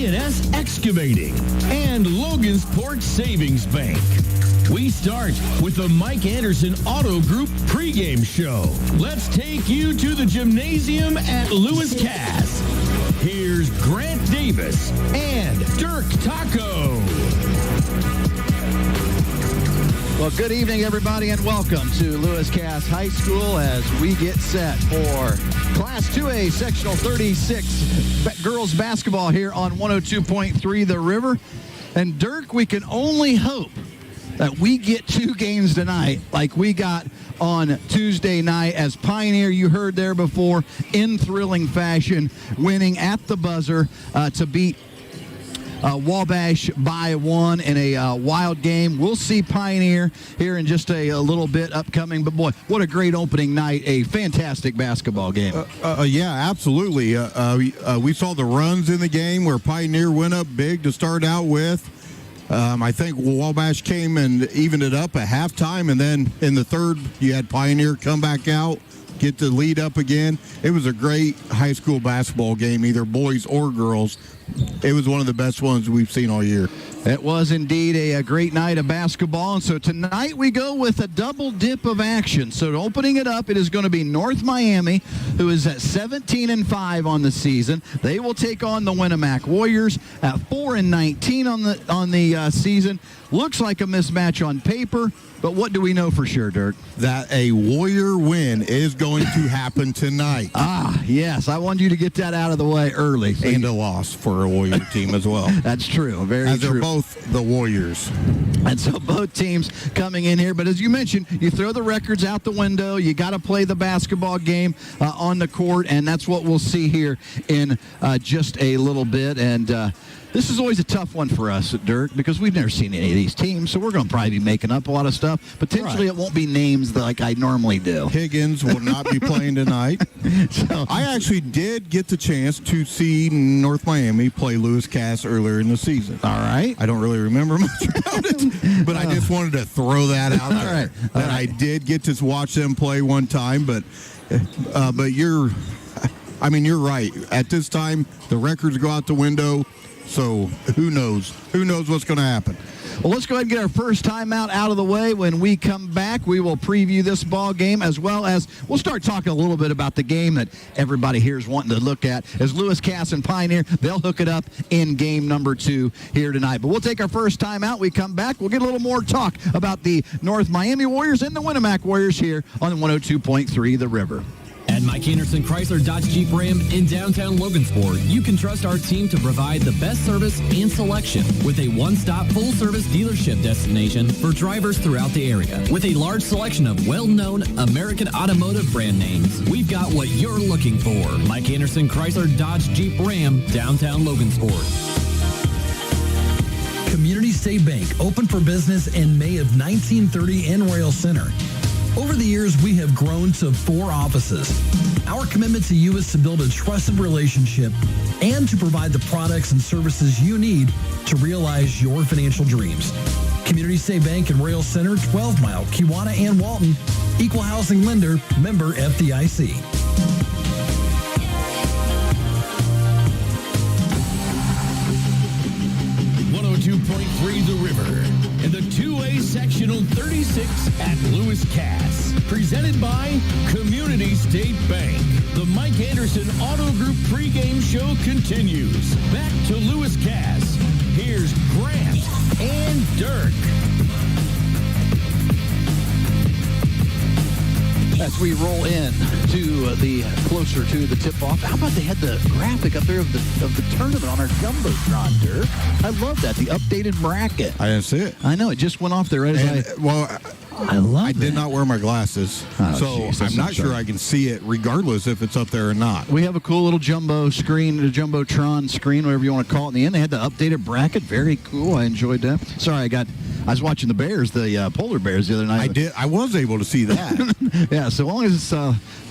E&S Excavating, and Logansport Savings Bank. We start with the Mike Anderson Auto Group pregame show. Let's take you to the gymnasium at Lewis Cass. Here's Grant Davis and Dirk Taco. Well, good evening, everybody, and welcome to Lewis Cass High School as we get set for Class 2A Sectional 36 girls basketball here on 102.3 The River. And, Dirk, we can only hope that we get two games tonight like we got on Tuesday night as Pioneer, you heard there before, in thrilling fashion, winning at the buzzer to beat Wabash by one in a wild game. We'll see Pioneer here in just a little bit upcoming. But, boy, what a great opening night. A fantastic basketball game. Yeah, absolutely. We saw the runs in the game where Pioneer went up big to start out with. I think Wabash came and evened it up at halftime, and then in the third, you had Pioneer come back out, get the lead up again. It was a great high school basketball game, either boys or girls. It was one of the best ones we've seen all year. It was indeed a great night of basketball. And so tonight we go with a double dip of action. So opening it up, it is going to be North Miami, who is at 17-5 on the season. They will take on the Winnemac Warriors at 4-19 on the season. Looks like a mismatch on paper, but what do we know for sure, Dirk? That a Warrior win is going to happen tonight. Yes. I wanted you to get that out of the way early. And a loss for a Warrior team as well. That's true. Very as true. They're both the Warriors. And so both teams coming in here. But as you mentioned, you throw the records out the window. You got to play the basketball game on the court, and that's what we'll see here in just a little bit. And this is always a tough one for us, Dirk, because we've never seen any of these teams, so we're going to probably be making up a lot of stuff. Potentially It won't be names like I normally do. Higgins will not be playing tonight. So I actually did get the chance to see North Miami play Lewis Cass earlier in the season. All right. I don't really remember much about it, but I just wanted to throw that out there. All right. I did get to watch them play one time, but you're right. At this time, the records go out the window. So who knows? Who knows what's going to happen? Well, let's go ahead and get our first timeout out of the way. When we come back, we will preview this ball game, as well as we'll start talking a little bit about the game that everybody here is wanting to look at. As Lewis Cass and Pioneer, they'll hook it up in game number 2 here tonight. But we'll take our first timeout. We come back. We'll get a little more talk about the North Miami Warriors and the Winnemac Warriors here on 102.3 The River. At Mike Anderson Chrysler Dodge Jeep Ram in downtown Logansport, you can trust our team to provide the best service and selection with a one-stop full-service dealership destination for drivers throughout the area. With a large selection of well-known American automotive brand names, we've got what you're looking for. Mike Anderson Chrysler Dodge Jeep Ram, downtown Logansport. Community State Bank opened for business in May of 1930 in Royal Center. Over the years, we have grown to 4 offices. Our commitment to you is to build a trusted relationship and to provide the products and services you need to realize your financial dreams. Community State Bank in Royal Center, 12 Mile, Kewanna, and Walton. Equal housing lender, member FDIC. 102.3 The River in the 2A Sectional 36 at Lewis Cass. Presented by Community State Bank. The Mike Anderson Auto Group pregame show continues. Back to Lewis Cass. Here's Grant and Dirk. As we roll in to the closer to the tip-off, how about they had the graphic up there of the tournament on our Jumbotron, Dirk? I love that, the updated bracket. I didn't see it. I know, it just went off there right as I love I did not wear my glasses, I'm not sure I can see it regardless if it's up there or not. We have a cool little jumbo screen, a Jumbotron screen, whatever you want to call it. In the end, they had the updated bracket. Very cool. I enjoyed that. Sorry, I was watching the Bears, the polar bears, the other night. I was able to see that. Yeah, so long as it's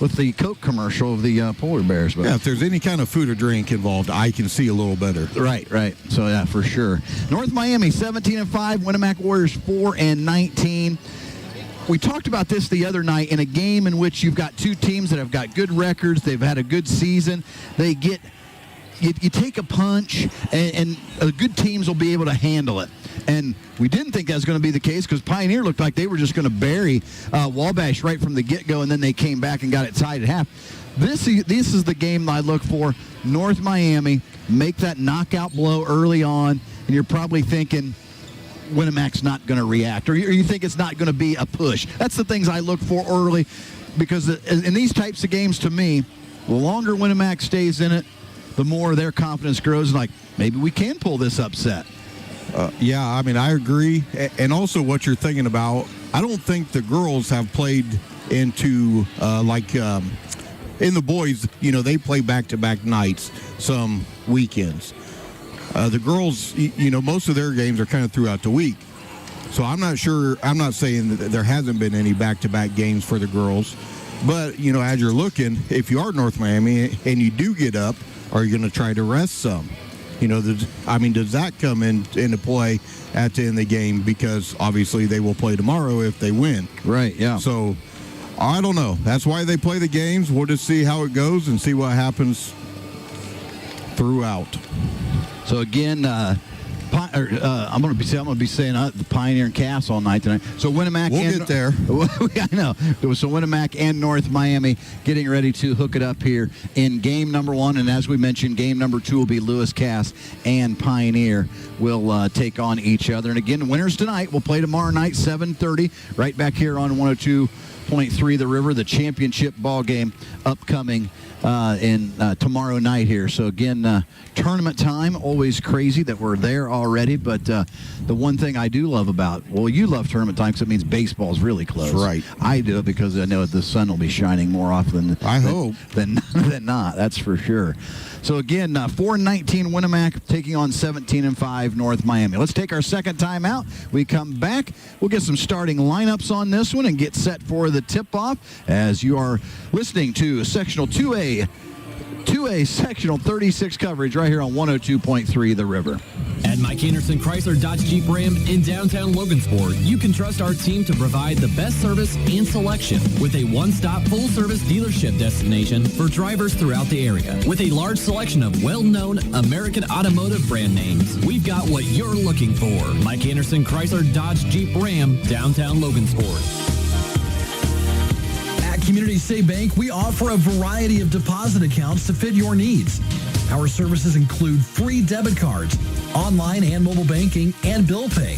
with the Coke commercial of the polar bears. But yeah, if there's any kind of food or drink involved, I can see a little better. Right. So, yeah, for sure. North Miami, 17-5. Winnemac Warriors, 4-19. We talked about this the other night in a game in which you've got two teams that have got good records. They've had a good season. They get you take a punch, and good teams will be able to handle it. And we didn't think that was going to be the case because Pioneer looked like they were just going to bury Wabash right from the get-go, and then they came back and got it tied at half. This is the game I look for. North Miami, make that knockout blow early on, and you're probably thinking Winnemac not going to react, or you think it's not going to be a push. That's the things I look for early, because in these types of games, to me, the longer Winnemac stays in it, the more their confidence grows, like, maybe we can pull this upset. Yeah, I mean, I agree. And also what you're thinking about, I don't think the girls have played into, in the boys, they play back-to-back nights, some weekends. The girls, most of their games are kind of throughout the week. So I'm not saying that there hasn't been any back-to-back games for the girls. But, as you're looking, if you are North Miami and you do get up, are you going to try to rest some? Does that come into play at the end of the game? Because obviously they will play tomorrow if they win. Right, yeah. So, I don't know. That's why they play the games. We'll just see how it goes and see what happens throughout. So again, I'm going to be saying the Pioneer and Cass all night tonight. So Winnemac, we'll get there. I know. So Winnemac and North Miami getting ready to hook it up here in game number 1, and as we mentioned, game number 2 will be Lewis Cass and Pioneer will take on each other. And again, winners tonight will play tomorrow night, 7:30, right back here on 102.3 The River. The championship ball game upcoming tomorrow night here. So again, tournament time, always crazy that we're there already, but the one thing I do love you love tournament time because it means baseball's really close. That's right. I do because I know the sun will be shining more often than not, that's for sure. So again, 4-19 Winnemac taking on 17-5 North Miami. Let's take our second time out. We come back. We'll get some starting lineups on this one and get set for the tip-off as you are listening to Sectional 2A Sectional 36 coverage right here on 102.3 The River. At Mike Anderson Chrysler Dodge Jeep Ram in downtown Logansport, you can trust our team to provide the best service and selection with a one-stop full-service dealership destination for drivers throughout the area. With a large selection of well-known American automotive brand names, we've got what you're looking for. Mike Anderson Chrysler Dodge Jeep Ram, downtown Logansport. Community State Bank, we offer a variety of deposit accounts to fit your needs. Our services include free debit cards, online and mobile banking, and bill pay.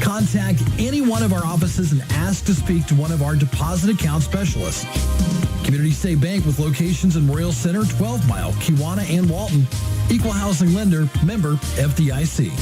Contact any one of our offices and ask to speak to one of our deposit account specialists. Community State Bank with locations in Royal Center, 12 Mile, Kewanna, and Walton. Equal housing lender, member FDIC.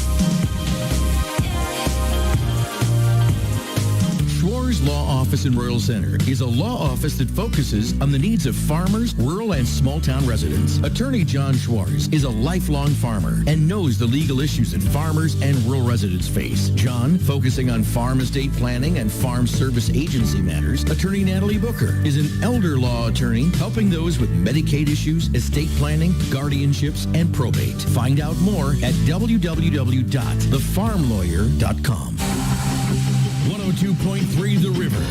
Schwar's Law Office in Royal Center is a law office that focuses on the needs of farmers, rural and small-town residents. Attorney John Schwarz is a lifelong farmer and knows the legal issues that farmers and rural residents face. John, focusing on farm estate planning and farm service agency matters. Attorney Natalie Booker is an elder law attorney helping those with Medicaid issues, estate planning, guardianships, and probate. Find out more at www.thefarmlawyer.com. 102.3 The River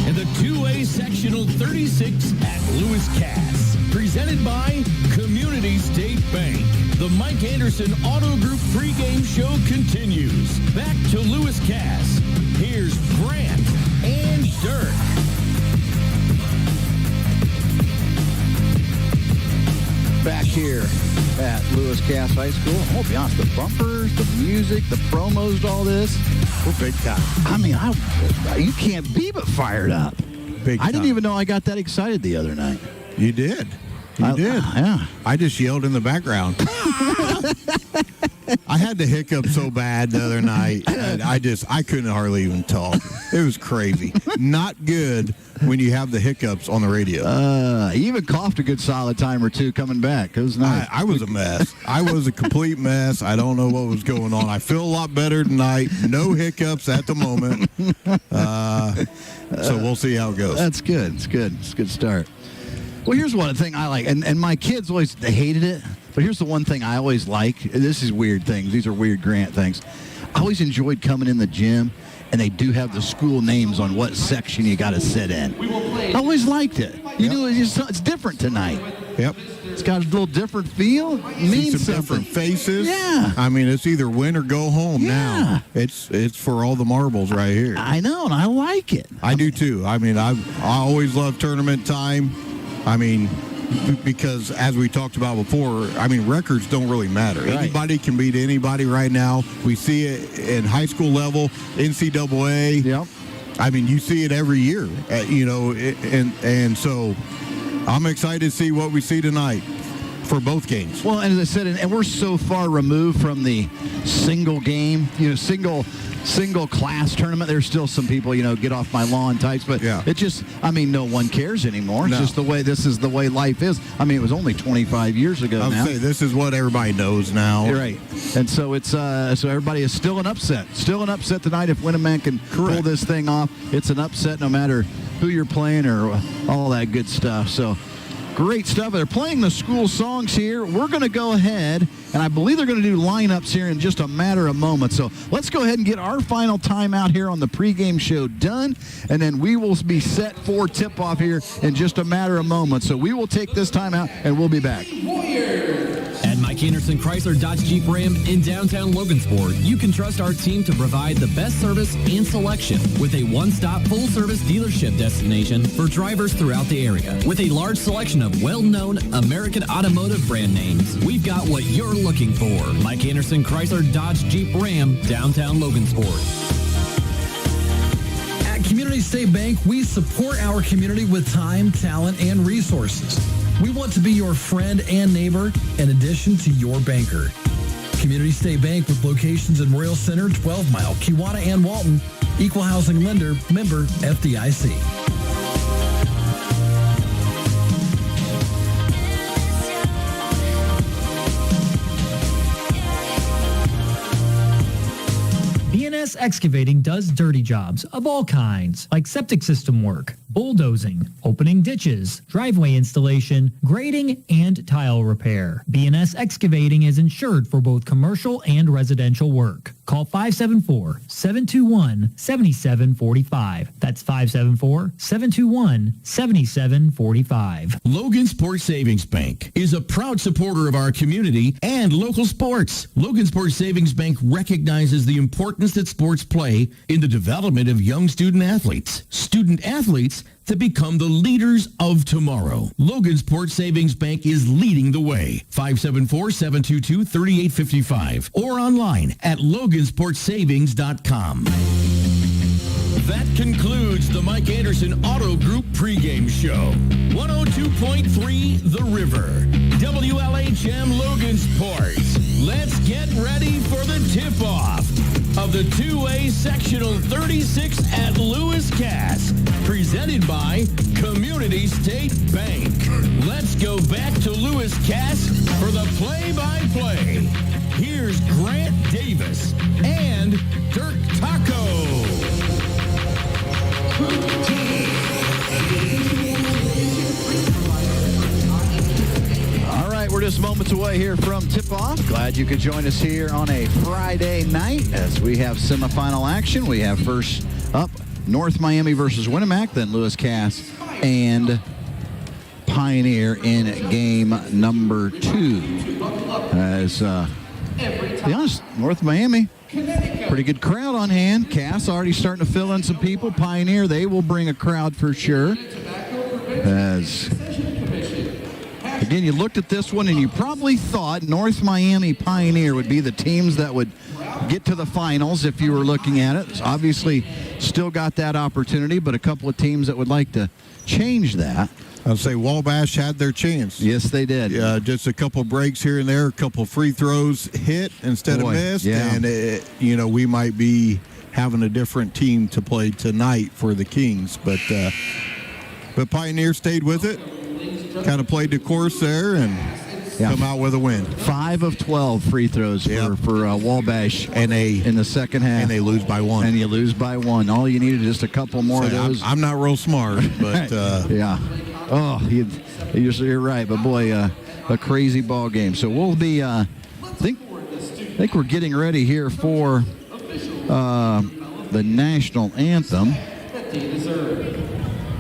and the 2A Sectional 36 at Lewis Cass. Presented by Community State Bank. The Mike Anderson Auto Group pregame show continues. Back to Lewis Cass. Here's Grant and Dirk. Back here at Lewis Cass High School. I'll be honest, the bumpers, the music, the promos, all this, we're big time. I mean, you can't be but fired up. Big time. I didn't even know I got that excited the other night. You did. You did. Yeah. I just yelled in the background. I had the hiccup so bad the other night. I couldn't hardly even talk. It was crazy. Not good when you have the hiccups on the radio. You even coughed a good solid time or two coming back. It was nice. I was a mess. I was a complete mess. I don't know what was going on. I feel a lot better tonight. No hiccups at the moment. So we'll see how it goes. That's good. It's good. It's a good start. Well, here's one thing I like, and my kids they hated it, but here's the one thing I always like. This is weird things. These are weird Grant things. I always enjoyed coming in the gym, and they do have the school names on what section you got to sit in. I always liked it. You knew it's different tonight. Yep. It's got a little different feel. See some different faces. Yeah. I mean, it's either win or go home now. It's for all the marbles right here. I know, and I like it. I do too. I mean, I always love tournament time. I mean, because as we talked about before, I mean, records don't really matter. Right. Anybody can beat anybody right now. We see it in high school level, NCAA. Yep. I mean, you see it every year, and so I'm excited to see what we see tonight for both games. Well, and as I said, and we're so far removed from the single game, single class tournament. There's still some people, get off my lawn types, but it just, I mean, no one cares anymore. It's just this is the way life is. I mean, it was only 25 years ago now. I would say this is what everybody knows now. Right. And so it's, so everybody is still an upset. Still an upset tonight if Winnemann can pull this thing off. It's an upset no matter who you're playing or all that good stuff. So great stuff. They're playing the school songs here. We're going to go ahead, and I believe they're going to do lineups here in just a matter of moments. So let's go ahead and get our final timeout here on the pregame show done, and then we will be set for tip-off here in just a matter of moments. So we will take this timeout, and we'll be back. At Mike Anderson Chrysler Dodge Jeep Ram in downtown Logansport, you can trust our team to provide the best service and selection with a one-stop full-service dealership destination for drivers throughout the area. With a large selection of well-known American automotive brand names, we've got what you're looking for. Mike Anderson Chrysler Dodge Jeep Ram, downtown Logansport. At Community State Bank, we support our community with time, talent, and resources. We want to be your friend and neighbor in addition to your banker. Community State Bank with locations in Royal Center, 12 Mile, Kewanna, and Walton. Equal housing lender, member FDIC. BNS Excavating does dirty jobs of all kinds, like septic system work, bulldozing, opening ditches, driveway installation, grading, and tile repair. BNS Excavating is insured for both commercial and residential work. Call 574-721-7745. That's 574-721-7745. Logansport Savings Bank is a proud supporter of our community and local sports. Logansport Savings Bank recognizes the importance that sports play in the development of young student athletes. Student athletes to become the leaders of tomorrow. Logansport Savings Bank is leading the way. 574-722-3855 or online at logansportsavings.com. That concludes the Mike Anderson Auto Group pregame show. 102.3 The River. WLHM Logansport. Let's get ready for the tip-off of the 2A Sectional 36 at Lewis Cass, presented by Community State Bank. Let's go back to Lewis Cass for the play-by-play. Here's Grant Davis and Dirk Taco. All right, we're just moments away here from tip-off. Glad you could join us here on a Friday night as we have semifinal action. We have first up North Miami versus Winamac, then Lewis Cass and Pioneer in game number 2. As, to be honest, North Miami, pretty good crowd on hand. Cass already starting to fill in some people. Pioneer, they will bring a crowd for sure. As, again, you looked at this one and you probably thought North Miami Pioneer would be the teams that would get to the finals if you were looking at it. Obviously, still got that opportunity, but a couple of teams that would like to change that. I'll say Wabash had their chance. Yes, they did. Just a couple breaks here and there, a couple free throws hit instead of missed, and we might be having a different team to play tonight for the Kings. But Pioneer stayed with it, kind of played the course there, and come out with a win. 5 of 12 free throws for Wabash, and in the second half, and they lose by 1. And you lose by 1. All you needed is just a couple more of those. I'm not real smart, but yeah. Oh, you're right, but boy, a crazy ball game. So we'll be, think we're getting ready here for the national anthem.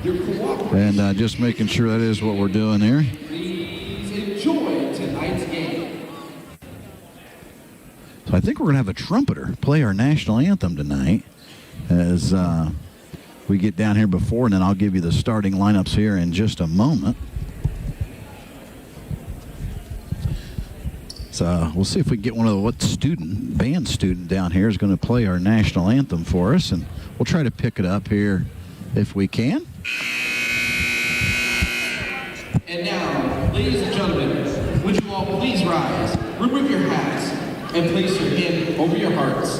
And just making sure that is what we're doing here. Please enjoy tonight's game. So I think we're going to have a trumpeter play our national anthem tonight as we get down here before, and then I'll give you the starting lineups here in just a moment. So we'll see if we can get one of the band student down here is going to play our national anthem for us, and we'll try to pick it up here if we can. And now, ladies and gentlemen, would you all please rise, remove your hats, and place your hand over your hearts,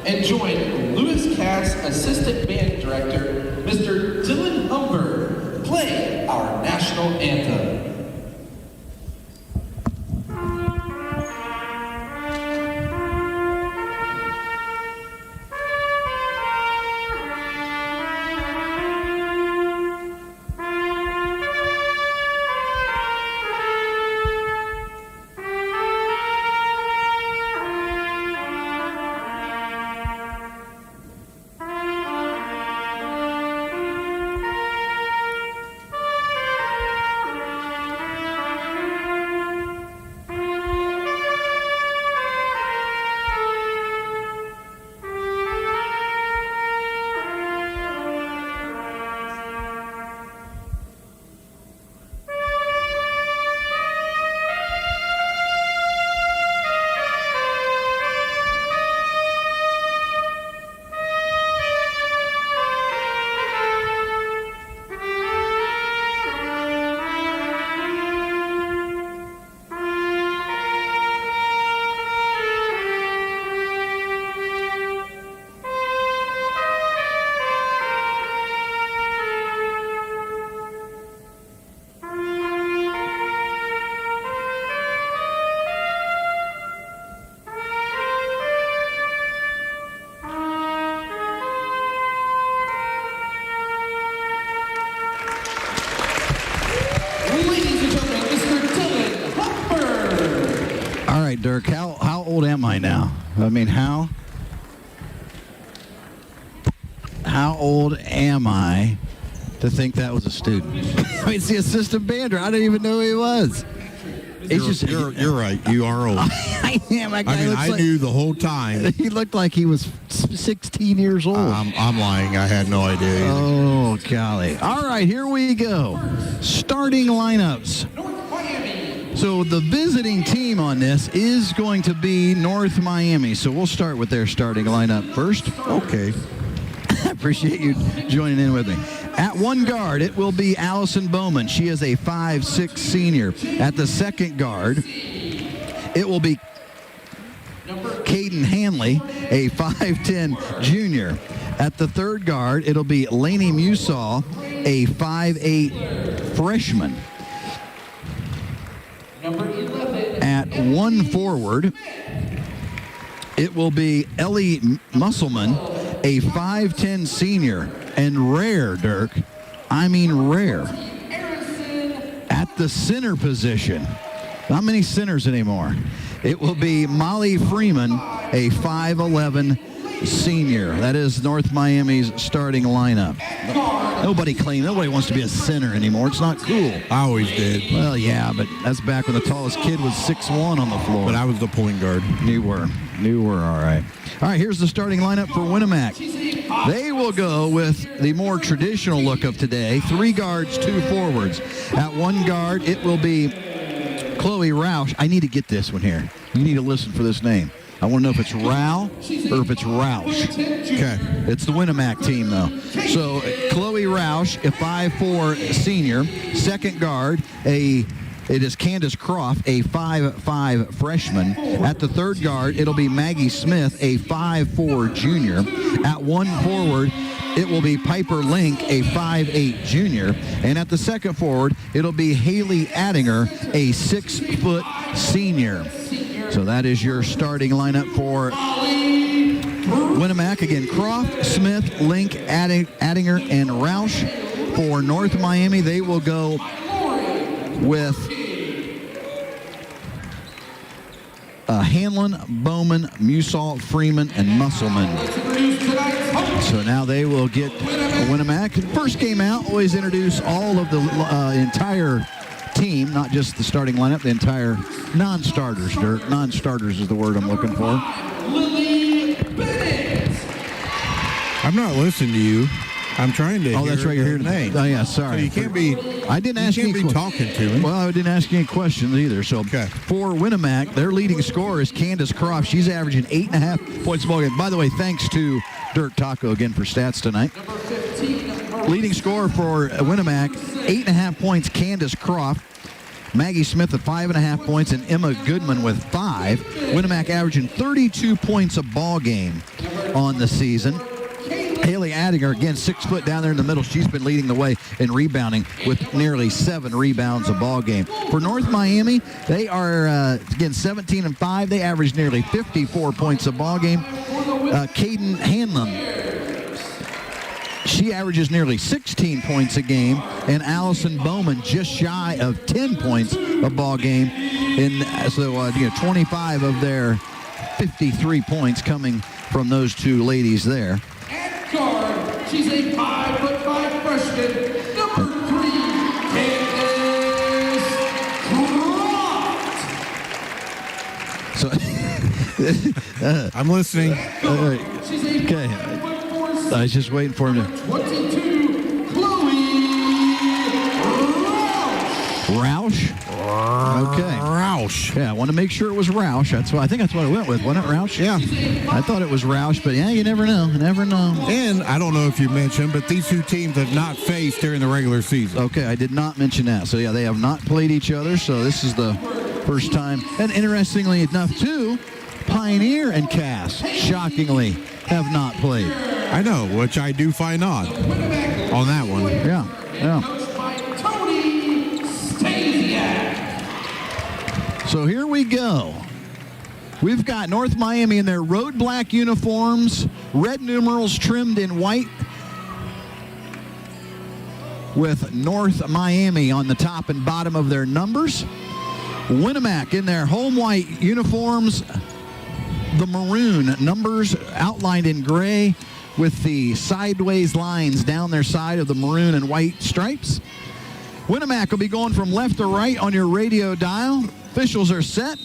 and join Lewis Cass Assistant Band Director, Mr. Dylan Humber, play our national anthem. Dirk, how old am I now? I mean, how old am I to think that was a student? I mean, it's the assistant band director. I didn't even know who he was. You're right. You are old. I am. I knew the whole time. He looked like he was 16 years old. I'm lying. I had no idea either. Oh, golly. All right, here we go. Starting lineups. So the visiting team on this is going to be North Miami. So we'll start with their starting lineup first. Okay. I appreciate you joining in with me. At one guard, it will be Allison Bowman. She is a 5'6" senior. At the second guard, it will be Caden Hanley, a 5'10" junior. At the third guard, it'll be Lainey Musall, a 5'8" freshman. At one forward, it will be Ellie Musselman, a 5'10" senior. And rare, Dirk, I mean rare. At the center position, not many centers anymore. It will be Molly Freeman, a 5'11" senior. That is North Miami's starting lineup. Nobody wants to be a center anymore. It's not cool. I always did. Well, yeah, but that's back when the tallest kid was 6'1" on the floor. But I was the point guard. You were, all right. All right, here's the starting lineup for Winnemac. They will go with the more traditional look of today. 3 guards, 2 forwards. At one guard, it will be Chloe Roush. I need to get this one here. You need to listen for this name. I want to know if it's Rao or if it's Roush. Okay. It's the Winnemac team, though. So Chloe Roush, a 5'4" senior. Second guard, it is Candace Croft, a 5'5" freshman. At the third guard, it'll be Maggie Smith, a 5'4" junior. At one forward, it will be Piper Link, a 5'8" junior. And at the second forward, it'll be Haley Addinger, a 6-foot senior. So that is your starting lineup for Winnemac. Again, Croft, Smith, Link, Addinger, and Roush. For North Miami, they will go with Hanlon, Bowman, Musall, Freeman, and Musselman. So now they will get Winnemac. First game out, always introduce all of the entire team, not just the starting lineup, the entire non-starters. Dirk, non-starters is the word I'm looking for. I'm not listening to you. I'm trying to. Oh, that's right. You're here name. Oh, yeah. Sorry. So you can't be. I didn't ask you. You can't be talking to me. Well, I didn't ask you any questions either. So okay. For Winnemac, their leading scorer is Candace Croft. She's averaging 8.5 points a ball game. By the way, thanks to Dirk Taco again for stats tonight. Leading scorer for Winnemac, 8.5 points, Candace Croft. Maggie Smith at 5.5 points, and Emma Goodman with 5. Winnemac averaging 32 points a ball game on the season. Haley Addinger, again, 6 foot down there in the middle. She's been leading the way in rebounding with nearly 7 rebounds a ball game. For North Miami, they are, again, 17-5. They average nearly 54 points a ball game. Caden Hanlon, she averages nearly 16 points a game. And Allison Bowman just shy of 10 points a ball game. So 25 of their 53 points coming from those two ladies there. Guard, she's a 5'5" freshman, number 3, Candace Croft. So I'm listening. Okay. I was just waiting for him to. 22, Chloe Roush. Okay. Roush. Yeah, I want to make sure it was Roush. I think that's what I went with. Wasn't it Roush? Yeah. I thought it was Roush, but yeah, you never know. You never know. And I don't know if you mentioned, but these two teams have not faced during the regular season. Okay, I did not mention that. So yeah, they have not played each other. So this is the first time. And interestingly enough, too, Pioneer and Cass, shockingly, have not played. I know, which I do find odd on that one. Yeah. So here we go. We've got North Miami in their road black uniforms, red numerals trimmed in white, with North Miami on the top and bottom of their numbers. Winnemac in their home white uniforms, the maroon numbers outlined in gray with the sideways lines down their side of the maroon and white stripes. Winnemac will be going from left to right on your radio dial. Officials are set.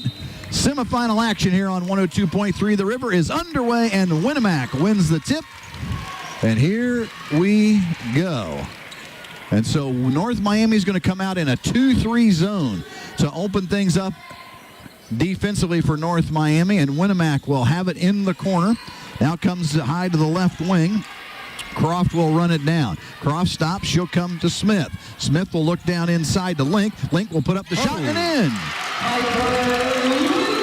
Semifinal action here on 102.3 The River is underway, and Winnemac wins the tip. And here we go. And so North Miami is going to come out in a 2-3 zone to open things up defensively for North Miami, and Winnemac will have it in the corner. Now comes high to the left wing. Croft will run it down. Croft stops. She'll come to Smith. Smith will look down inside to Link. Link will put up the shot and in.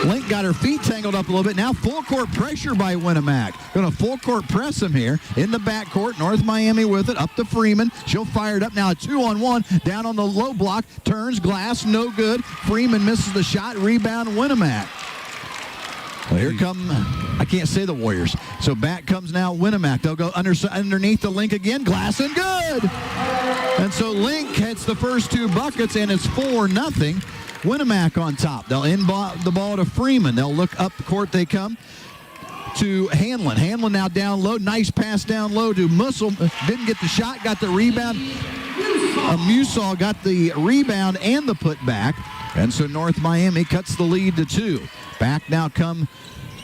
Link got her feet tangled up a little bit. Now full court pressure by Winnemac. Going to full court press him here in the backcourt. North Miami with it up to Freeman. She'll fire it up now. A 2-on-1 down on the low block. Turns glass, no good. Freeman misses the shot. Rebound Winnemac. Well, here come, I can't say the Warriors. So back comes now Winnemac. They'll go underneath the Link again. Glass and good. And so Link hits the first 2 buckets, and it's 4-0. Winnemac on top. They'll inbound the ball to Freeman. They'll look up the court. They come to Hanlon. Hanlon now down low. Nice pass down low to Mussel. Didn't get the shot. Got the rebound. Musal got the rebound and the putback. And so North Miami cuts the lead to 2. Back now come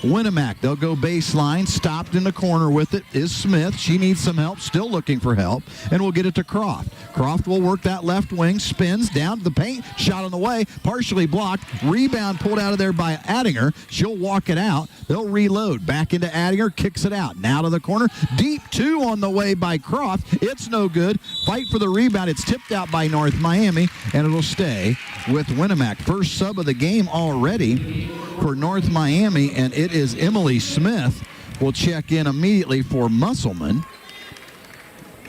Winnemac. They'll go baseline. Stopped in the corner with it is Smith. She needs some help. Still looking for help. And we'll get it to Croft. Croft will work that left wing. Spins down to the paint. Shot on the way. Partially blocked. Rebound pulled out of there by Addinger. She'll walk it out. They'll reload. Back into Addinger. Kicks it out. Now to the corner. Deep 2 on the way by Croft. It's no good. Fight for the rebound. It's tipped out by North Miami. And it'll stay with Winnemac. First sub of the game already for North Miami. And it is Emily Smith will check in immediately for Musselman.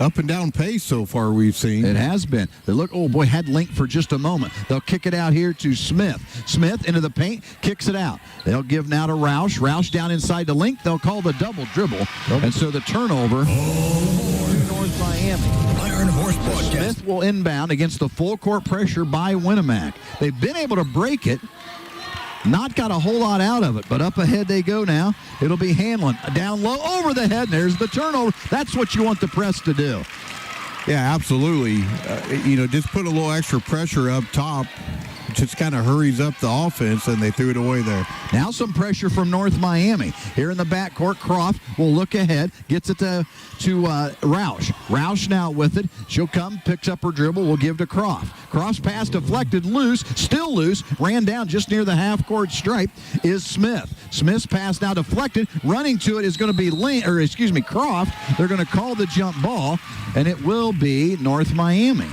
Up and down pace so far we've seen. It has been. They look, oh boy, had Link for just a moment. They'll kick it out here to Smith. Smith into the paint, kicks it out. They'll give now to Roush. Roush down inside to Link. They'll call the double dribble. And so the turnover North Miami. Iron Horse Broadcast. Smith will inbound against the full court pressure by Winnemac. They've been able to break it Not got a whole lot out of it, but up ahead they go now. It'll be Hanlon. Down low, over the head, and there's the turnover. That's what you want the press to do. Yeah, absolutely. Just put a little extra pressure up top. Just kind of hurries up the offense, and they threw it away there. Now some pressure from North Miami. Here in the backcourt, Croft will look ahead, gets it to Roush. Roush now with it. She'll come, picks up her dribble, will give to Croft. Croft's pass deflected, loose, still loose, ran down just near the half-court stripe is Smith. Smith's pass now deflected. Running to it is going to be Croft. They're going to call the jump ball, and it will be North Miami.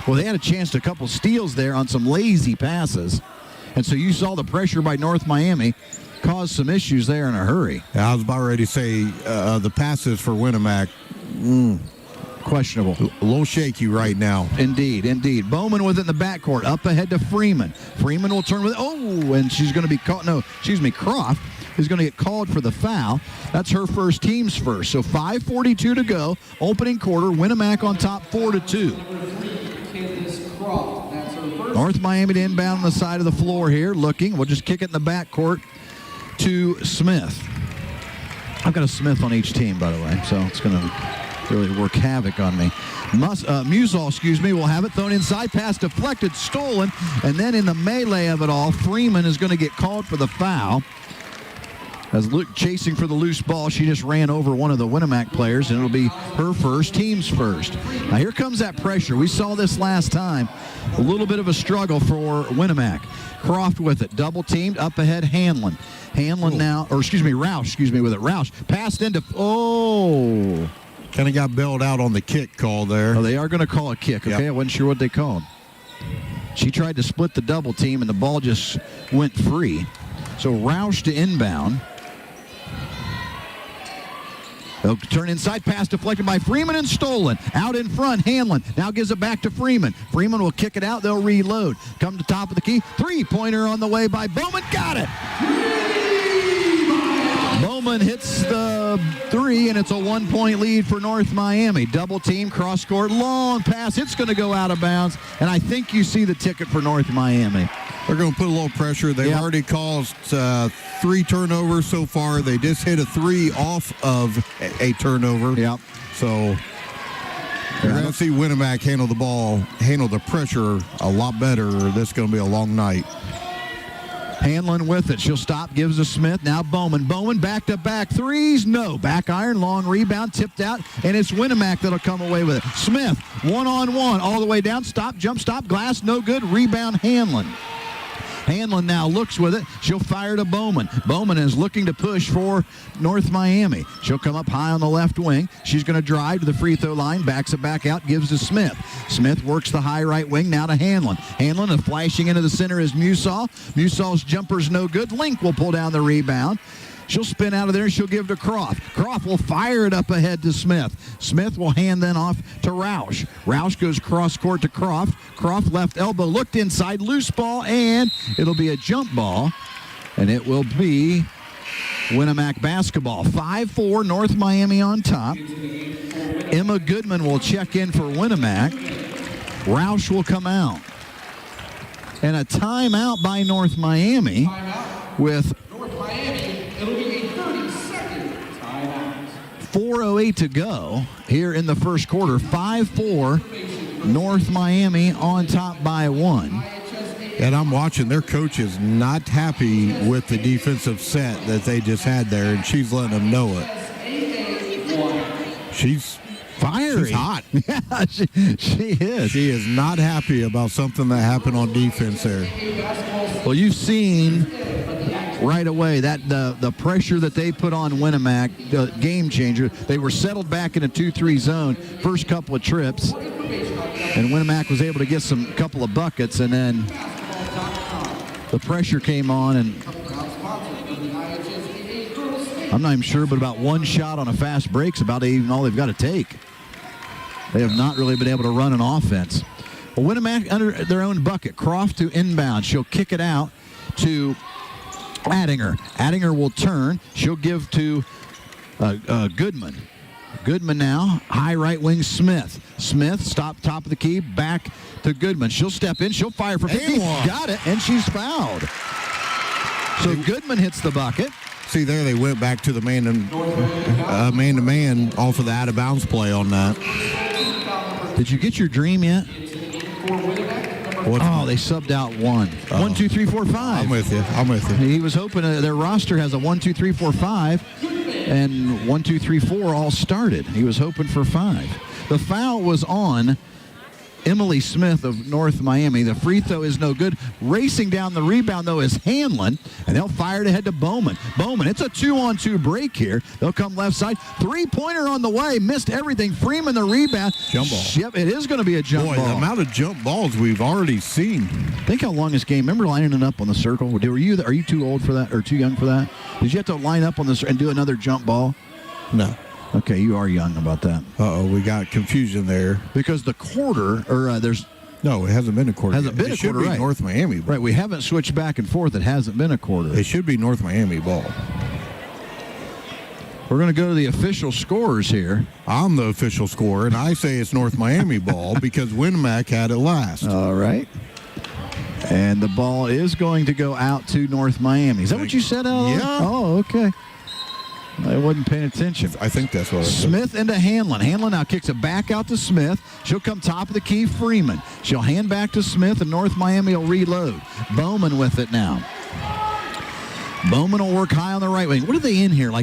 Well, they had a chance to a couple steals there on some lazy passes. And so you saw the pressure by North Miami cause some issues there in a hurry. I was about ready to say the passes for Winnemac, questionable. A little shaky right now. Indeed. Bowman with it in the backcourt. Up ahead to Freeman. Freeman will turn with it. Oh, and she's going to be caught. Croft is going to get called for the foul. That's her first, team's first. So 5:42 to go. Opening quarter. Winnemac on top 4-2. North Miami to inbound on the side of the floor here, looking. We'll just kick it in the backcourt to Smith. I've got a Smith on each team, by the way, so it's going to really work havoc on me. Musall, will have it thrown inside. Pass deflected, stolen, and then in the melee of it all, Freeman is going to get called for the foul. As Luke chasing for the loose ball, she just ran over one of the Winnemac players, and it'll be her first, team's first. Now here comes that pressure. We saw this last time. A little bit of a struggle for Winnemac. Croft with it. Double teamed. Up ahead, Hanlon. Roush with it. Roush passed into, Kind of got bailed out on the kick call there. Oh, they are going to call a kick. Okay, Yep. I wasn't sure what they called. She tried to split the double team, and the ball just went free. So Roush to inbound. They'll turn inside, pass deflected by Freeman and stolen. Out in front, Hanlon now gives it back to Freeman. Freeman will kick it out. They'll reload. Come to top of the key. Three-pointer on the way by Bowman. Got it. Bowman hits the three, and it's a 1-point lead for North Miami. Double team, cross court, long pass. It's going to go out of bounds, and I think you see the ticket for North Miami. They're going to put a little pressure. They've already caused 3 turnovers so far. They just hit a 3 off of a turnover. Yep. So you're going to see Winnemac handle the pressure a lot better. This is going to be a long night. Hanlon with it. She'll stop, gives to Smith. Now Bowman. Bowman back-to-back threes. No. Back iron, long rebound, tipped out, and it's Winnemac that'll come away with it. Smith, one-on-one, all the way down. Stop, jump stop, glass, no good. Rebound, Hanlon. Hanlon now looks with it. She'll fire to Bowman. Bowman is looking to push for North Miami. She'll come up high on the left wing. She's going to drive to the free throw line, backs it back out, gives to Smith. Smith works the high right wing, now to Hanlon. Hanlon is flashing into the center is Musall. Musall's jumper's no good. Link will pull down the rebound. She'll spin out of there, and she'll give to Croft. Croft will fire it up ahead to Smith. Smith will hand then off to Roush. Roush goes cross court to Croft. Croft left elbow, looked inside, loose ball, and it'll be a jump ball, and it will be Winnemac basketball. 5-4, North Miami on top. Emma Goodman will check in for Winnemac. Roush will come out. And a timeout by North Miami with North Miami. It'll be a 30-second timeout. 4:08 to go here in the first quarter. 5-4, North Miami on top by 1. And I'm watching. Their coach is not happy with the defensive set that they just had there, and she's letting them know it. She's fiery. She's hot. Yeah, she is. She is not happy about something that happened on defense there. Well, you've seen right away that the pressure that they put on Winnemac, the game changer. They were settled back in a 2-3 zone first couple of trips, and Winnemac was able to get some couple of buckets, and then the pressure came on, and I'm not even sure, but about one shot on a fast break's about even all they've got to take. They have not really been able to run an offense. Well, Winnemac under their own bucket. Croft to inbound. She'll kick it out to Addinger. Addinger will turn. She'll give to Goodman. Goodman now, high right wing Smith. Smith, stop top of the key, back to Goodman. She'll step in. She'll fire for 50. Got it, and she's fouled. So Goodman hits the bucket. See there, they went back to the man-to-man off of the out-of-bounds play on that. Did you get your dream yet? They subbed out one. 1, 2, 3, 4, 5. I'm with you. He was hoping their roster has a 1, 2, 3, 4, 5, and 1, 2, 3, 4 all started. He was hoping for 5. The foul was on Emily Smith of North Miami. The free throw is no good. Racing down the rebound, though, is Hanlon, and they'll fire it ahead to Bowman. Bowman, it's a 2-on-2 break here. They'll come left side. Three-pointer on the way. Missed everything. Freeman the rebound. Jump ball. Yep, it is going to be a jump ball. The amount of jump balls we've already seen. Think how long this game. Remember lining it up on the circle? Are you too old for that or too young for that? Did you have to line up on this and do another jump ball? No. Okay, you are young about that. We got confusion there. Because the quarter, there's... No, it hasn't been a quarter. Hasn't been a quarter, right. It should be right. North Miami ball. Right, we haven't switched back and forth. It hasn't been a quarter. It should be North Miami ball. We're going to go to the official scorers here. I'm the official scorer, and I say it's North Miami ball because Winnemac had it last. All right. And the ball is going to go out to North Miami. Is that what you said, Alan? Yeah. Oh, okay. I wasn't paying attention. I think that's what I said. Smith into Hanlon. Hanlon now kicks it back out to Smith. She'll come top of the key, Freeman. She'll hand back to Smith, and North Miami will reload. Bowman with it now. Bowman will work high on the right wing. What are they in here? I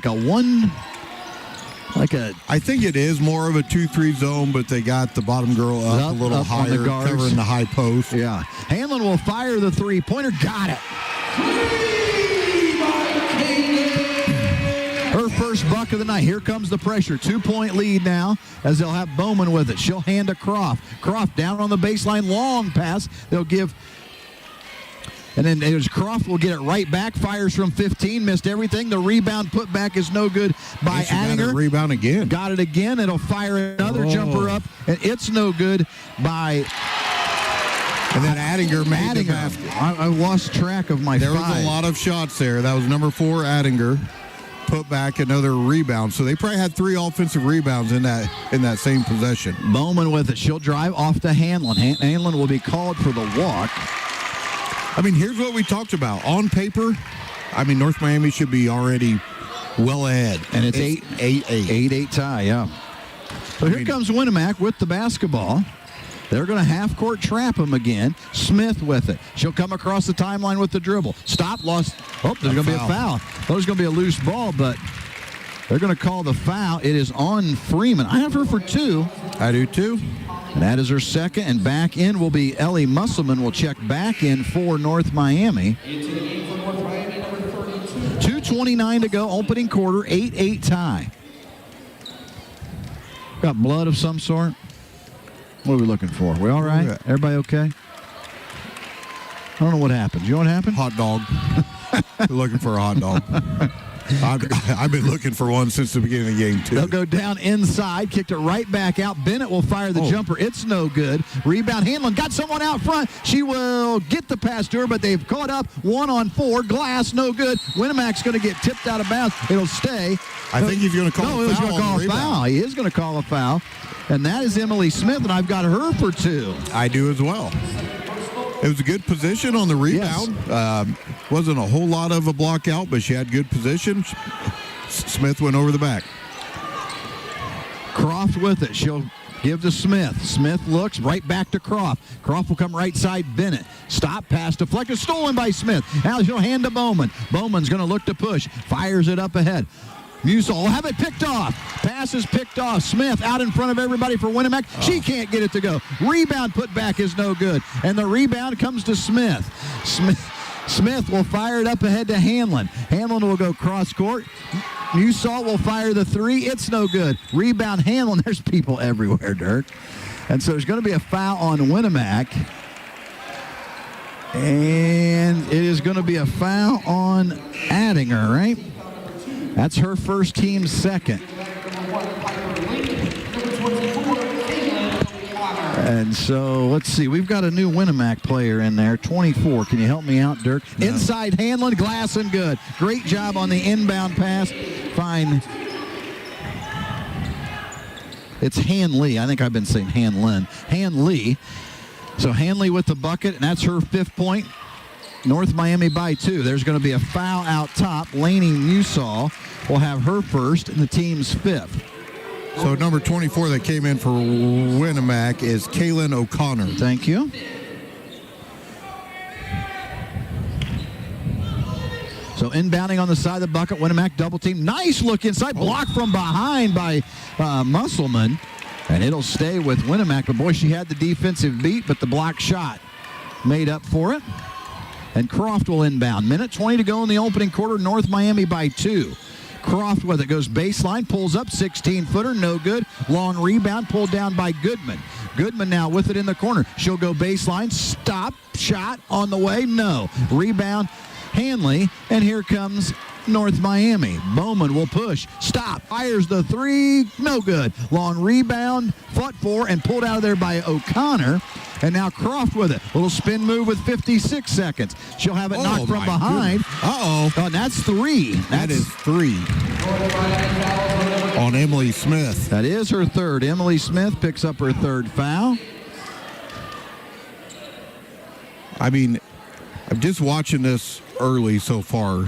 think it is more of a 2-3 zone, but they got the bottom girl up a little higher, covering the high post. Yeah. Hanlon will fire the three-pointer. Got it. Her first buck of the night. Here comes the pressure. 2-point lead now as they'll have Bowman with it. She'll hand to Croft. Croft down on the baseline. Long pass. They'll give... And then Croft will get it right back. Fires from 15. Missed everything. The rebound put back is no good by Addinger. Rebound again. Got it again. It'll fire another jumper up. And it's no good by... And then Addinger made the basket. I lost track of my There five. was a lot of shots there. That was number 4, Addinger. Put back another rebound. So they probably had 3 offensive rebounds in that same possession. Bowman with it. She'll drive off to Hanlon. Hanlon will be called for the walk. I mean, here's what we talked about. On paper, North Miami should be already well ahead. And it's 8-8 tie, yeah. So here comes Winnemac with the basketball. They're going to half-court trap him again. Smith with it. She'll come across the timeline with the dribble. Stop, lost. Oh, there's going to be a foul. There's going to be a loose ball, but they're going to call the foul. It is on Freeman. I have her for 2. I do too. And that is her second. And back in will be Ellie Musselman. Will check back in for North Miami. 2:29 to go. Opening quarter. 8-8 tie. Got blood of some sort? What are we looking for? We all right? Yeah. Everybody okay? I don't know what happened. You know what happened? Hot dog. Looking for a hot dog. I've been looking for one since the beginning of the game, too. They'll go down inside, kicked it right back out. Bennett will fire the jumper. It's no good. Rebound, Hanlon got someone out front. She will get the pass to her, but they've caught up 1-on-4. Glass, no good. Winnemac's going to get tipped out of bounds. It'll stay. I think he's going to call a foul. No, he was going to call a foul. He is going to call a foul. And that is Emily Smith, and I've got her for 2. I do as well. It was a good position on the rebound. Yes. Wasn't a whole lot of a block out, but she had good position. Smith went over the back. Croft with it. She'll give to Smith. Smith looks right back to Croft. Croft will come right side. Bennett. Stop, pass deflected. Stolen by Smith. Now she'll hand to Bowman. Bowman's going to look to push. Fires it up ahead. Musil will have it picked off. Pass is picked off. Smith out in front of everybody for Winnemac. She can't get it to go. Rebound put back is no good. And the rebound comes to Smith. Smith will fire it up ahead to Hanlon. Hanlon will go cross court. Musil will fire the 3. It's no good. Rebound Hanlon. There's people everywhere, Dirk. And so there's going to be a foul on Winnemac. And it is going to be a foul on Addinger, right? That's her first, team's second. And so, let's see. We've got a new Winnemac player in there, 24. Can you help me out, Dirk? No. Inside Hanlon, glass and good. Great job on the inbound pass. Fine. It's Hanley. I think I've been saying Hanlon. Hanley. So Hanley with the bucket, and that's her 5th point. North Miami by 2. There's going to be a foul out top. Lainey Musall will have her first and the team's 5th. So number 24 that came in for Winnemac is Kaylin O'Connor. Thank you. So inbounding on the side of the bucket, Winnemac double team. Nice look inside. Block from behind by Musselman. And it'll stay with Winnemac. But boy, she had the defensive beat, but the block shot made up for it. And Croft will inbound. Minute 20 to go in the opening quarter. North Miami by 2. Croft with it. Goes baseline. Pulls up. 16-footer. No good. Long rebound. Pulled down by Goodman. Goodman now with it in the corner. She'll go baseline. Stop. Shot on the way. No. Rebound. Hanley. And here comes North Miami. Bowman will push. Stop. Fires the 3. No good. Long rebound. Fought for and pulled out of there by O'Connor. And now Croft with it. Little spin move with 56 seconds. She'll have it knocked from behind. Uh-oh. Oh, and that's 3. That is 3 on Emily Smith. That is her 3rd. Emily Smith picks up her 3rd foul. I mean, I'm just watching this early so far.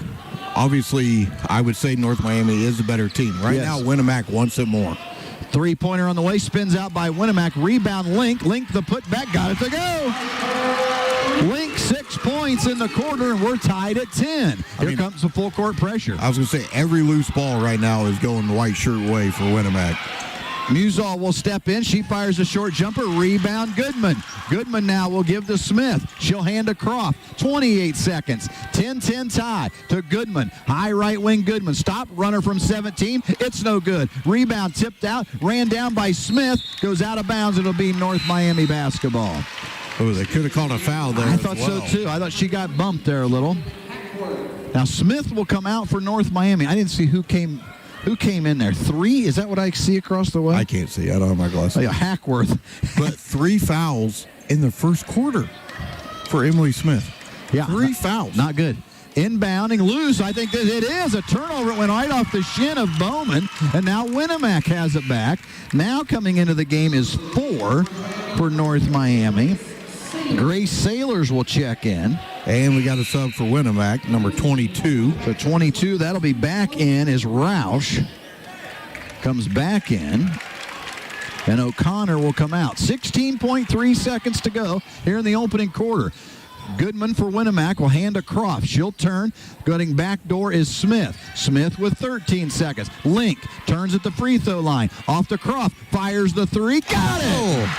Obviously, I would say North Miami is the better team. Right now, Winnemac wants it more. 3-pointer on the way, spins out by Winnemac. Rebound Link. Link the putback, got it to go. Link 6 points in the quarter, and we're tied at 10. Here comes the full court pressure. I was going to say, every loose ball right now is going the white shirt way for Winnemac. Musall will step in. She fires a short jumper. Rebound, Goodman. Goodman now will give to Smith. She'll hand to Croft. 28 seconds. 10-10 tie to Goodman. High right wing Goodman. Stop. Runner from 17. It's no good. Rebound tipped out. Ran down by Smith. Goes out of bounds. It'll be North Miami basketball. Oh, they could have called a foul there. I thought so, too. I thought she got bumped there a little. Now, Smith will come out for North Miami. I didn't see who came in there. 3? Is that what I see across the way? I can't see. I don't have my glasses. Oh, Hackworth. But 3 fouls in the first quarter for Emily Smith. Yeah. 3 fouls. Not good. Inbounding loose. I think that it is a turnover. It went right off the shin of Bowman. And now Winnemac has it back. Now coming into the game is 4 for North Miami. Grace Sailors will check in. And we got a sub for Winnemac, number 22. So 22, that'll be back in is Roush. Comes back in. And O'Connor will come out. 16.3 seconds to go here in the opening quarter. Goodman for Winnemac will hand to Croft. She'll turn. Going back door is Smith. Smith with 13 seconds. Link turns at the free throw line. Off to Croft. Fires the 3. Got it!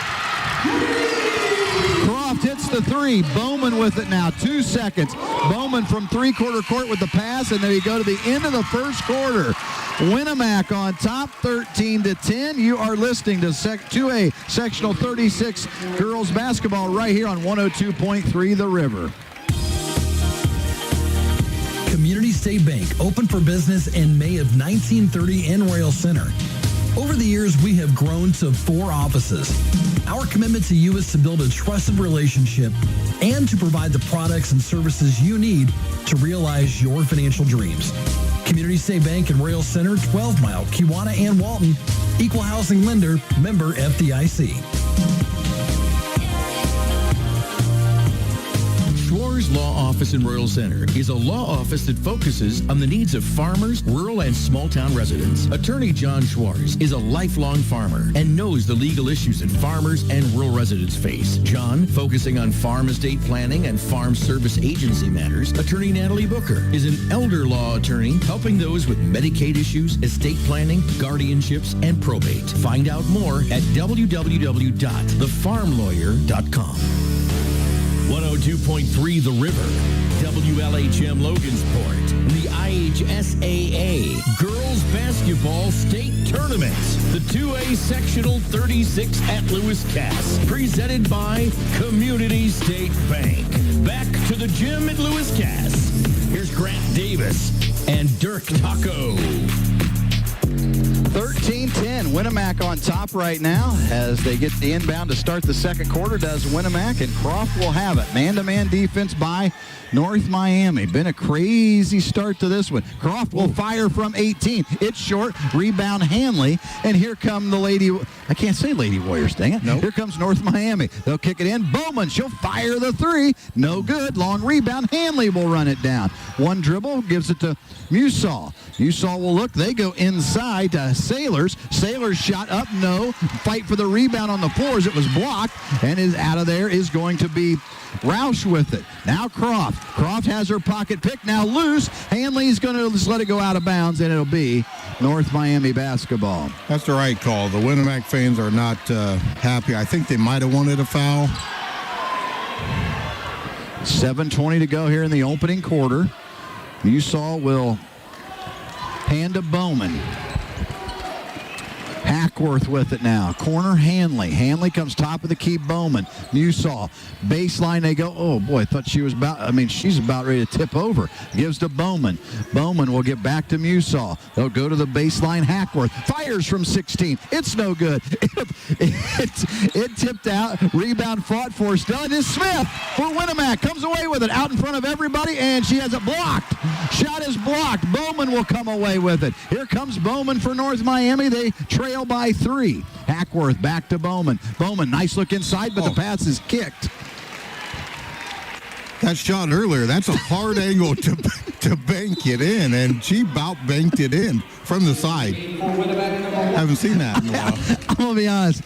Croft hits the 3. Bowman with it now. 2 seconds. Bowman from three-quarter court with the pass, and then we go to the end of the first quarter. Winnemac on top, 13-10. You are listening to 2A Sectional 36 girls basketball right here on 102.3 The River. Community State Bank opened for business in May of 1930 in Royal Center. Over the years, we have grown to 4 offices. Our commitment to you is to build a trusted relationship and to provide the products and services you need to realize your financial dreams. Community State Bank in Royal Center, 12 Mile, Kewanna, and Walton. Equal housing lender, member FDIC. Schwar's Law Office in Royal Center is a law office that focuses on the needs of farmers, rural, and small-town residents. Attorney John Schwarz is a lifelong farmer and knows the legal issues that farmers and rural residents face. John, focusing on farm estate planning and farm service agency matters. Attorney Natalie Booker is an elder law attorney helping those with Medicaid issues, estate planning, guardianships, and probate. Find out more at www.thefarmlawyer.com. 102.3 The River, WLHM Logansport, the IHSAA Girls Basketball State Tournament, the 2A Sectional 36 at Lewis Cass, presented by Community State Bank. Back to the gym at Lewis Cass. Here's Grant Davis and Dirk Taco. 13-10. Winamac on top right now as they get the inbound to start the second quarter. Does Winamac, and Croft will have it. Man-to-man defense by North Miami. Been a crazy start to this one. Croft will fire from 18. It's short. Rebound Hanley. And here come the Lady... I can't say Lady Warriors, dang it. Nope. Here comes North Miami. They'll kick it in. Bowman, she'll fire the three. No good. Long rebound. Hanley will run it down. One dribble, gives it to Musall. Musall will look. They go inside to Sailors. Sailors shot up. No. Fight for the rebound on the floor as it was blocked. And is out of there is going to be Roush with it. Now Croft. Croft has her pocket pick. Now loose. Hanley's going to just let it go out of bounds, and it'll be North Miami basketball. That's the right call. The Winamac fans are not happy. I think they might have wanted a foul. 7:20 to go here in the opening quarter. Musall will hand to Bowman. Hackworth with it now. Corner Hanley. Hanley comes top of the key. Bowman. Musall. Baseline they go. Oh boy, I thought she was she's about ready to tip over. Gives to Bowman. Bowman will get back to Musall. They'll go to the baseline. Hackworth fires from 16. It's no good. It tipped out. Rebound fought for. Still it is Smith for Winamac. Comes away with it out in front of everybody, and she has it blocked. Shot is blocked. Bowman will come away with it. Here comes Bowman for North Miami. They trail by 3. Hackworth back to Bowman. Bowman, nice look inside, but the pass is kicked. That shot earlier, that's a hard angle to bank it in, and she about banked it in from the side. Haven't seen that in a while. I'm going to be honest,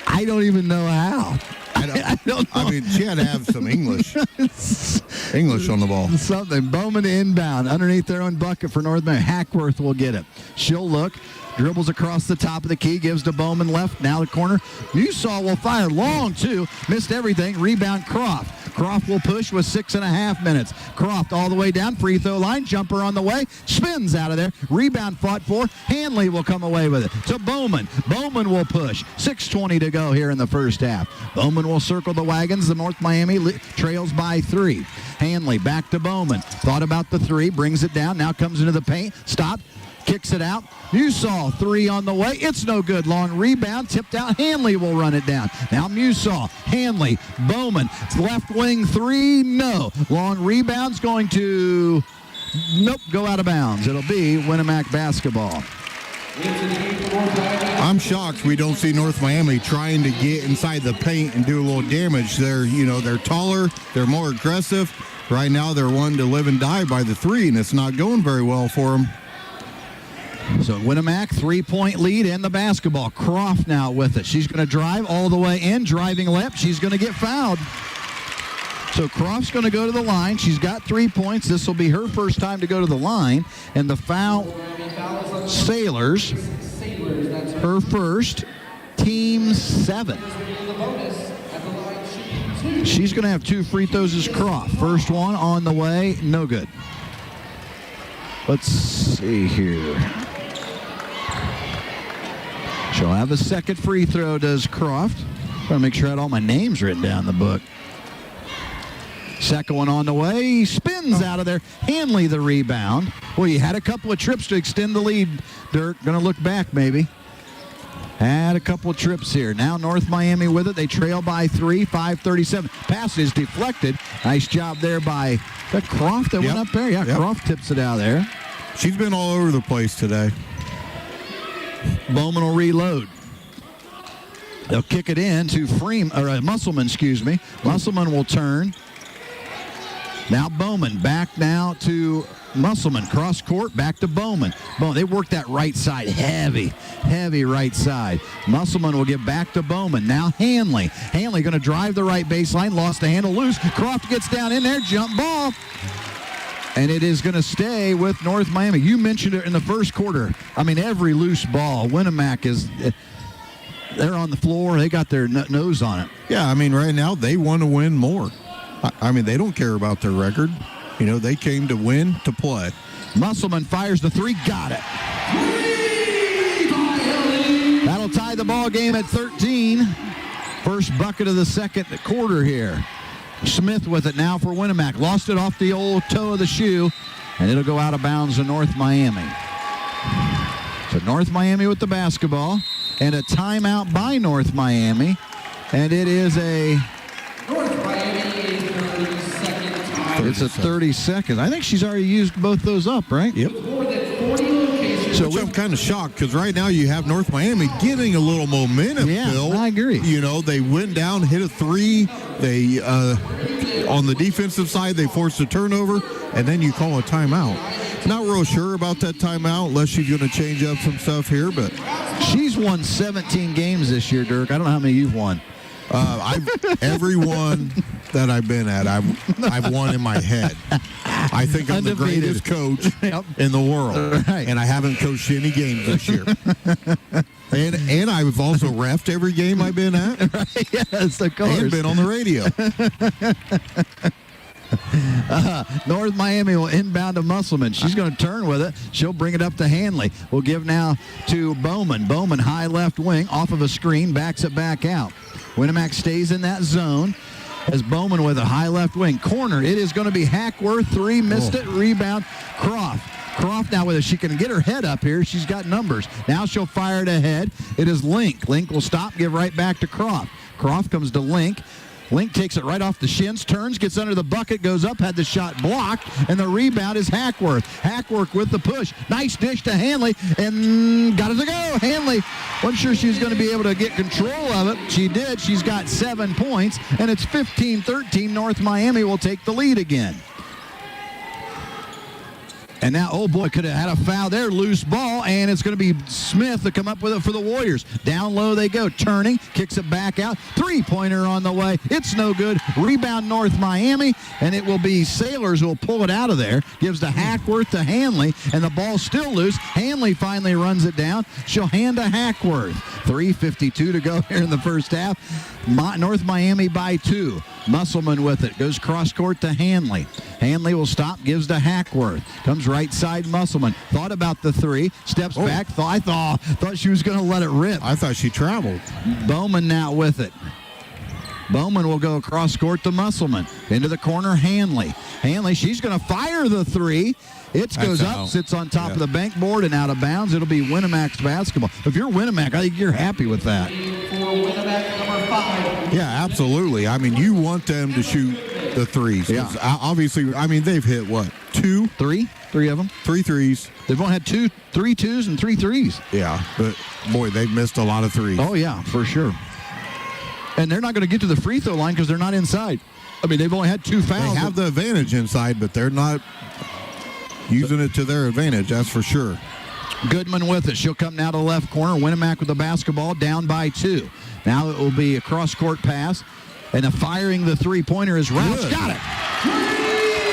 I don't even know how. I don't know. I mean, she had to have some English on the ball. Something. Bowman inbound underneath their own bucket for North Miami. Hackworth will get it. She'll look. Dribbles across the top of the key, gives to Bowman left, now the corner. Musall will fire long, too. Missed everything. Rebound, Croft. Croft will push with 6.5 minutes. Croft all the way down, free throw line, jumper on the way, spins out of there. Rebound fought for. Hanley will come away with it to Bowman. Bowman will push. 6:20 to go here in the first half. Bowman will circle the wagons. The North Miami trails by 3. Hanley back to Bowman. Thought about the 3, brings it down, now comes into the paint, stop. Kicks it out. Musall, 3 on the way. It's no good. Long rebound. Tipped out. Hanley will run it down. Now Musall. Hanley. Bowman. Left wing 3. No. Long rebound's going to... Nope. Go out of bounds. It'll be Winamac basketball. I'm shocked we don't see North Miami trying to get inside the paint and do a little damage. They're taller. They're more aggressive. Right now they're wanting to live and die by the 3, and it's not going very well for them. So Winamac, 3-point lead in the basketball. Croft now with it. She's going to drive all the way in, driving left. She's going to get fouled. So Croft's going to go to the line. She's got 3 points. This will be her first time to go to the line. And the foul, Sailors, her first, team 7. She's going to have 2 free throws as Croft. First one on the way, no good. Let's see here. She'll have a second free throw, does Croft. Trying to make sure I had all my names written down in the book. Second one on the way. Spins out of there. Hanley the rebound. Well, you had a couple of trips to extend the lead. They're going to look back maybe. Had a couple of trips here. Now North Miami with it. They trail by 3, 5:37. Pass is deflected. Nice job there by the Croft that went up there. Yeah, yep. Croft tips it out there. She's been all over the place today. Bowman will reload. They'll kick it in to Musselman, excuse me. Musselman will turn. Now Bowman back now to Musselman. Cross court, back to Bowman. They work that right side. Heavy right side. Musselman will get back to Bowman. Now Hanley. Hanley going to drive the right baseline. Lost the handle loose. Croft gets down in there. Jump ball. And it is going to stay with North Miami. You mentioned it in the first quarter. I mean, every loose ball. Winamac they're on the floor. They got their nose on it. Yeah, I mean, right now they want to win more. I mean, they don't care about their record. They came to win, to play. Musselman fires the 3. Got it. That'll tie the ball game at 13. First bucket of the second quarter here. Smith with it now for Winamac. Lost it off the old toe of the shoe, and it'll go out of bounds to North Miami. So North Miami with the basketball, and a timeout by North Miami, and it is a... North Miami is 30-second time. It's a 30 seconds. I think she's already used both those up, right? Yep. More than 40 locations. So I'm kind of shocked because right now you have North Miami getting a little momentum, Yeah, Phil. I agree. You know, they went down, hit a three. They, on the defensive side, they forced a turnover, and then you call a timeout. Not real sure about that timeout unless she's going to change up some stuff here, but She's won 17 games this year, Dirk. I don't know how many you've won. every one that I've been at, I've won in my head. I think I'm Undefeated. the greatest coach Yep. in the world, Right. and I haven't coached any games this year. and I've also reffed every game I've been at, Yes, of course. and been on the radio. North Miami will inbound to Musselman. She's going to turn with it. She'll bring it up to Hanley. We'll give now to Bowman. Bowman, high left wing, off of a screen, backs it back out. Winamac stays in that zone as Bowman with a high left wing. Corner, it is going to be Hackworth. Three, missed it. Rebound, Croft. Croft now with it. She can get her head up here. She's got numbers. Now she'll fire it ahead. It is Link. Link will stop, give right back to Croft. Croft comes to Link. Link takes it right off the shins, turns, gets under the bucket, goes up, had the shot blocked, and the rebound is Hackworth. Hackworth with the push. Nice dish to Hanley, and got it to go. Hanley wasn't sure she was going to be able to get control of it. She did. She's got 7 points, and it's 15-13. North Miami will take the lead again. And now, oh boy, could have had a foul there. Loose ball, and it's going to be Smith to come up with it for the Warriors. Down low they go. Turning, kicks it back out. Three-pointer on the way. It's no good. Rebound North Miami, and it will be Sailors who will pull it out of there. Gives to Hackworth to Hanley, and the ball's still loose. Hanley finally runs it down. She'll hand to Hackworth. 3:52 to go here in the first half. North Miami by 2. Musselman with it. Goes cross court to Hanley. Hanley will stop, gives to Hackworth. Comes right side Musselman. Thought about the three. Steps back. Thought she was going to let it rip. I thought she traveled. Bowman now with it. Bowman will go across court to Musselman. Into the corner, Hanley. Hanley, she's going to fire the three. It goes up, out. sits on top of the bank board and out of bounds. It'll be Winamac's basketball. If you're Winamac, I think you're happy with that. For Winamac number 5. Yeah, absolutely. I mean, you want them to shoot the threes. Yeah. Obviously, I mean, they've hit, what, 2? Three of them. 3 threes. They've only had 3 twos and 3 threes. Yeah, but, boy, they've missed a lot of threes. Oh, yeah, for sure. And they're not going to get to the free throw line because they're not inside. I mean, they've only had 2 fouls. They have the advantage inside, but they're not using it to their advantage, that's for sure. Goodman with it. She'll come now to the left corner. Winamac with the basketball, down by 2. Now it will be a cross-court pass. And firing the three-pointer is Roush. Good. Got it.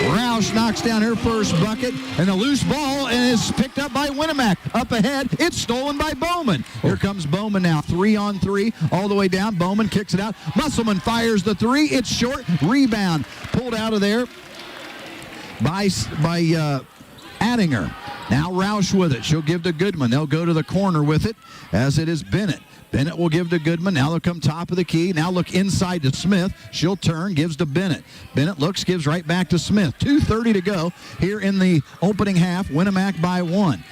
Roush knocks down her first bucket. And a loose ball and is picked up by Winamac. Up ahead. It's stolen by Bowman. Here comes Bowman now. 3-on-3 all the way down. Bowman kicks it out. Musselman fires the three. It's short. Rebound. Pulled out of there by Attinger. Now Roush with it. She'll give to Goodman. They'll go to the corner with it as it is Bennett. Bennett will give to Goodman. Now they'll come top of the key. Now look inside to Smith. She'll turn, gives to Bennett. Bennett looks, gives right back to Smith. 2:30 to go here in the opening half. Winamac by 1.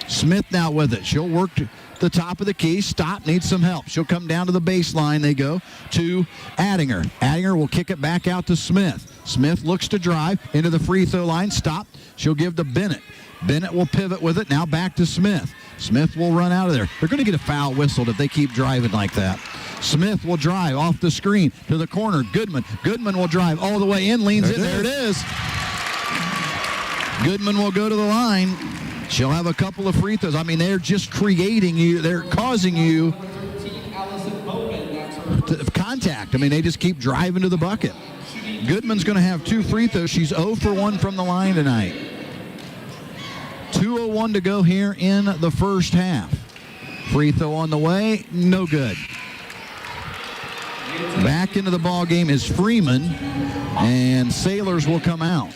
Smith now with it. She'll work to the top of the key. Stop, needs some help. She'll come down to the baseline. They go to Attinger. Attinger will kick it back out to Smith. Smith looks to drive into the free throw line. Stop. She'll give to Bennett. Bennett will pivot with it. Now back to Smith. Smith will run out of there. They're going to get a foul whistled if they keep driving like that. Smith will drive off the screen to the corner. Goodman. Goodman will drive all the way in. Leans in. There it is. Goodman will go to the line. She'll have a couple of free throws. I mean, they're just creating you. They're causing you contact. I mean, they just keep driving to the bucket. Goodman's going to have 2 free throws. She's 0 for 1 from the line tonight. 2:01 to go here in the first half. Free throw on the way, no good. Back into the ball game is Freeman, and Sailors will come out.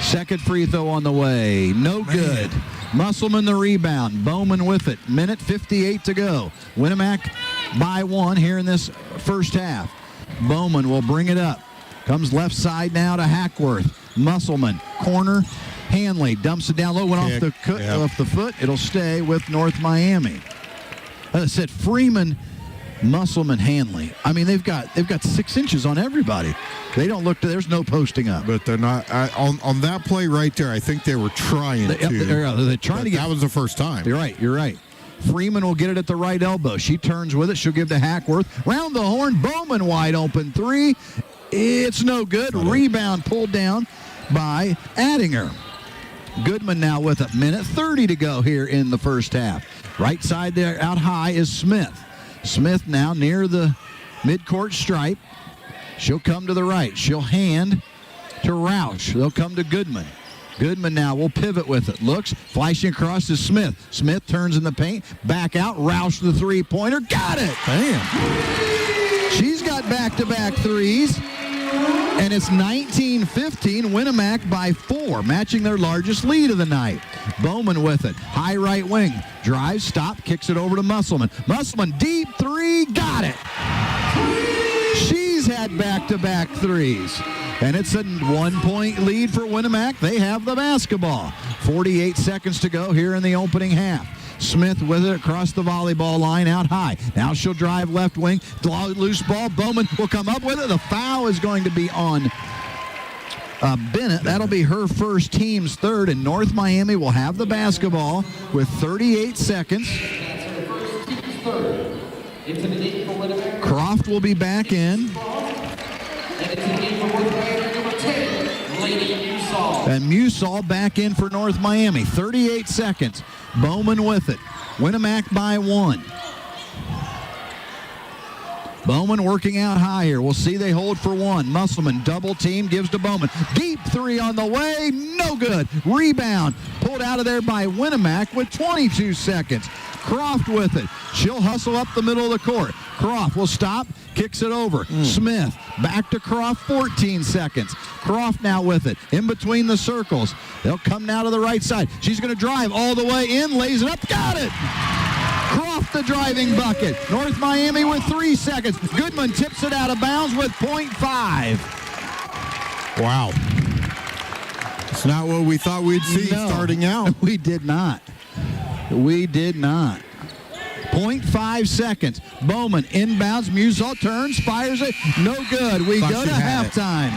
Second free throw on the way, no good. Musselman the rebound, Bowman with it. Minute 58 to go. Winamac by 1 here in this first half. Bowman will bring it up. Comes left side now to Hackworth. Musselman, corner. Hanley dumps it down low, went off the foot. It'll stay with North Miami. As I said, Freeman, Musselman, Hanley. I mean, they've got 6 inches on everybody. They don't look to. There's no posting up. But they're not on that play right there. I think they were trying They're trying to get. That was the first time. You're right. Freeman will get it at the right elbow. She turns with it. She'll give to Hackworth. Round the horn. Bowman wide open 3. It's no good. Rebound pulled down by Addinger. Goodman now with a minute 30 to go here in the first half. Right side there out high is Smith. Smith now near the midcourt stripe. She'll come to the right. She'll hand to Roush. They'll come to Goodman. Goodman now will pivot with it. Looks, flashing across to Smith. Smith turns in the paint. Back out. Roush the three-pointer. Got it. Damn. She's got back-to-back threes. And it's 19-15, Winamac by 4, matching their largest lead of the night. Bowman with it. High right wing. Drives, stop, kicks it over to Musselman. Musselman, deep 3, got it. She's had back-to-back threes. And it's a 1-point lead for Winamac. They have the basketball. 48 seconds to go here in the opening half. Smith with it across the volleyball line out high. Now she'll drive left wing. Loose ball. Bowman will come up with it. The foul is going to be on Bennett. That'll be her first, team's third, and North Miami will have the basketball with 38 seconds. Croft will be back in. And Musall back in for North Miami. 38 seconds. Bowman with it. Winamac by 1. Bowman working out high here. We'll see they hold for 1. Musselman double team, gives to Bowman. Deep 3 on the way. No good. Rebound. Pulled out of there by Winamac with 22 seconds. Croft with it. She'll hustle up the middle of the court. Croft will stop, kicks it over. Smith back to Croft, 14 seconds. Croft now with it, in between the circles. They'll come now to the right side. She's going to drive all the way in, lays it up, got it! Croft the driving bucket. North Miami with 3 seconds. Goodman tips it out of bounds with .5. Wow. It's not what we thought we'd see starting out. We did not. We did not. 0.5 seconds. Bowman inbounds. Musall turns, fires it. No good. We go to halftime.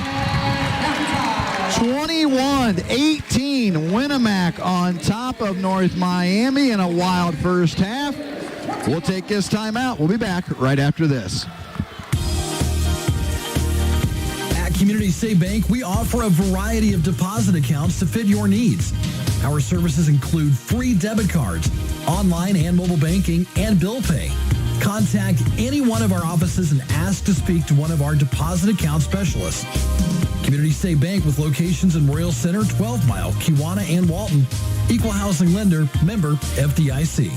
21-18. Winamac on top of North Miami in a wild first half. We'll take this time out. We'll be back right after this. At Community State Bank, we offer a variety of deposit accounts to fit your needs. Our services include free debit cards, online and mobile banking, and bill pay. Contact any one of our offices and ask to speak to one of our deposit account specialists. Community State Bank with locations in Royal Center, 12 Mile, Kewanna, and Walton. Equal housing lender, member FDIC.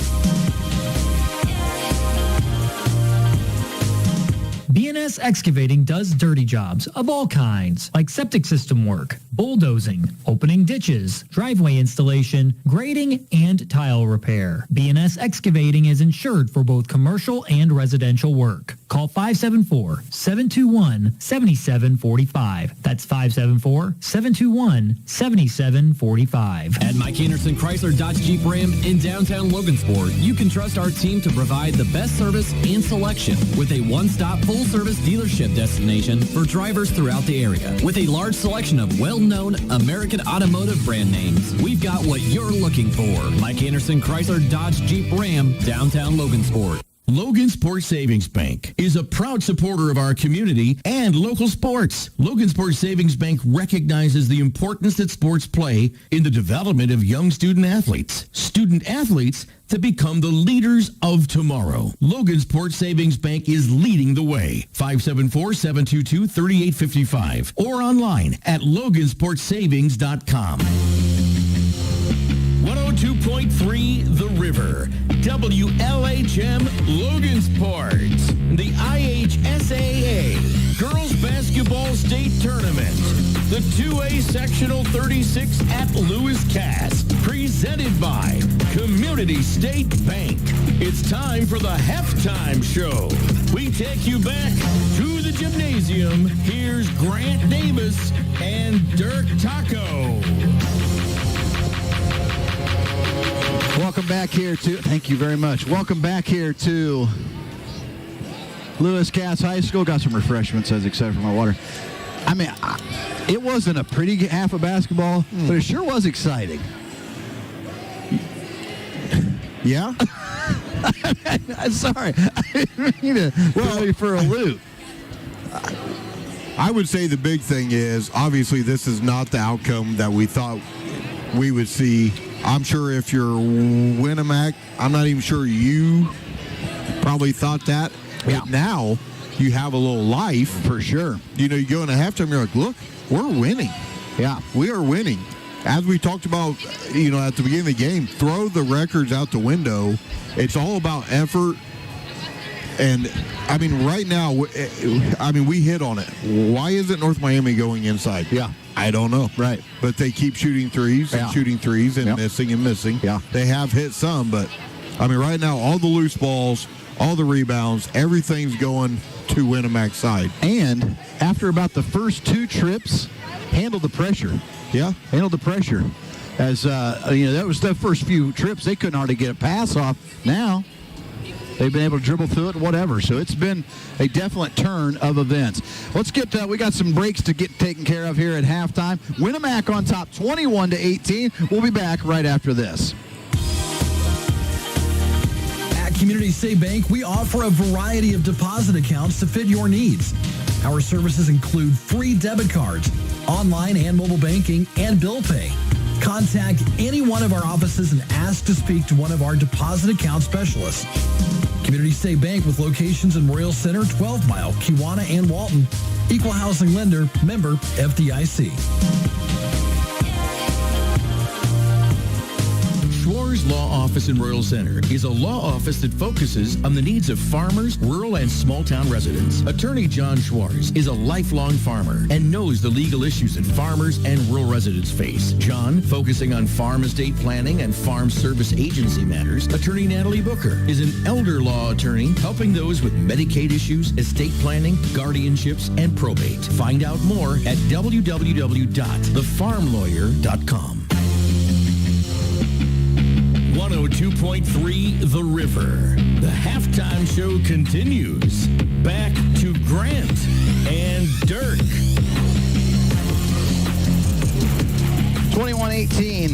BNS Excavating does dirty jobs of all kinds, like septic system work, bulldozing, opening ditches, driveway installation, grading, and tile repair. BNS Excavating is insured for both commercial and residential work. Call 574-721-7745. That's 574-721-7745. At Mike Anderson Chrysler Dodge Jeep Ram in downtown Logansport, you can trust our team to provide the best service and selection with a one-stop full-service dealership destination for drivers throughout the area. With a large selection of well-known American automotive brand names, we've got what you're looking for. Mike Anderson Chrysler Dodge Jeep Ram, downtown Logansport. Logansport Savings Bank is a proud supporter of our community and local sports. Logansport Savings Bank recognizes the importance that sports play in the development of young student athletes that become the leaders of tomorrow. Logansport Savings Bank is leading the way. 574-722-3855 or online at logansportsavings.com. 102.3 The River, WLHM Logansport, the IHSAA Girls Basketball State Tournament, the 2A Sectional 36 at Lewis Cass, presented by Community State Bank. It's time for the halftime show. We take you back to the the gymnasium, here's Grant Davis and Dirk Taco. Welcome back here to, thank you very much. Welcome back here to Lewis Cass High School. Got some refreshments, as except for my water. I mean, it wasn't a pretty half of basketball, but it sure was exciting. Yeah? I'm sorry. I didn't mean to throw you for a loop. I would say the big thing is, obviously, this is not the outcome that we thought we would see. I'm sure if you're Winnemac, I'm not even sure you probably thought that. Yeah. But now you have a little life. For sure. You know, you go into halftime, you're like, look, we're winning. Yeah. We are winning. As we talked about, you know, at the beginning of the game, throw the records out the window. It's all about effort. And, I mean, right now, we hit on it. Why isn't North Miami going inside? Yeah. I don't know. Right. But they keep shooting threes and shooting threes and missing and missing. Yeah. They have hit some, but, I mean, right now, all the loose balls, all the rebounds, everything's going to Winnemac's side. And after about the first two trips, handled the pressure. Yeah. Handled the pressure. As, that was the first few trips. They couldn't hardly get a pass off. Now, they've been able to dribble through it and whatever. So it's been a definite turn of events. Let's get, we got some breaks to get taken care of here at halftime. Winnemac on top 21-18. We'll be back right after this. At Community State Bank, we offer a variety of deposit accounts to fit your needs. Our services include free debit cards, online and mobile banking, and bill pay. Contact any one of our offices and ask to speak to one of our deposit account specialists. Community State Bank with locations in Royal Center, 12 Mile, Kewanna, and Walton. Equal housing lender, member FDIC. Schwar's Law Office in Royal Center is a law office that focuses on the needs of farmers, rural, and small-town residents. Attorney John Schwarz is a lifelong farmer and knows the legal issues that farmers and rural residents face. John, focusing on farm estate planning and farm service agency matters. Attorney Natalie Booker is an elder law attorney helping those with Medicaid issues, estate planning, guardianships, and probate. Find out more at www.thefarmlawyer.com. 102.3 The River. The halftime show continues. Back to Grant and Dirk. 21-18.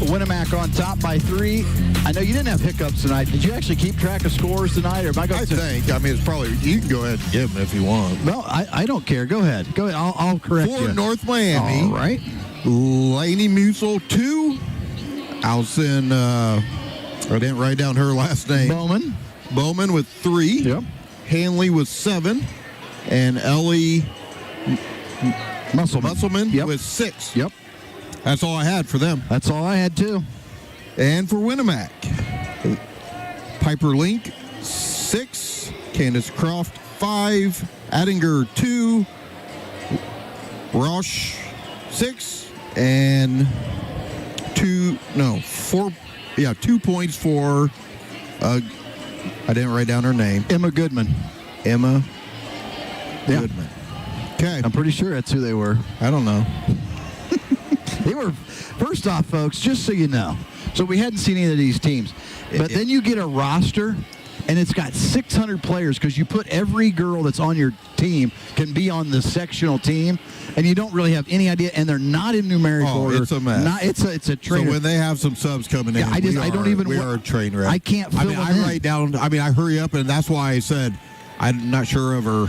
Winnemac on top by 3. I know you didn't have hiccups tonight. Did you actually keep track of scores tonight? Or am I think. I mean, it's probably, you can go ahead and give them if you want. No, I don't care. Go ahead. Go ahead. I'll correct you. For North Miami. All right. Lainey Musil, 2. Allison, I didn't write down her last name. Bowman with 3. Yep. Hanley with 7. And Ellie Musselman with 6. Yep. That's all I had for them. That's all I had, too. And for Winnemac, Piper Link, 6. Candace Croft, 5. Addinger, 2. Roche, 6. And 2 points for, I didn't write down her name. Emma Goodman. Goodman. Okay. I'm pretty sure that's who they were. I don't know. They were, first off, folks, just so you know, so we hadn't seen any of these teams, but then you get a roster, and it's got 600 players because you put every girl that's on your team can be on the sectional team, and you don't really have any idea, and they're not in numeric order. It's a mess. It's a train. So when they have some subs coming in, I we are a train wreck. I can't fill them in. Write down, I hurry up, and that's why I said I'm not sure of her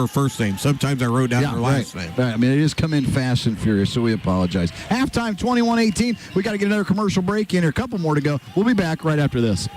first name. Sometimes I wrote down her last name. Right. I mean, they just come in fast and furious, so we apologize. Halftime, 21-18. We got to get another commercial break in here. A couple more to go. We'll be back right after this.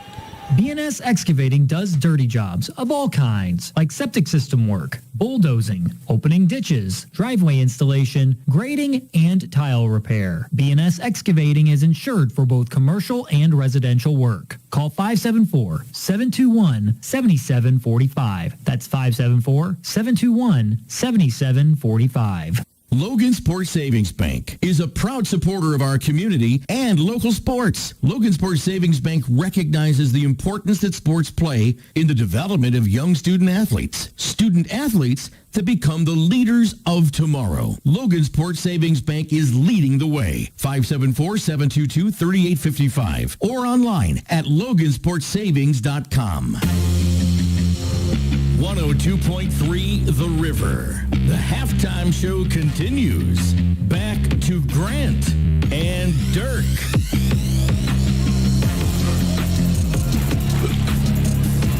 BNS Excavating does dirty jobs of all kinds, like septic system work, bulldozing, opening ditches, driveway installation, grading, and tile repair. BNS Excavating is insured for both commercial and residential work. Call 574-721-7745. That's 574-721-7745. Logansport Savings Bank is a proud supporter of our community and local sports. Logansport Savings Bank recognizes the importance that sports play in the development of young student athletes. Student athletes to become the leaders of tomorrow. Logansport Savings Bank is leading the way. 574-722-3855 or online at logansportsavings.com. 102.3 The River. The halftime show continues. Back to Grant and Dirk.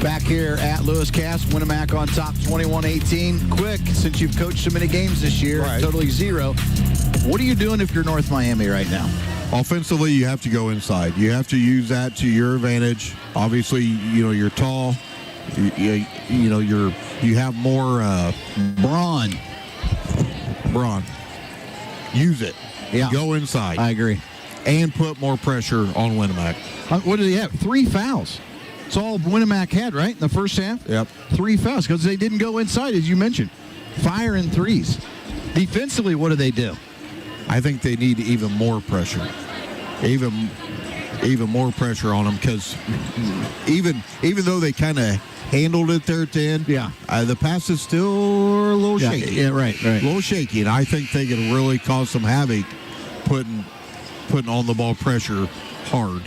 Back here at Lewis Cass, Winamac on top 21-18. Quick, since you've coached so many games this year, Right. totally zero. What are you doing if you're North Miami right now? Offensively, you have to go inside. You have to use that to your advantage. Obviously, you're tall. You have more Braun. Use it. Yeah. Go inside. I agree. And put more pressure on Winamac. What did he have? 3 fouls. It's all Winamac had, right, in the first half? Yep. 3 fouls because they didn't go inside, as you mentioned. Firing threes. Defensively, what do they do? I think they need even more pressure. Even more pressure on them because even though they kind of handled it there at the end, the passes still are a little shaky. Yeah, right. A little shaky, and I think they can really cause some havoc putting on the ball pressure hard.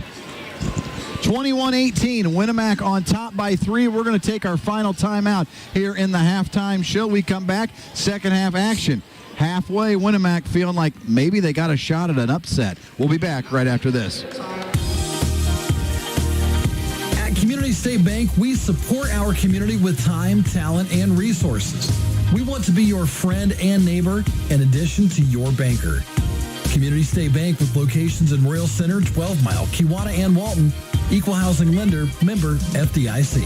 21-18, Winamac on top by 3. We're going to take our final timeout here in the halftime show. We come back, second half action. Halfway, Winamac feeling like maybe they got a shot at an upset. We'll be back right after this. At Community State Bank, we support our community with time, talent, and resources. We want to be your friend and neighbor in addition to your banker. Community State Bank with locations in Royal Center, 12 Mile, Kewanna, and Walton. Equal housing lender, member FDIC.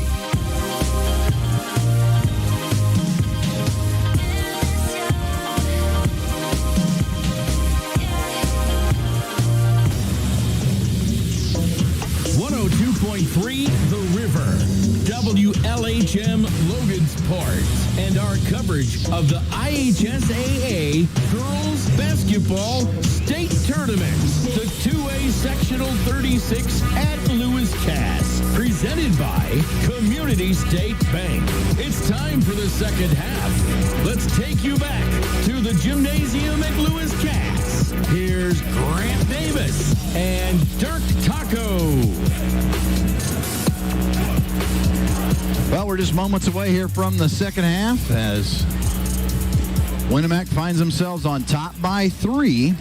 The River, WLHM Logansport, and our coverage of the IHSAA Girls Basketball State Tournament, the 2A Sectional 36 at Lewis Cass, presented by Community State Bank. It's time for the second half. Let's take you back to the gymnasium at Lewis Cass. Here's Grant Davis and Dirk Taco. Well, we're just moments away here from the second half as Winamac finds themselves on top by 3.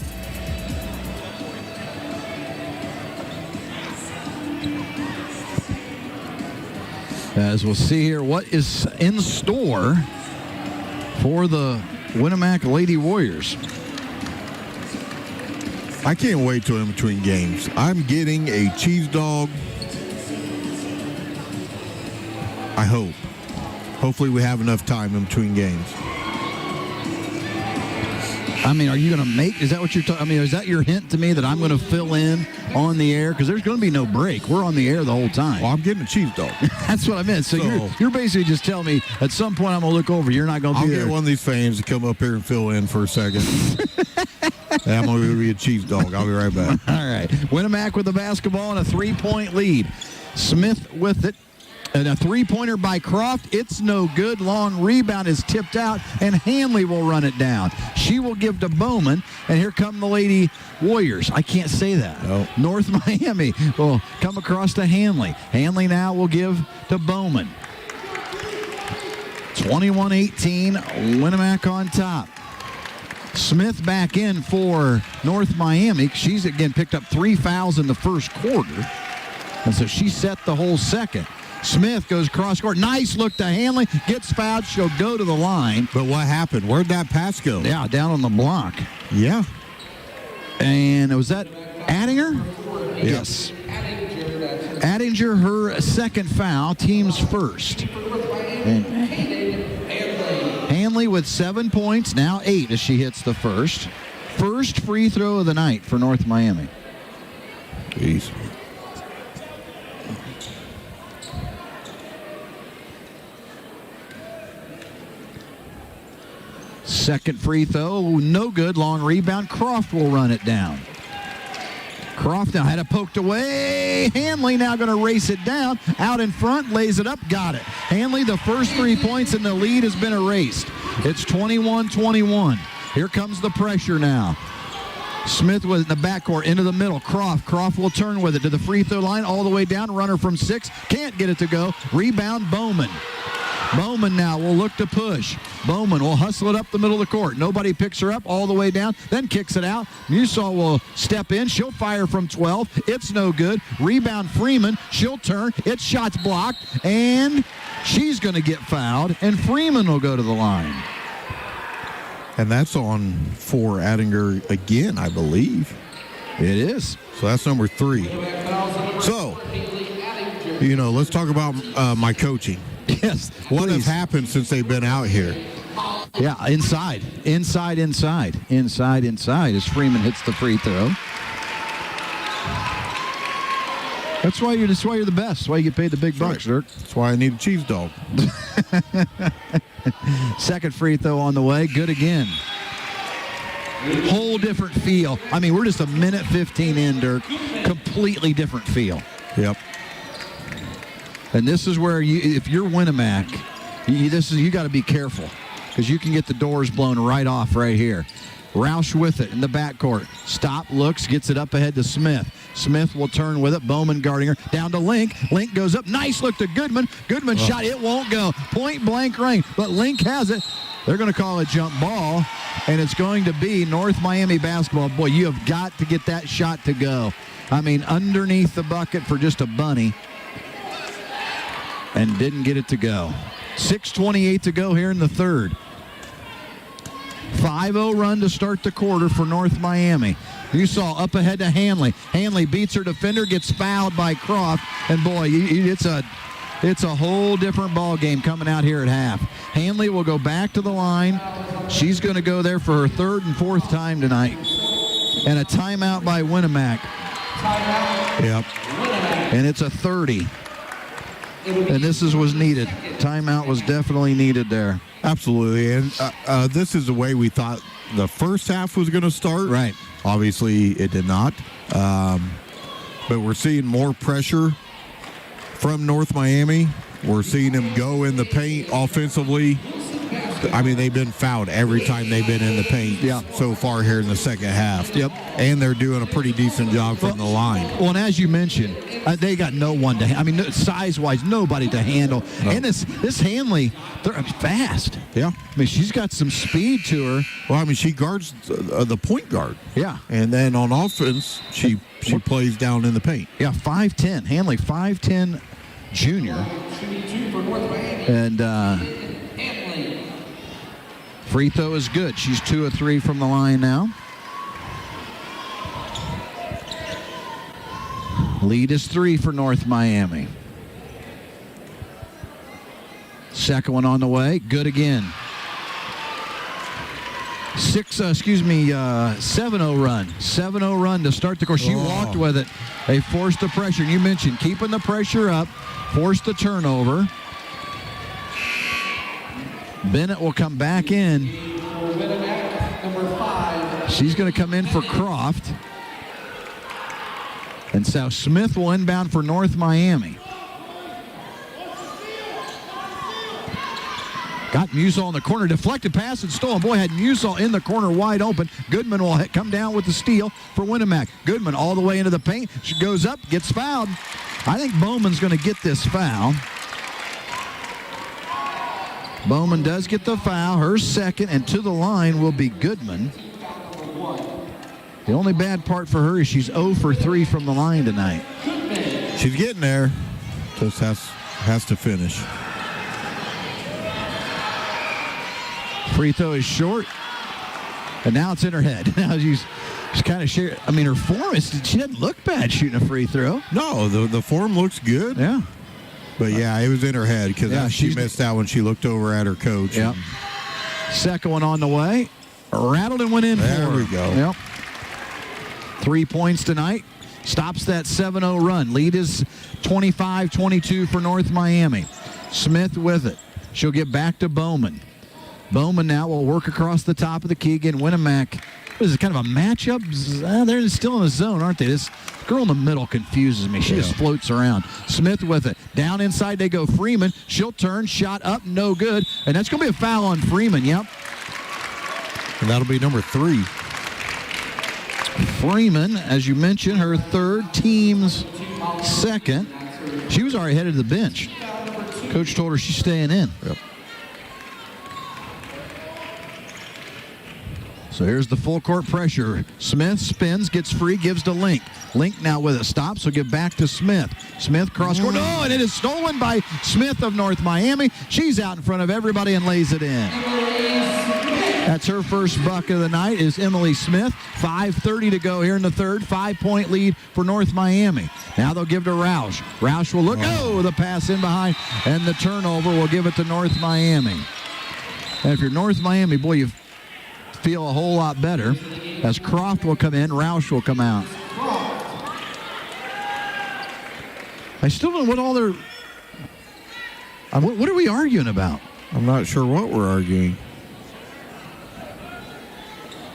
As we'll see here what is in store for the Winamac Lady Warriors. I can't wait till in between games. I'm getting a cheese dog. I hope. Hopefully we have enough time in between games. I mean, are you going to make, is that what you're talking, I mean, is that your hint to me that I'm going to fill in on the air? Because there's going to be no break. We're on the air the whole time. Well, I'm getting a cheese dog. That's what I meant. So you're basically just telling me at some point I'm going to look over. You're not going to be there. I'll get one of these fans to come up here and fill in for a second. I'm going to be a cheese dog. I'll be right back. All right. Winamac with the basketball and a 3-point lead. Smith with it. And a 3-pointer by Croft. It's no good. Long rebound is tipped out, and Hanley will run it down. She will give to Bowman, and here come the Lady Warriors. I can't say that. No. North Miami will come across to Hanley. Hanley now will give to Bowman. 21-18, Winamac on top. Smith back in for North Miami. She's again picked up 3 fouls in the first quarter, and so she set the whole second. Smith goes cross-court. Nice look to Hanley. Gets fouled. She'll go to the line. But what happened? Where'd that pass go? Yeah, down on the block. Yeah. And was that Addinger? Yes. Addinger, her second foul, team's first. And Hanley with 7 points, now 8 as she hits the first. First free throw of the night for North Miami. Jeez. Second free throw, no good. Long rebound. Croft will run it down. Croft now had it poked away. Hanley now going to race it down. Out in front, lays it up, got it. Hanley, the first 3 points, and the lead has been erased. It's 21-21. Here comes the pressure now. Smith was in the backcourt, into the middle. Croft will turn with it to the free throw line, all the way down. Runner from 6, can't get it to go. Rebound, Bowman. Bowman now will look to push. Bowman will hustle it up the middle of the court. Nobody picks her up all the way down, then kicks it out. Musall will step in. She'll fire from 12. It's no good. Rebound, Freeman. She'll turn. It's shots blocked, and she's going to get fouled, and Freeman will go to the line. And that's on for Attinger again, I believe. It is. So that's number 3. So, let's talk about my coaching. Yes. What has happened since they've been out here? Yeah, inside as Freeman hits the free throw. That's why you're the best. That's why you get paid the big bucks, Dirk. That's why I need a cheese dog. Second free throw on the way. Good again. Whole different feel. I mean, we're just a minute 15 in, Dirk. Completely different feel. Yep. And this is where if you're Winnemac, you got to be careful, because you can get the doors blown right off right here. Roush with it in the backcourt. Stop, looks, gets it up ahead to Smith. Smith will turn with it. Bowman guarding her. Down to Link. Link goes up. Nice look to Goodman. Goodman shot. It won't go. Point blank range. But Link has it. They're going to call a jump ball, and it's going to be North Miami basketball. Boy, you have got to get that shot to go. I mean, underneath the bucket for just a bunny. And didn't get it to go. 6:28 to go here in the third. 5-0 run to start the quarter for North Miami. You saw up ahead to Hanley. Hanley beats her defender, gets fouled by Croft, and boy, it's a whole different ball game coming out here at half. Hanley will go back to the line. She's going to go there for her third and fourth time tonight. And a timeout by Winnemac. Yep. And it's a 30. And this was needed. Timeout was definitely needed there. Absolutely. And this is the way we thought the first half was going to start. Right. Obviously, it did not. But we're seeing more pressure from North Miami. We're seeing them go in the paint offensively. I mean, they've been fouled every time they've been in the paint so far here in the second half. Yep. And they're doing a pretty decent job from the line. Well, and as you mentioned, they got no one to, size-wise, nobody to handle. No. And this Hanley, they're fast. Yeah. I mean, she's got some speed to her. Well, I mean, she guards the point guard. Yeah. And then on offense, she plays down in the paint. Yeah, 5'10". Hanley, 5'10", junior. And free throw is good. She's 2 of 3 from the line now. Lead is 3 for North Miami. Second one on the way. Good again. 7-0 run. 7-0 run to start the course. She walked with it. They forced the pressure. You mentioned keeping the pressure up. Forced the turnover. Bennett will come back in. She's going to come in for Croft. And so Smith will inbound for North Miami. Got Musall in the corner. Deflected pass and stolen. Boy, had Musall in the corner wide open. Goodman will come down with the steal for Winnemac. Goodman all the way into the paint. She goes up, gets fouled. I think Bowman's going to get this foul. Bowman does get the foul. Her second, and to the line will be Goodman. The only bad part for her is she's 0 for 3 from the line tonight. She's getting there. Just has to finish. Free throw is short. And now it's in her head. Now she's kind of sharing. I mean, her form she doesn't look bad shooting a free throw. No, the form looks good. Yeah. But yeah, it was in her head because she missed out when she looked over at her coach. Yep. Second one on the way. Rattled and went in. There we go. Yep. 3 points tonight. Stops that 7-0 run. Lead is 25-22 for North Miami. Smith with it. She'll get back to Bowman. Bowman now will work across the top of the key again. Winamac. This is kind of a matchup. They're still in the zone, aren't they? This girl in the middle confuses me. She just floats around. Smith with it. Down inside they go. Freeman. She'll turn. Shot up. No good. And that's going to be a foul on Freeman. Yep. And that'll be number 3. Freeman, as you mentioned, her third, team's second. She was already headed to the bench. Coach told her she's staying in. Yep. So here's the full court pressure. Smith spins, gets free, gives to Link. Link now with a stop, so give back to Smith. Smith cross court. Oh, and it is stolen by Smith of North Miami. She's out in front of everybody and lays it in. That's her first bucket of the night is Emily Smith. 5:30 to go here in the third. 5-point lead for North Miami. Now they'll give to Roush. Roush will look. Oh, the pass in behind. And the turnover will give it to North Miami. And if you're North Miami, boy, you feel a whole lot better as Croft will come in. Roush will come out. I still don't know what all their... What are we arguing about? I'm not sure what we're arguing.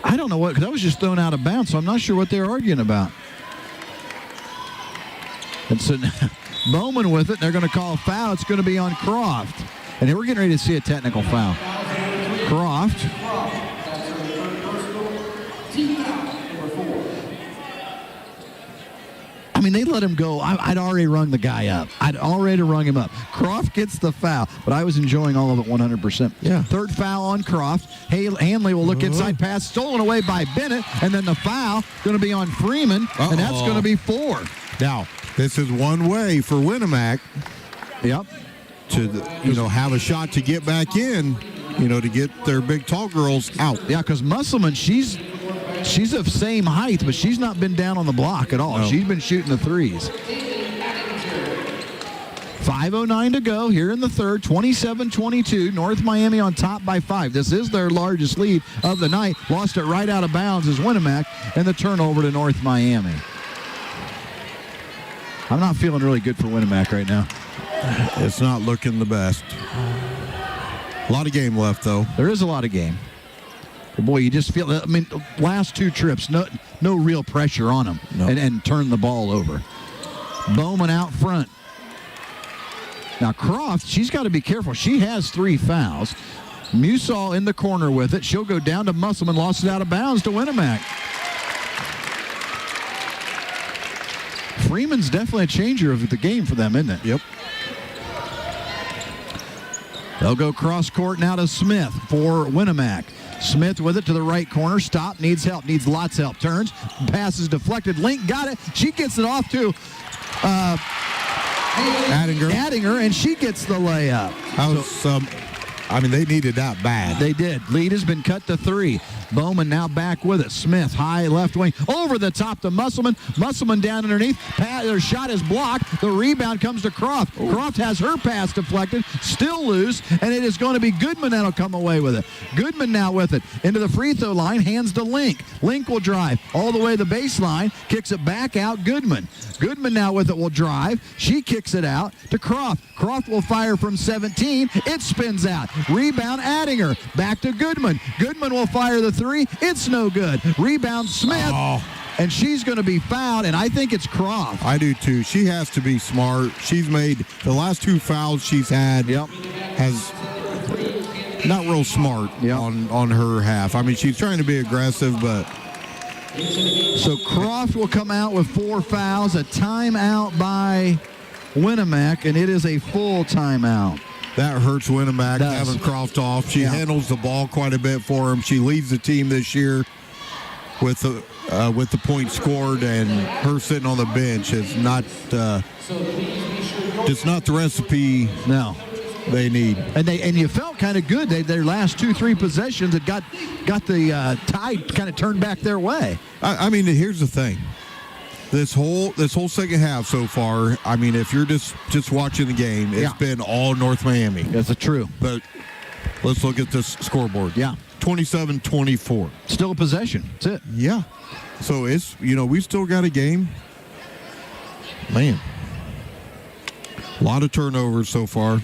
I don't know what, because I was just thrown out of bounds, so I'm not sure what they're arguing about. And so Bowman with it. They're going to call a foul. It's going to be on Croft. And here we're getting ready to see a technical foul. Croft. I mean, they let him go. I'd already rung the guy up. I'd already rung him up. Croft gets the foul, but I was enjoying all of it 100%. Yeah. Third foul on Croft. Hanley will look inside pass, stolen away by Bennett, and then the foul going to be on Freeman, and that's going to be 4. Now, this is one way for Winamac Yep. to, have a shot to get back in, to get their big tall girls out. Yeah, because Musselman, she's of same height, but she's not been down on the block at all. No. She's been shooting the threes. 5:09 to go here in the third. 27-22. North Miami on top by 5. This is their largest lead of the night. Lost it right out of bounds as Winamac, and the turnover to North Miami. I'm not feeling really good for Winamac right now. It's not looking the best. A lot of game left, though. There is a lot of game. But boy, you just feel, last 2 trips, no real pressure on them, No. and turn the ball over. Bowman out front. Now Croft, she's got to be careful. She has 3 fouls. Musall in the corner with it. She'll go down to Musselman, lost it out of bounds to Winamac. Freeman's definitely a changer of the game for them, isn't it? Yep. They'll go cross court now to Smith for Winamac. Smith with it to the right corner. Stop. Needs help. Needs lots of help. Turns. Passes deflected. Link got it. She gets it off to Addinger, and she gets the layup. They needed that bad. They did. Lead has been cut to 3. Bowman now back with it. Smith, high left wing, over the top to Musselman. Musselman down underneath. Their shot is blocked. The rebound comes to Croft. Ooh. Croft has her pass deflected, still loose, and it is going to be Goodman that'll come away with it. Goodman now with it. Into the free throw line, hands to Link. Link will drive all the way to the baseline, kicks it back out. Goodman. Goodman now with it will drive. She kicks it out to Croft. Croft will fire from 17. It spins out. Rebound Addinger. Back to Goodman. Goodman will fire the 3. It's no good. Rebound Smith. Oh. And she's going to be fouled, and I think it's Croft. I do too. She has to be smart. She's made the last 2 fouls she's had. Yep. Has not real smart on her half. I mean, she's trying to be aggressive, but... So Croft will come out with 4 fouls, a timeout by Winamac, and it is a full timeout. That hurts Winamac having Croft off. She handles the ball quite a bit for him. She leads the team this year with the points scored, and her sitting on the bench is not just not the recipe. No. They need. And you felt kind of good. Their last 2-3 possessions had got the tide kind of turned back their way. I mean, here's the thing. This whole second half so far, I mean, if you're just watching the game, it's been all North Miami. That's true. But let's look at this scoreboard. Yeah. 27-24. Still a possession. That's it. Yeah. So it's, we still got a game. Man. A lot of turnovers so far.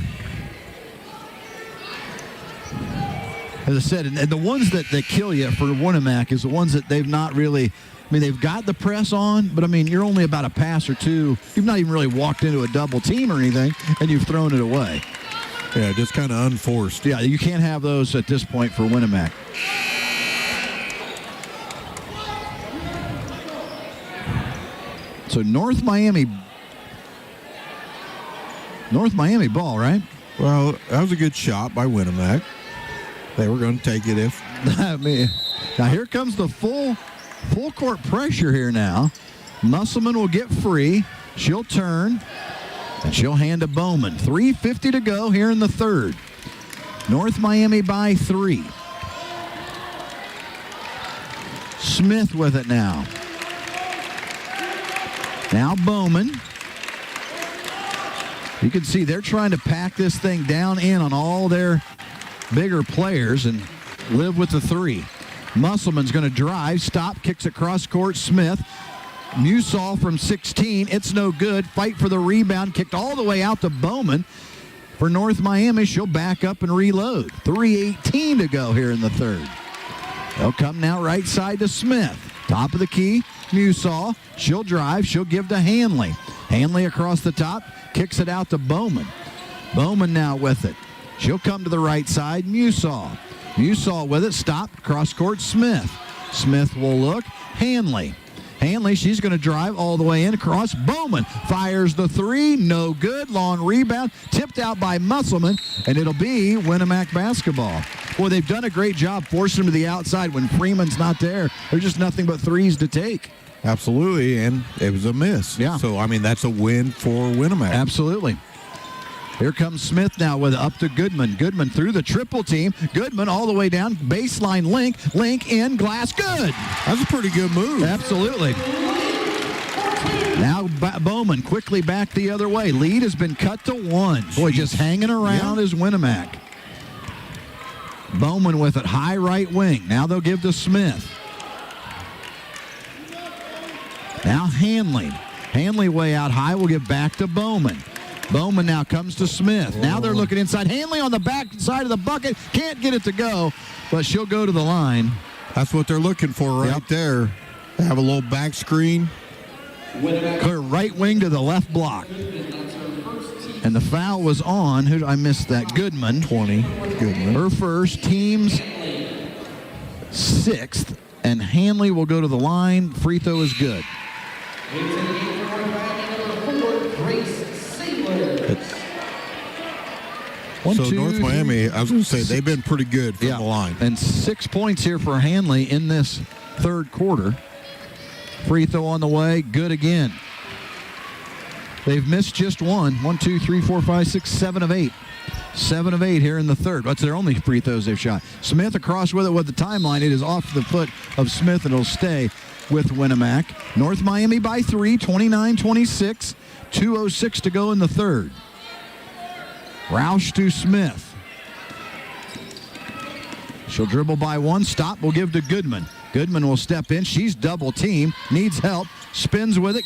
as I said, and the ones that kill you for Winnemac is the ones that they've not really, they've got the press on, but, you're only about a pass or two. You've not even really walked into a double team or anything, and you've thrown it away. Yeah, just kind of unforced. Yeah, you can't have those at this point for Winnemac. So North Miami ball, right? Well, that was a good shot by Winnemac. They were going to take it if. Now here comes the full court pressure here now. Musselman will get free. She'll turn, and she'll hand to Bowman. 3:50 to go here in the third. North Miami by 3. Smith with it now. Now Bowman. You can see they're trying to pack this thing down in on all their bigger players and live with the 3. Musselman's going to drive, stop, kicks it cross court. Smith. Musall from 16. It's no good. Fight for the rebound. Kicked all the way out to Bowman. For North Miami, she'll back up and reload. 3:18 to go here in the third. They'll come now right side to Smith. Top of the key, Musall. She'll drive. She'll give to Hanley. Hanley across the top. Kicks it out to Bowman. Bowman now with it. She'll come to the right side. Musall. Musall with it. Stop. Cross court. Smith. Smith will look. Hanley. Hanley, she's going to drive all the way in across. Bowman fires the 3. No good. Long rebound. Tipped out by Musselman. And it'll be Winnemac basketball. Boy, they've done a great job forcing them to the outside when Freeman's not there. There's just nothing but threes to take. Absolutely, and it was a miss. Yeah. So, that's a win for Winnemac. Absolutely. Here comes Smith now with up to Goodman. Goodman through the triple team. Goodman all the way down. Baseline link. Link in. Glass. Good. That's a pretty good move. Absolutely. Now Bowman quickly back the other way. Lead has been cut to 1. Boy, just hanging around is Winnemac. Bowman with it. High right wing. Now they'll give to Smith. Now Hanley. Hanley way out high. Will give back to Bowman. Bowman now comes to Smith. Now they're looking inside. Hanley on the back side of the bucket. Can't get it to go, but she'll go to the line. That's what they're looking for right there. They have a little back screen. Clear right wing to the left block. And the foul was on. Who I missed that? Goodman. 20. Goodman. Her first, team's 6th. And Hanley will go to the line. Free throw is good. North Miami, I was going to say, they've been pretty good from the line. And 6 points here for Hanley in this third quarter. Free throw on the way. Good again. They've missed just one. 1, 2, 3, 4, 5, 6, 7 of 8. 7 of 8 here in the third. That's their only free throws they've shot. Smith across with it with the timeline. It is off the foot of Smith, and it'll stay with Winnemac. North Miami by 3, 29-26. 2:06 to go in the third. Roush to Smith. She'll dribble by 1. Stop will give to Goodman. Goodman will step in. She's double team. Needs help. Spins with it.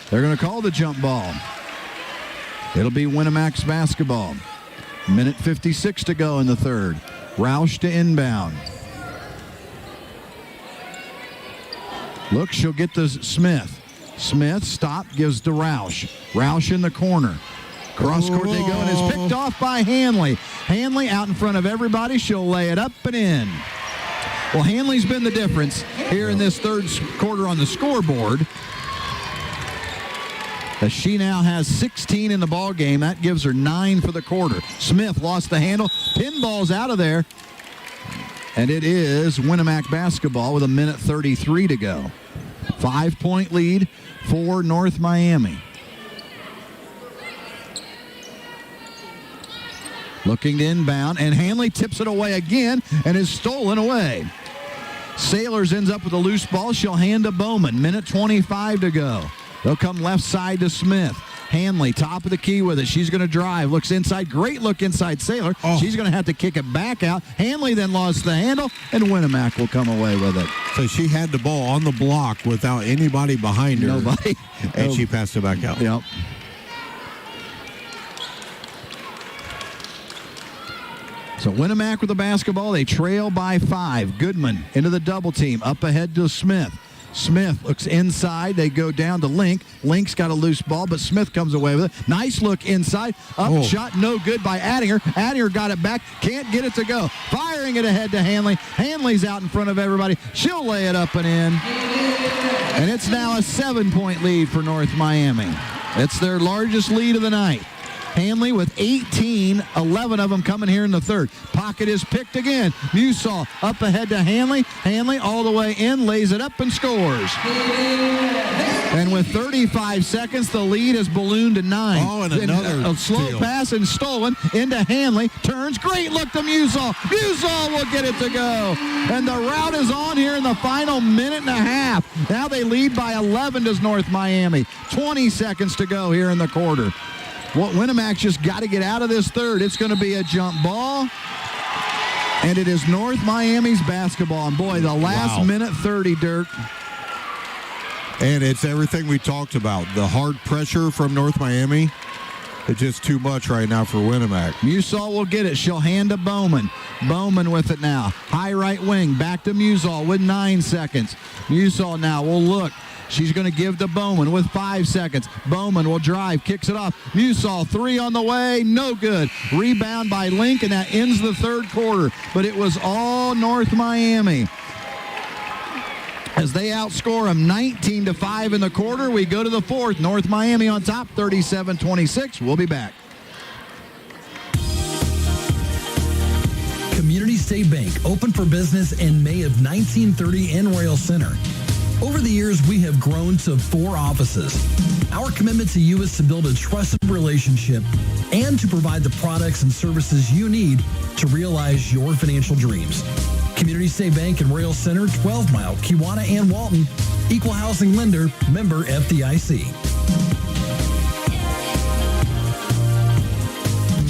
They're going to call the jump ball. It'll be Winnemac's basketball. Minute 56 to go in the third. Roush to inbound. Look, she'll get to Smith. Smith, stop, gives to Roush. Roush in the corner. Cross court they go, and it's picked off by Hanley. Hanley out in front of everybody. She'll lay it up and in. Well, Hanley's been the difference here in this third quarter on the scoreboard. As she now has 16 in the ball game. That gives her 9 for the quarter. Smith lost the handle. Pinball's out of there. And it is Winnemac basketball with 1:33 to go. 5-point lead for North Miami. Looking to inbound, and Hanley tips it away again and is stolen away. Sailors ends up with a loose ball. She'll hand to Bowman. 1:25 to go. They'll come left side to Smith. Hanley, top of the key with it. She's going to drive. Looks inside. Great look inside Sailor. She's going to have to kick it back out. Hanley then lost the handle, and Winnemac will come away with it. So she had the ball on the block without anybody behind her. Nobody. And she passed it back out. So Winnemac with the basketball. They trail by 5. Goodman into the double team. Up ahead to Smith. Smith looks inside. They go down to Link. Link's got a loose ball, but Smith comes away with it. Nice look inside. Up shot, no good by Addinger. Addinger got it back. Can't get it to go. Firing it ahead to Hanley. Hanley's out in front of everybody. She'll lay it up and in. And it's now a 7-point lead for North Miami. It's their largest lead of the night. Hanley with 18, 11 of them coming here in the third. Pocket is picked again. Musall up ahead to Hanley. Hanley all the way in, lays it up and scores. And with 35 seconds, the lead is ballooned to 9. Oh, and another a slow steal. pass and stolen into Hanley. Turns, great look to Musall. Musall will get it to go. And the route is on here in the final minute and a half. Now they lead by 11 does North Miami. 20 seconds to go here in the quarter. Well, Winnemac just got to get out of this third. It's going to be a jump ball. And it is North Miami's basketball. And boy, the last minute 30, Dirk. And it's everything we talked about. The hard pressure from North Miami. It's just too much right now for Winnemac. Musall will get it. She'll hand to Bowman. Bowman with it now. High right wing. Back to Musall with 9 seconds. Musall now will look. She's going to give to Bowman with 5 seconds. Bowman will drive, kicks it off. Musall, 3 on the way, no good. Rebound by Link, and that ends the third quarter. But it was all North Miami. As they outscore them 19-5 in the quarter, we go to the fourth. North Miami on top, 37-26. We'll be back. Community State Bank opened for business in May of 1930 in Royal Center. Over the years, we have grown to 4 offices. Our commitment to you is to build a trusted relationship and to provide the products and services you need to realize your financial dreams. Community State Bank in Royal Center, 12 Mile, Kewanna, and Walton. Equal housing lender, member FDIC.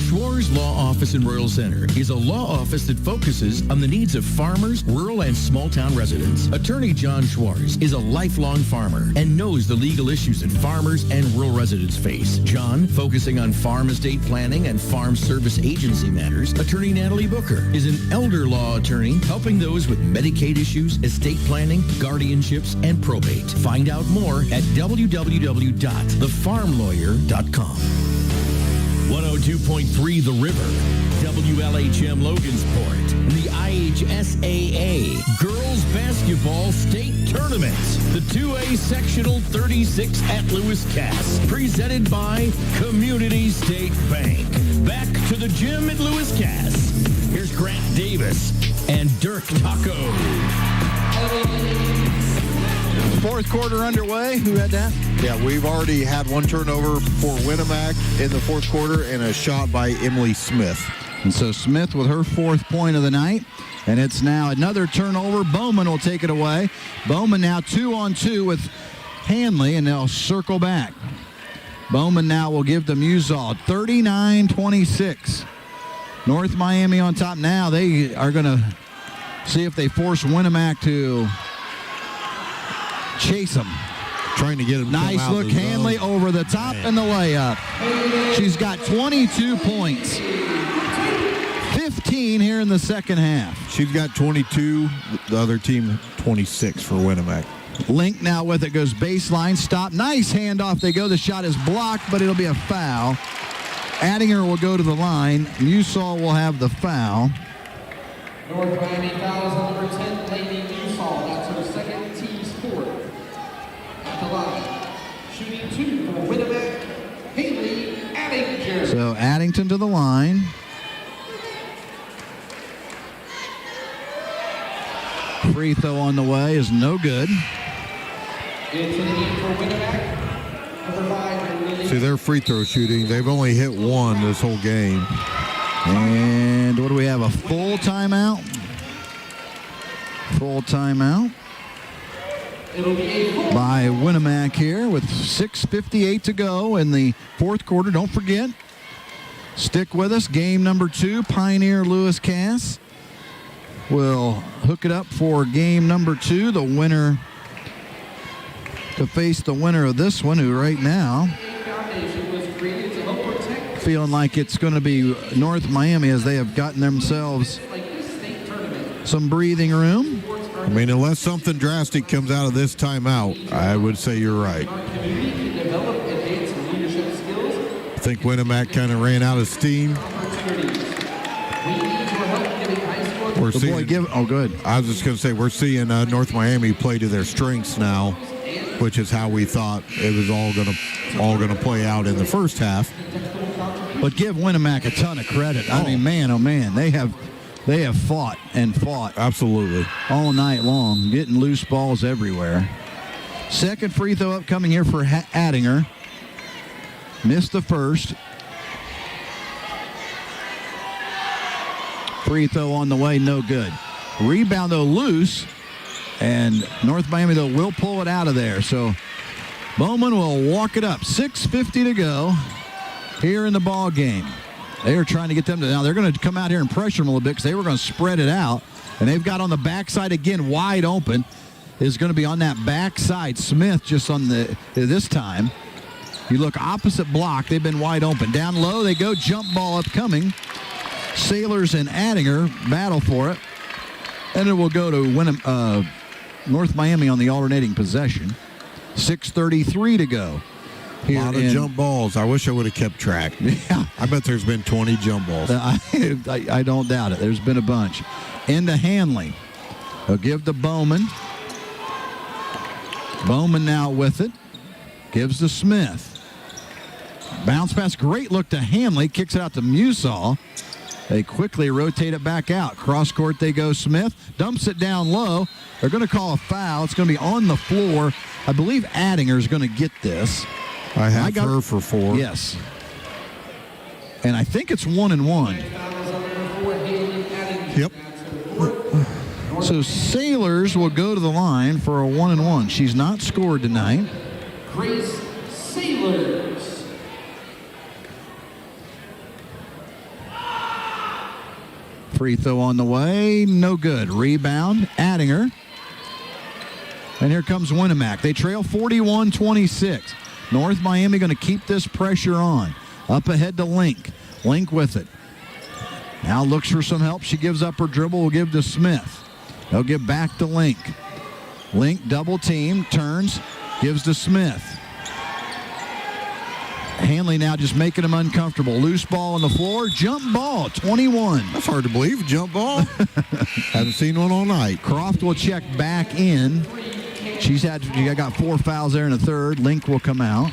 Schwar's Law Office in Royal Center is a law office that focuses on the needs of farmers, rural and small-town residents. Attorney John Schwarz is a lifelong farmer and knows the legal issues that farmers and rural residents face. John, focusing on farm estate planning and farm service agency matters. Attorney Natalie Booker is an elder law attorney helping those with Medicaid issues, estate planning, guardianships, and probate. Find out more at www.thefarmlawyer.com. 102.3 The River, WLHM Logansport, and the IHSAA Girls Basketball State Tournament. The 2A Sectional 36 at Lewis Cass, presented by Community State Bank. Back to the gym at Lewis Cass. Here's Grant Davis and Dirk Taco. Fourth quarter underway. Who had that? Yeah, we've already had one turnover for Winnemac in the fourth quarter and a shot by Emily Smith. And so Smith with her 4th point of the night. And it's now another turnover. Bowman will take it away. Bowman now 2-on-2 with Hanley, and they'll circle back. Bowman now will give to Musall. 39-26. North Miami on top now. They are going to see if they force Winnemac to chase them. Trying to get him. Nice look, Hanley over the top and the layup. She's got 22 points. 15 here in the second half. She's got 22. The other team 26 for Winnemac. Link now with it, goes baseline, stop. Nice handoff. They go. The shot is blocked, but it'll be a foul. Addinger will go to the line. Musall will have the foul. North Miami fouls on number 10, Lady Musall. That's her second team's 4th. At the line, shooting 2 for Winnemac, Haley Addinger. So Addington to the line. Free throw on the way is no good. Into the game for Winnemac. Number 5, Lily. See, their free throw shooting, they've only hit 1 this whole game. And what do we have? A full timeout? Full timeout It'll be a full by Winnemac here with 6:58 to go in the fourth quarter. Don't forget, stick with us. Game number 2, Pioneer Lewis Cass will hook it up for game number 2. The winner to face the winner of this one, who right now foundation was created to help protect, feeling like it's going to be North Miami as they have gotten themselves some breathing room. I mean, unless something drastic comes out of this timeout, I would say you're right. I think Winamac kind of ran out of steam. We're seeing, good. I was just going to say, we're seeing North Miami play to their strengths now, which is how we thought it was all going to play out in the first half. But give Winamac a ton of credit. I mean, man, oh man, they have fought and fought absolutely all night long, getting loose balls everywhere. Second free throw upcoming here for Addinger. Missed the first. Free throw on the way, no good. Rebound, though, loose. And North Miami, though, will pull it out of there. So Bowman will walk it up. 6:50 to go here in the ball game. They are trying to get them to, now they're going to come out here and pressure them a little bit because they were going to spread it out. And they've got on the backside again, wide open, is going to be on that backside. Smith just on this time. You look opposite block, they've been wide open. Down low they go, jump ball upcoming. Sailors and Addinger battle for it. And it will go to North Miami on the alternating possession. 6:33 to go. A lot of jump balls. I wish I would have kept track. Yeah. I bet there's been 20 jump balls. I don't doubt it. There's been a bunch. Into Hanley. They'll give to Bowman. Bowman now with it. Gives to Smith. Bounce pass. Great look to Hanley. Kicks it out to Musall. They quickly rotate it back out. Cross court they go. Smith dumps it down low. They're going to call a foul. It's going to be on the floor. I believe Addinger is going to get this. I have her for 4. Yes. And I think it's 1-1. Yep. So Sailors will go to the line for a 1-1. She's not scored tonight. Grace Sailors. Free throw on the way. No good. Rebound. Addinger. And here comes Winamac. They trail 41-26. North Miami going to keep this pressure on. Up ahead to Link. Link with it. Now looks for some help. She gives up her dribble. Will give to Smith. They'll give back to Link. Link double team. Turns. Gives to Smith. Hanley now just making him uncomfortable. Loose ball on the floor. Jump ball. 21. That's hard to believe. Jump ball. Haven't seen one all night. Croft will check back in. She got 4 fouls there in the third. Link will come out.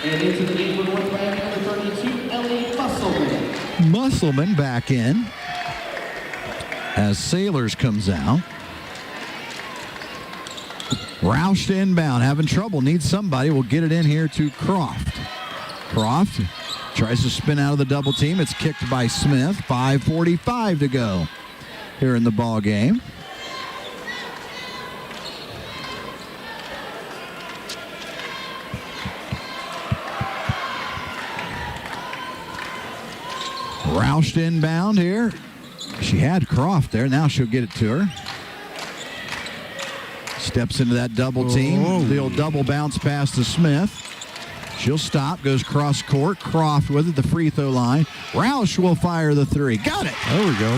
And into the game for North Miami, number 32, Ellie Musselman. Musselman back in as Sailors comes out. Roush to inbound, having trouble, needs somebody. Will get it in here to Croft. Croft tries to spin out of the double team. It's kicked by Smith. 5:45 to go here in the ball game. Roush to inbound here. She had Croft there. Now she'll get it to her. Steps into that double team. The old double bounce pass to Smith. She'll stop. Goes cross court. Croft with it. The free throw line. Roush will fire the three. Got it. There we go.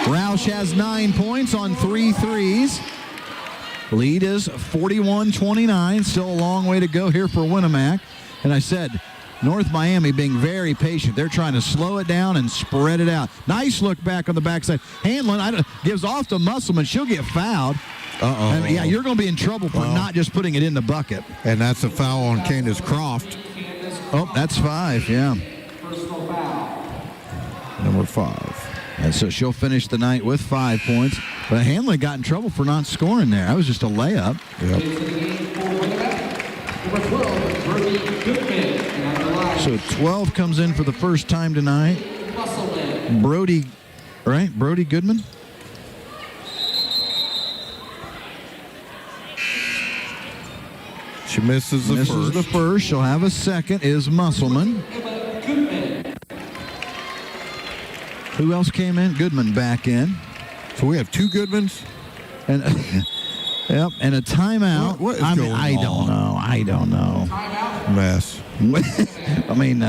Roush has 9 points on 3 threes. Lead is 41-29. Still a long way to go here for Winamac. And I said, North Miami being very patient. They're trying to slow it down and spread it out. Nice look back on the backside. Hanlon gives off to Musselman. She'll get fouled. Uh-oh. I mean, yeah, you're going to be in trouble for not just putting it in the bucket. And that's a foul on Candace Croft. Oh, that's 5, yeah. Personal foul. Number 5. And so she'll finish the night with 5 points. But Hanlon got in trouble for not scoring there. That was just a layup. Yep. Into the game for Winamac, number 12, Brody Goodman. And on the line, So 12 comes in for the first time tonight. Musselman. Brody, right? Brody Goodman? She misses the first. She'll have a second. Is Musselman. Who else came in? Goodman back in. So we have 2 Goodmans? And yep, and a timeout. What is going on? I don't know. Mess. I mean,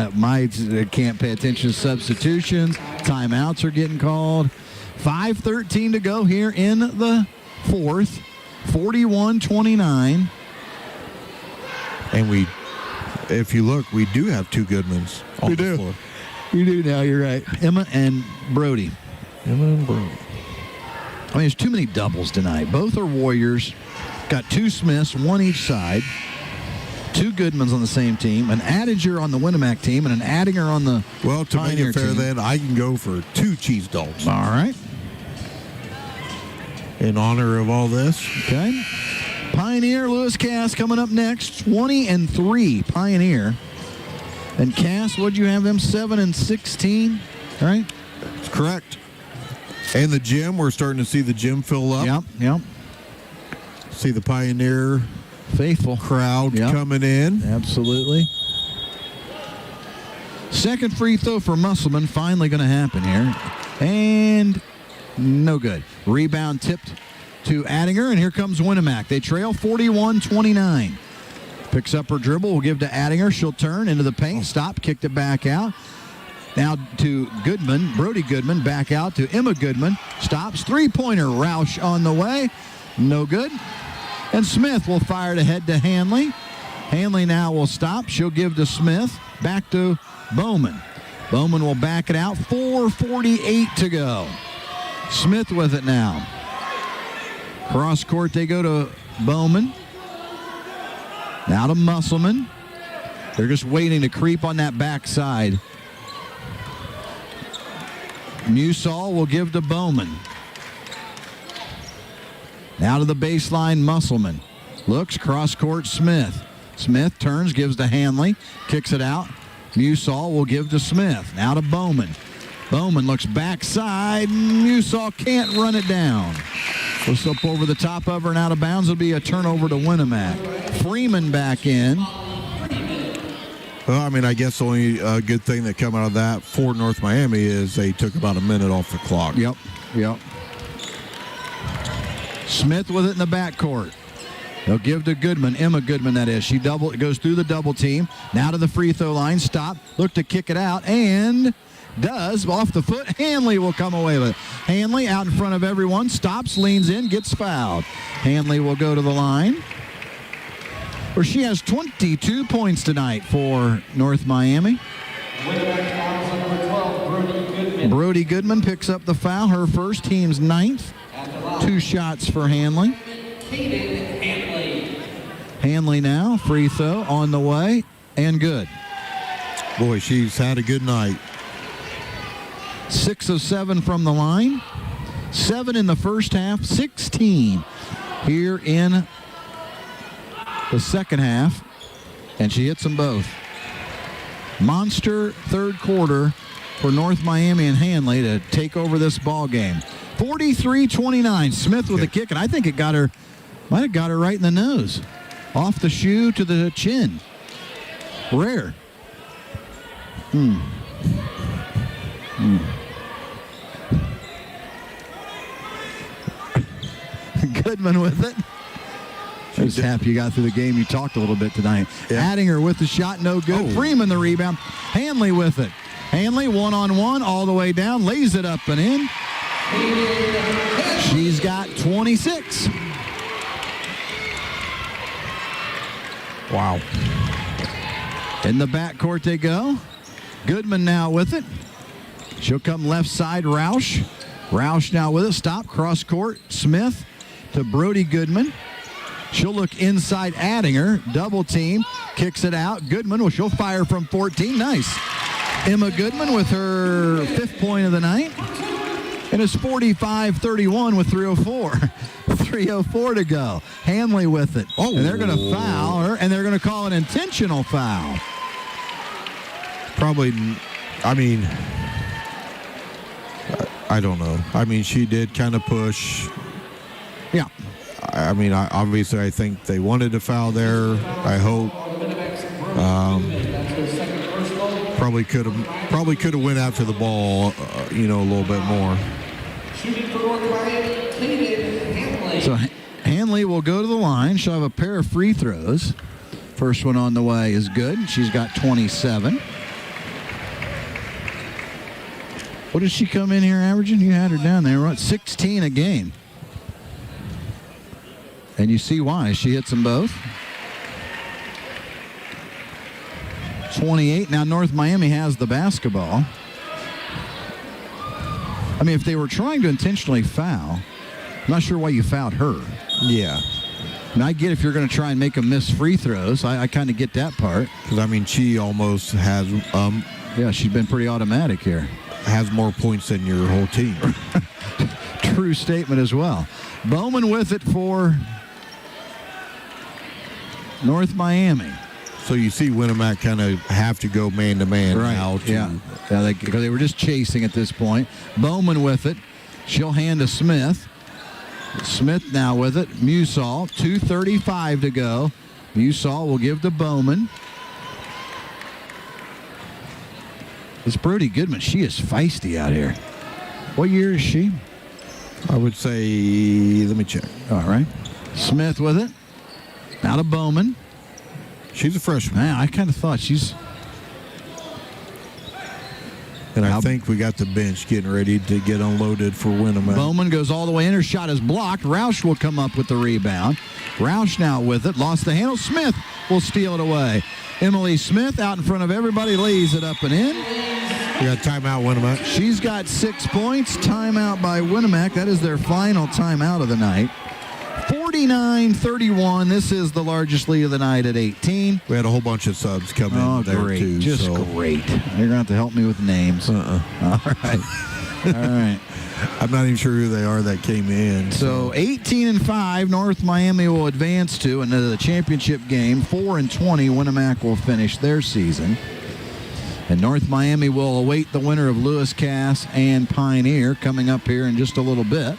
can't pay attention to substitutions. Timeouts are getting called. 5:13 to go here in the fourth. 41-29. And if you look, we do have two Goodmans on the floor. You do now, you're right. Emma and Brody. I mean, there's too many doubles tonight. Both are Warriors. Got two Smiths, one each side. Two Goodmans on the same team. An Adinger on the Winnemac team and an Adinger on the Well, to make Pioneer it fair team. then, I can go for two cheese dogs. All right. In honor of all this. Okay. Pioneer, Lewis Cass coming up next. 20-3 Pioneer. And Cass, what'd you have them? 7-16, right? That's correct. And the gym, we're starting to see the gym fill up. Yep. See the Pioneer faithful crowd coming in. Absolutely. Second free throw for Musselman finally going to happen here. And no good. Rebound tipped to Adinger, and here comes Winnemac. They trail 41-29. Picks up her dribble, will give to Adinger. She'll turn into the paint, stop, kicked it back out. Now to Goodman, Brody Goodman, back out to Emma Goodman. Stops, three-pointer, Roush on the way. No good. And Smith will fire it ahead to Hanley. Hanley now will stop. She'll give to Smith. Back to Bowman. Bowman will back it out. 4:48 to go. Smith with it now. Cross court they go to Bowman. Now to Musselman. They're just waiting to creep on that backside. Musall will give to Bowman. Now to the baseline, Musselman. Looks, cross court, Smith. Smith turns, gives to Hanley. Kicks it out. Musall will give to Smith. Now to Bowman. Bowman looks backside. Musall can't run it down. Looks up over the top of her and out of bounds. It'll be a turnover to Winnemac. Freeman back in. Well, I mean, I guess the only good thing that come out of that for North Miami is they took about a minute off the clock. Yep. Smith with it in the backcourt. They'll give to Goodman, Emma Goodman that is. She goes through the double team. Now to the free throw line. Stop. Look to kick it out. And does. Off the foot. Hanley will come away with it. Hanley out in front of everyone. Stops, leans in, gets fouled. Hanley will go to the line, where she has 22 points tonight for North Miami. Brody Goodman picks up the foul. Her first, team's ninth. 2 shots for Hanley. Hanley now, free throw on the way, and good. Boy, she's had a good night. 6 of 7 from the line. 7 in the first half, 16 here in the second half, and she hits them both. Monster third quarter for North Miami and Hanley to take over this ball game. 43-29. Smith with a kick, and I think it might have got her right in the nose. Off the shoe to the chin. Rare. Goodman with it. I'm just happy you got through the game. You talked a little bit tonight. Yeah. Adinger with the shot, no good. Freeman the rebound. Hanley with it. Hanley one-on-one all the way down. Lays it up and in. She's got 26. Wow. In the backcourt they go. Goodman now with it. She'll come left side, Roush. Roush now with it. Stop, cross court. Smith to Brody Goodman. She'll look inside Adinger. Double team. Kicks it out. Goodman, well, she'll fire from 14. Nice. Emma Goodman with her 5th point of the night. And it's 45-31 with 3:04. 3:04 to go. Hanley with it. And they're going to foul her, and they're going to call an intentional foul. Probably, I mean, I don't know. I mean, she did kind of push. Yeah. I mean, obviously, I think they wanted to foul there. I hope. Probably could have went after the ball, a little bit more. So Hanley will go to the line. She'll have a pair of free throws. First one on the way is good. She's got 27. What did she come in here averaging? You had her down there. 16 a game. And you see why. She hits them both. 28. Now North Miami has the basketball. I mean, if they were trying to intentionally foul, I'm not sure why you fouled her. Yeah. And I get if you're going to try and make them miss free throws. I kind of get that part. Because, I mean, she almost has... yeah, she's been pretty automatic here. Has more points than your whole team. True statement as well. Bowman with it for North Miami. So you see Winamac kind of have to go man-to-man now. Yeah, because they were just chasing at this point. Bowman with it. She'll hand to Smith. Smith now with it. Musall, 2:35 to go. Musall will give to Bowman. It's Brody Goodman. She is feisty out here. What year is she? I would say, let me check. All right. Smith with it. Now to Bowman. She's a freshman. Man, I kind of thought she's... And I think we got the bench getting ready to get unloaded for Winamac. Bowman goes all the way in. Her shot is blocked. Roush will come up with the rebound. Roush now with it. Lost the handle. Smith will steal it away. Emily Smith out in front of everybody lays it up and in. We got timeout, Winamac. She's got 6 points. Timeout by Winamac. That is their final timeout of the night. 49-31. This is the largest lead of the night at 18. We had a whole bunch of subs come in there, great. too. Just great. You're going to have to help me with names. All right. All right. I'm not even sure who they are that came in. So 18-5, North Miami will advance to another championship game. 4-20, Winamac will finish their season. And North Miami will await the winner of Lewis Cass and Pioneer coming up here in just a little bit.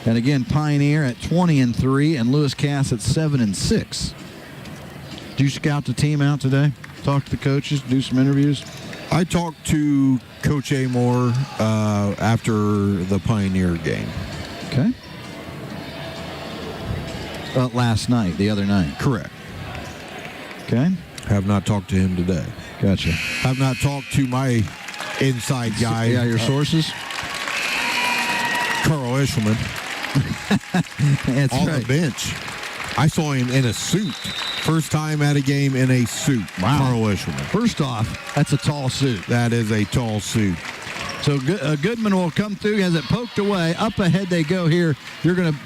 And again, Pioneer at 20-3 and Lewis Cass at 7-6. Did you scout the team out today? Talk to the coaches, do some interviews? I talked to Coach Amore after the Pioneer game. Okay. Last night, the other night. Correct. Okay. Have not talked to him today. Gotcha. Have not talked to my inside guy. Yeah, your sources? Carl Eshelman. That's on right. the bench. I saw him in a suit. First time at a game in a suit. Wow. Carl Eshelman. First off, that's a tall suit. That is a tall suit. So Goodman will come through, has it poked away. Up ahead they go here. You're going to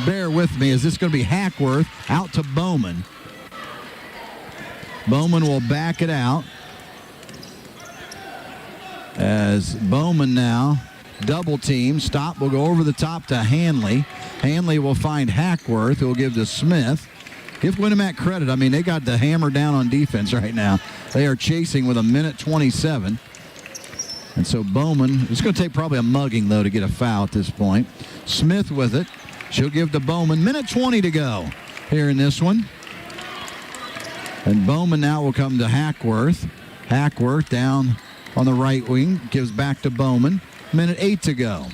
bear with me. Is this going to be Hackworth out to Bowman? Bowman will back it out. As Bowman now double team. Stop will go over the top to Hanley. Hanley will find Hackworth, who will give to Smith. Give Winamac credit. I mean, they got the hammer down on defense right now. They are chasing with 1:27. And so Bowman, it's going to take probably a mugging, though, to get a foul at this point. Smith with it. She'll give to Bowman. 1:20 to go here in this one. And Bowman now will come to Hackworth. Hackworth down on the right wing. Gives back to Bowman. 1:08 to go.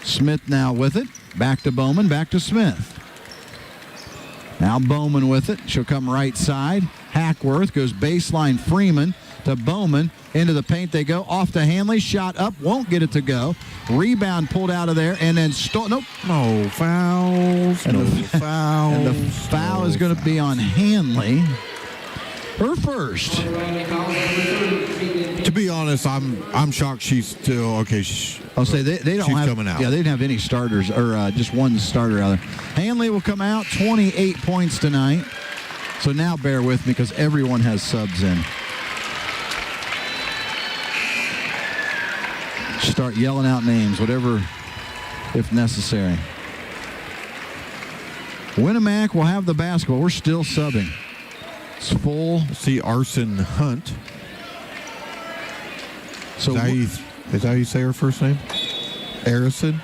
Smith now with it. Back to Bowman. Back to Smith. Now Bowman with it. She'll come right side. Hackworth goes baseline Freeman to Bowman. Into the paint they go. Off to Hanley. Shot up. Won't get it to go. Rebound pulled out of there. And then nope. No fouls. And no fouls. And the foul is going to be on Hanley. Her first. To be honest, I'm shocked she's still okay. I'll say they don't she's have. coming out. Yeah, they didn't have any starters or just one starter out there. Hanley will come out. 28 points tonight. So now bear with me because everyone has subs in. Start yelling out names, whatever, if necessary. Winamac will have the basketball. We're still subbing. It's full. See Arson Hunt. So is that how you say her first name? Harrison?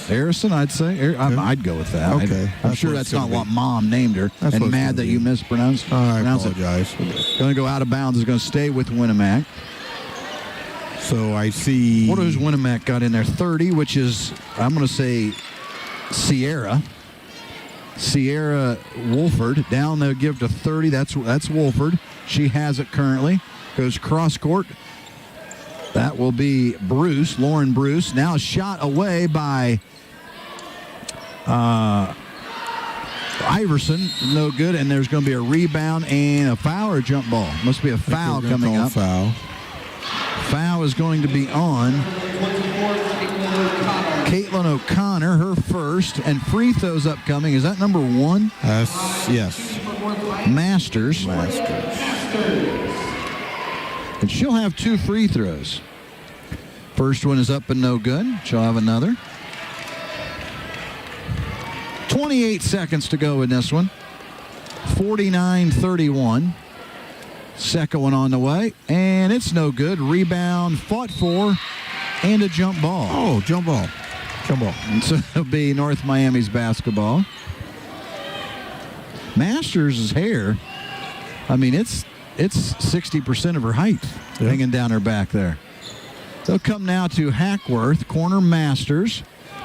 Harrison, I'd say. I'd go with that. Okay. I'm sure that's not what Mom named her. And mad that you mispronounced I pronounce apologize. Going to go out of bounds. Is going to stay with Winamac. So I see. What has Winamac got in there? 30, which is, I'm going to say, Sierra. Sierra Wolford. Down they'll give to 30. That's Wolford. She has it currently. Goes cross court. That will be Bruce, Lauren Bruce. Now shot away by Iverson. No good. And there's going to be a rebound and a foul or a jump ball. Must be a foul coming up. Foul. Foul is going to be on Caitlin O'Connor, her first, and free throws upcoming. Is that number 1? Yes. Masters. And she'll have 2 free throws. First one is up and no good. She'll have another. 28 seconds to go in this one. 49-31. Second one on the way, and it's no good. Rebound, fought for, and a jump ball. Oh, jump ball. And so it'll be North Miami's basketball. Masters' hair, I mean, it's 60% of her height hanging down her back there. They'll come now to Hackworth, corner Masters.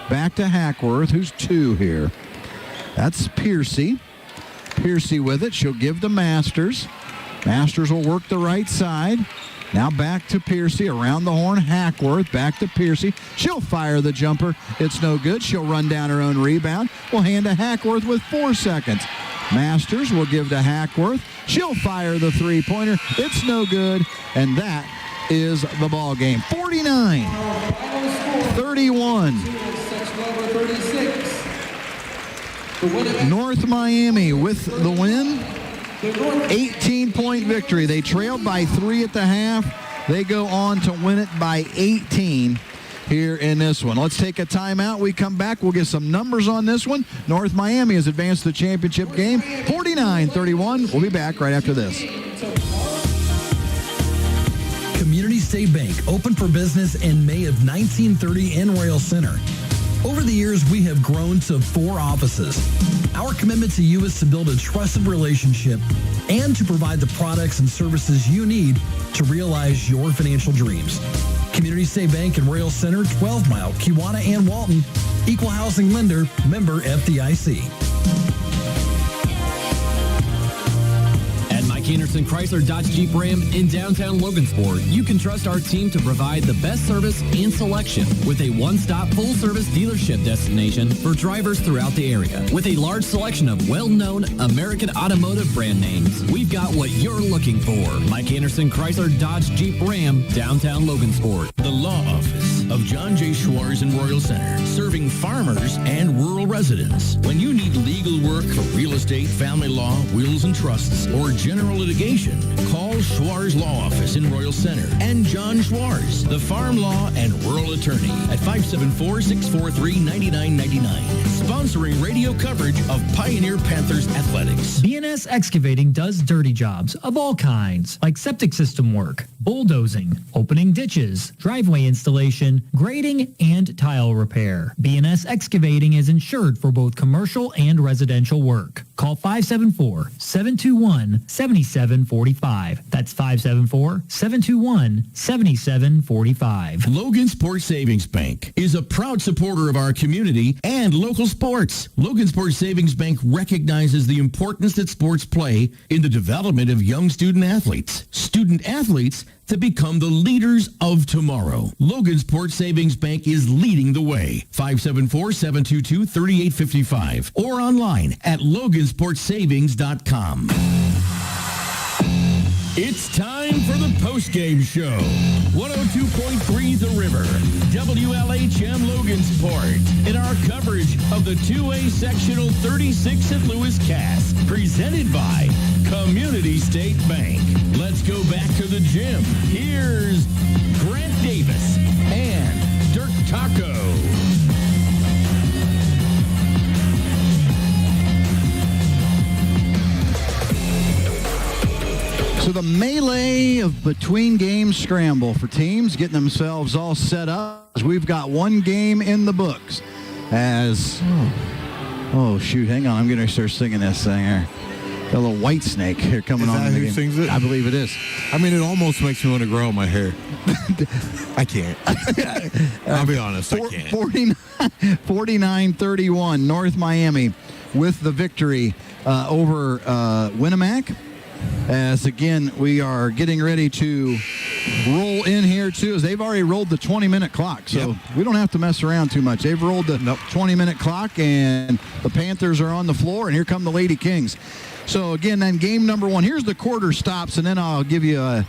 Back to Hackworth, who's 2 here. That's Piercy. Piercy with it. She'll give to Masters. Masters will work the right side. Now back to Piercy, around the horn, Hackworth, back to Piercy. She'll fire the jumper. It's no good. She'll run down her own rebound. We'll hand to Hackworth with 4 seconds. Masters will give to Hackworth. She'll fire the three-pointer. It's no good. And that is the ball game. 49-31. North Miami with the win. 18-point victory. They trailed by 3 at the half. They go on to win it by 18 here in this one. Let's take a timeout. We come back. We'll get some numbers on this one. North Miami has advanced to the championship game. 49-31. We'll be back right after this. Community State Bank opened for business in May of 1930 in Royal Center. Over the years, we have grown to 4 offices. Our commitment to you is to build a trusted relationship and to provide the products and services you need to realize your financial dreams. Community State Bank in Royal Center, 12 Mile, Kewanna, and Walton. Equal housing lender, member FDIC. Anderson Chrysler Dodge Jeep Ram in downtown Logansport, you can trust our team to provide the best service and selection with a one-stop full-service dealership destination for drivers throughout the area. With a large selection of well-known American automotive brand names, we've got what you're looking for. Mike Anderson Chrysler Dodge Jeep Ram, downtown Logansport. The Law Office of John J. Schwarz in Royal Center, serving farmers and rural residents. When you need legal work for real estate, family law, wills and trusts, or general litigation, call Schwarz Law Office in Royal Center and John Schwarz, the farm law and rural attorney, at 574-643-9999. Sponsoring radio coverage of Pioneer Panthers athletics. BNS Excavating does dirty jobs of all kinds, like septic system work, bulldozing, opening ditches, driveway installation, grading, and tile repair. BNS Excavating is insured for both commercial and residential work. Call 574-721-7745. That's 574-721-7745. Logansport Savings Bank is a proud supporter of our community and local sports. Logansport Savings Bank recognizes the importance that sports play in the development of young student athletes. Student athletes to become the leaders of tomorrow. Logansport Savings Bank is leading the way. 574-722-3855 or online at logansportsavings.com. It's time for the postgame show. 102.3 The River, WLHM Logansport, in our coverage of the 2A Sectional 36 at Lewis Cass, presented by Community State Bank. Let's go back to the gym. Here's Grant Davis and Dirk Taco. So the melee of between game scramble for teams getting themselves all set up as we've got one game in the books as, oh shoot, hang on, I'm going to start singing this thing here. Got a little White Snake here coming on. Is that who sings it? I believe it is. I mean, it almost makes me want to grow my hair. I can't. I'll be honest, I can't. 49-31, North Miami with the victory over Winnemac. As again, we are getting ready to roll in here too, as they've already rolled the 20-minute clock. So we don't have to mess around too much. They've rolled the 20-minute clock, and the Panthers are on the floor, and here come the Lady Kings. So again, then game number 1. Here's the quarter stops, and then I'll give you a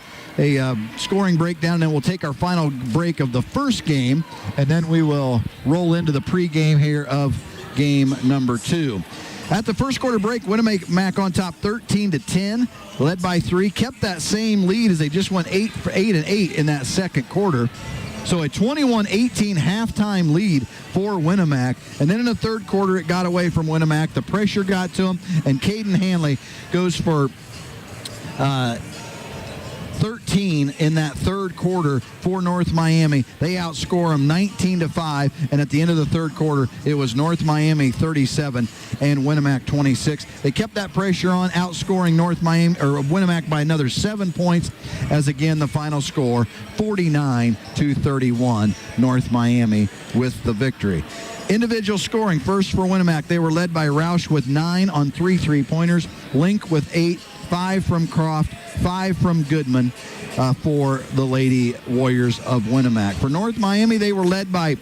scoring breakdown, and then we'll take our final break of the first game, and then we will roll into the pregame here of game number 2. At the first quarter break, Winnemac on top 13-10, led by 3. Kept that same lead as they just went 8 and 8 in that second quarter. So a 21-18 halftime lead for Winnemac. And then in the third quarter, it got away from Winnemac. The pressure got to him, and Caden Hanley goes for 13 in that third quarter for North Miami. They outscore them 19-5, and at the end of the third quarter, it was North Miami 37 and Winnemac 26. They kept that pressure on, outscoring Winnemac by another 7 points, as again the final score 49-31, North Miami with the victory. Individual scoring, first for Winnemac, they were led by Roush with 9 on 3 3-pointers, Link with 8, 5 from Croft, 5 from Goodman for the Lady Warriors of Winnemac. For North Miami, they were led by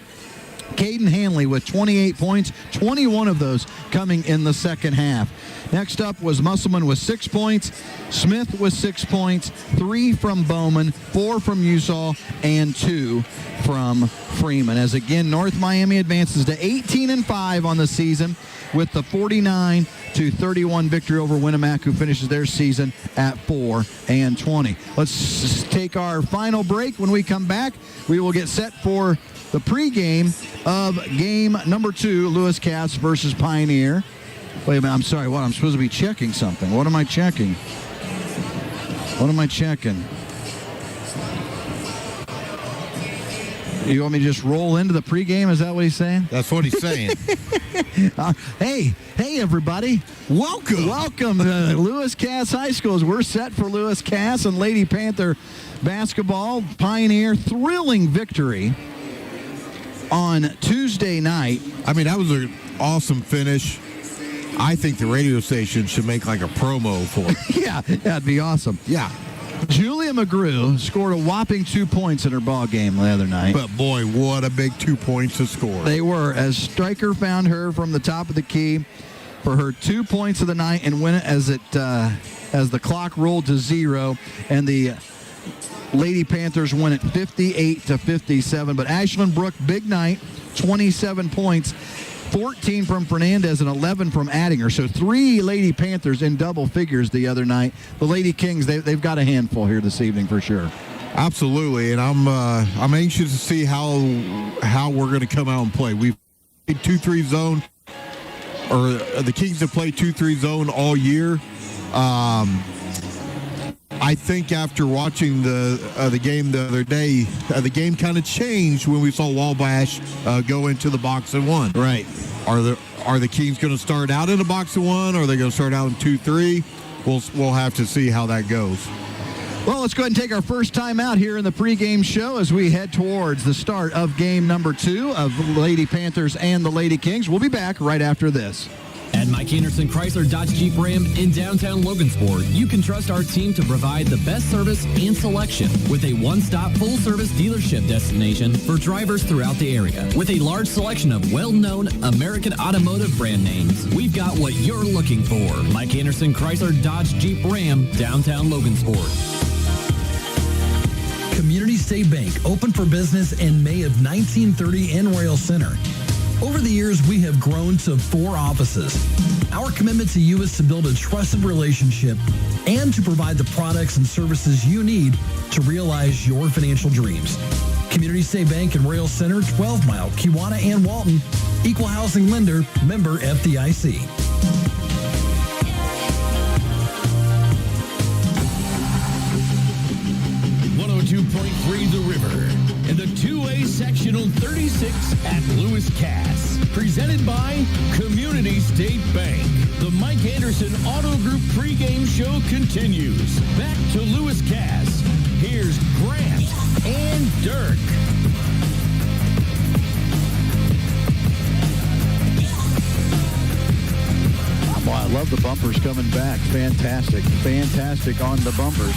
Caden Hanley with 28 points, 21 of those coming in the second half. Next up was Musselman with 6 points, Smith with 6 points, 3 from Bowman, 4 from Usall, and 2 from Freeman. As again, North Miami advances to 18-5 on the season with the 49-31 victory over Winnemac, who finishes their season at 4-20. Let's take our final break. When we come back, we will get set for the pregame of game number 2, Lewis Cass versus Pioneer. Wait a minute, I'm sorry, what? I'm supposed to be checking something. What am I checking? What am I checking? You want me to just roll into the pregame? Is that what he's saying? That's what he's saying. Hey, everybody. Welcome to Lewis Cass High School. We're set for Lewis Cass and Lady Panther basketball. Pioneer thrilling victory on Tuesday night. I mean, that was an awesome finish. I think the radio station should make like a promo for it. Yeah, that'd be awesome. Yeah. Julia McGrew scored a whopping 2 points in her ball game the other night. But boy, what a big 2 points to score. They were, as Stryker found her from the top of the key for her 2 points of the night, and win it as the clock rolled to 0, and the Lady Panthers win it 58-57. But Ashlyn Brook, big night, 27 points. 14 from Fernandez and 11 from Addinger. So 3 Lady Panthers in double figures the other night. The Lady Kings, they've got a handful here this evening for sure. Absolutely, and I'm anxious to see how we're going to come out and play. We've played 2-3 zone, or the Kings have played 2-3 zone all year. I think after watching the game the other day, the game kind of changed when we saw Wabash go into the box and 1. Right. Are the Kings going to start out in a box and 1? Or are they going to start out in 2-3? We'll have to see how that goes. Well, let's go ahead and take our first time out here in the pregame show as we head towards the start of game number 2 of Lady Panthers and the Lady Kings. We'll be back right after this. At Mike Anderson Chrysler Dodge Jeep Ram in downtown Logansport, you can trust our team to provide the best service and selection with a one-stop full-service dealership destination for drivers throughout the area. With a large selection of well-known American automotive brand names, we've got what you're looking for. Mike Anderson Chrysler Dodge Jeep Ram, downtown Logansport. Community State Bank opened for business in May of 1930 in Royal Center. Over the years, we have grown to 4 offices. Our commitment to you is to build a trusted relationship and to provide the products and services you need to realize your financial dreams. Community State Bank in Royal Center, 12 Mile, Kewanna, and Walton. Equal housing lender, member FDIC. 102.3 The River and the 2A Sectional 36 at Lewis Cass. Presented by Community State Bank. The Mike Anderson Auto Group pregame show continues. Back to Lewis Cass. Here's Grant and Dirk. love the bumpers coming back. Fantastic on the bumpers.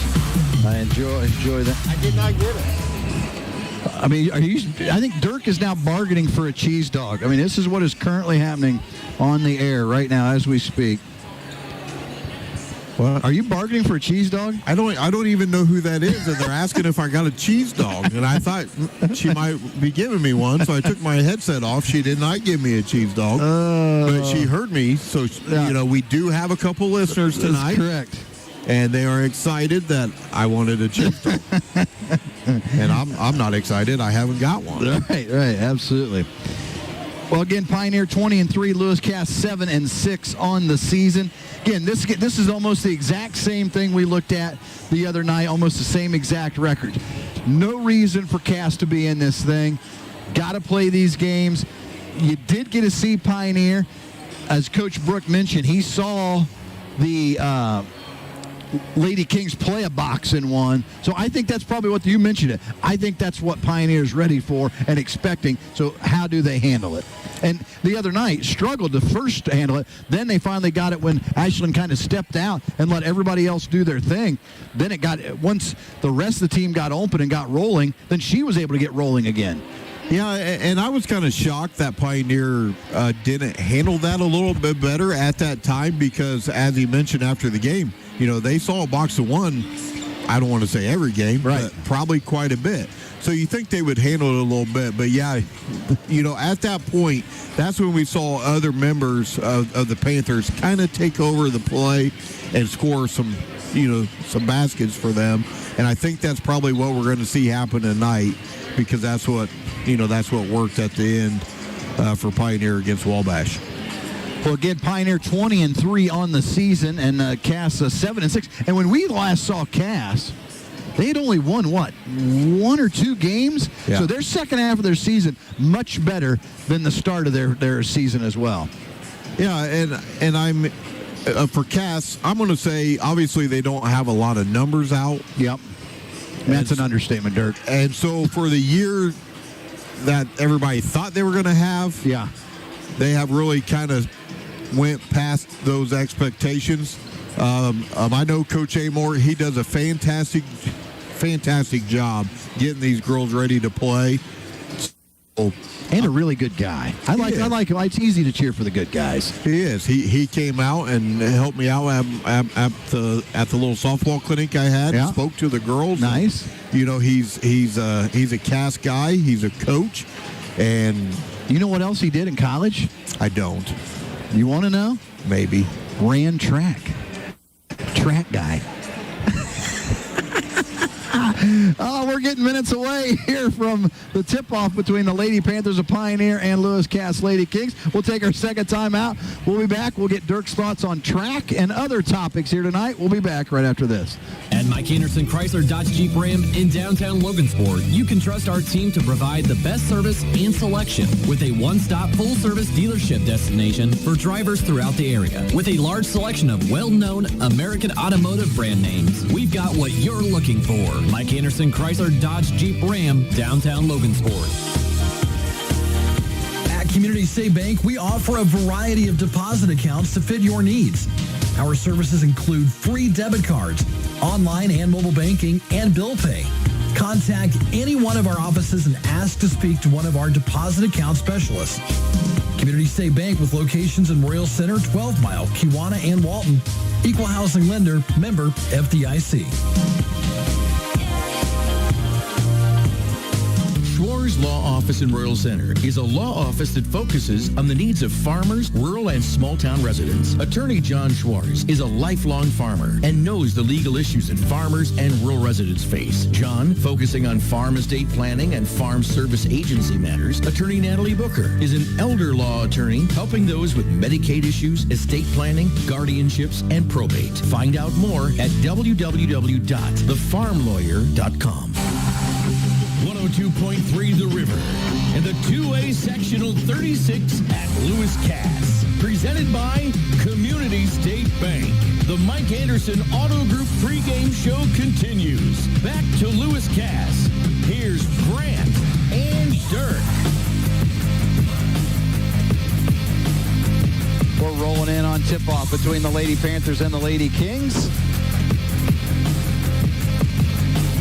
I enjoy that. I did not get it. I mean, I think Dirk is now bargaining for a cheese dog. I mean, this is what is currently happening on the air right now as we speak. What? Are you bargaining for a cheese dog? I don't even know who that is, and they're asking if I got a cheese dog, and I thought she might be giving me one, so I took my headset off. She did not give me a cheese dog, but she heard me. So we do have a couple listeners tonight. That's correct. And they are excited that I wanted a cheese dog. And I'm not excited. I haven't got one. Right, absolutely. Well, again, Pioneer 20-3, Lewis Cass 7-6 on the season. Again, this is almost the exact same thing we looked at the other night, almost the same exact record. No reason for Cass to be in this thing. Got to play these games. You did get to see Pioneer. As Coach Brook mentioned, he saw the Lady Kings play a box in one. So I think that's probably what you mentioned it. I think that's what Pioneer's ready for and expecting. So how do they handle it? And the other night struggled to first handle it. Then they finally got it when Ashland kind of stepped out and let everybody else do their thing. Then it got, once the rest of the team got open and got rolling, then she was able to get rolling again. Yeah, and I was kind of shocked that Pioneer didn't handle that a little bit better at that time because, as he mentioned after the game, they saw a box of one, I don't want to say every game, but probably quite a bit. So you think they would handle it a little bit. But, yeah, at that point, that's when we saw other members of the Panthers kind of take over the play and score some baskets for them. And I think that's probably what we're going to see happen tonight because that's what worked at the end for Pioneer against Wabash. Well, again, Pioneer 20-3 on the season, and Cass 7-6. And when we last saw Cass, they had only won, one or two games? Yeah. So their second half of their season, much better than the start of their season as well. Yeah, and I'm for Cass, I'm going to say, obviously, they don't have a lot of numbers out. Yep. That's an understatement, Dirk. And so for the year that everybody thought they were going to have, they have really kind of went past those expectations. I know Coach Amore, he does a fantastic job getting these girls ready to play. And a really good guy. I like him. It's easy to cheer for the good guys. He is. He came out and helped me out at the little softball clinic I had. Yeah. Spoke to the girls. Nice. He's a Cass guy. He's a coach. And you know what else he did in college? I don't. You want to know? Maybe. Ran track. Track guy. Oh, we're getting minutes away here from the tip-off between the Lady Panthers of Pioneer and Lewis Cass Lady Kings. We'll take our second time out. We'll be back. We'll get Dirk's thoughts on track and other topics here tonight. We'll be back right after this. At Mike Anderson Chrysler Dodge Jeep Ram in downtown Logansport, you can trust our team to provide the best service and selection with a one-stop full-service dealership destination for drivers throughout the area. With a large selection of well-known American automotive brand names, we've got what you're looking for. Mike Anderson Chrysler Dodge Jeep Ram, downtown Logansport. At Community State Bank, we offer a variety of deposit accounts to fit your needs. Our services include free debit cards, online and mobile banking, and bill pay. Contact any one of our offices and ask to speak to one of our deposit account specialists. Community State Bank with locations in Royal Center, 12 Mile, Kewanna, and Walton. Equal housing lender, member FDIC. Schwar's Law Office in Royal Center is a law office that focuses on the needs of farmers, rural and small-town residents. Attorney John Schwarz is a lifelong farmer and knows the legal issues that farmers and rural residents face. John, focusing on farm estate planning and farm service agency matters. Attorney Natalie Booker is an elder law attorney helping those with Medicaid issues, estate planning, guardianships, and probate. Find out more at www.thefarmlawyer.com. 102.3 The River and the 2A Sectional 36 at Lewis Cass. Presented by Community State Bank. The Mike Anderson Auto Group pregame show continues. Back to Lewis Cass. Here's Grant and Dirk. We're rolling in on tip-off between the Lady Panthers and the Lady Kings.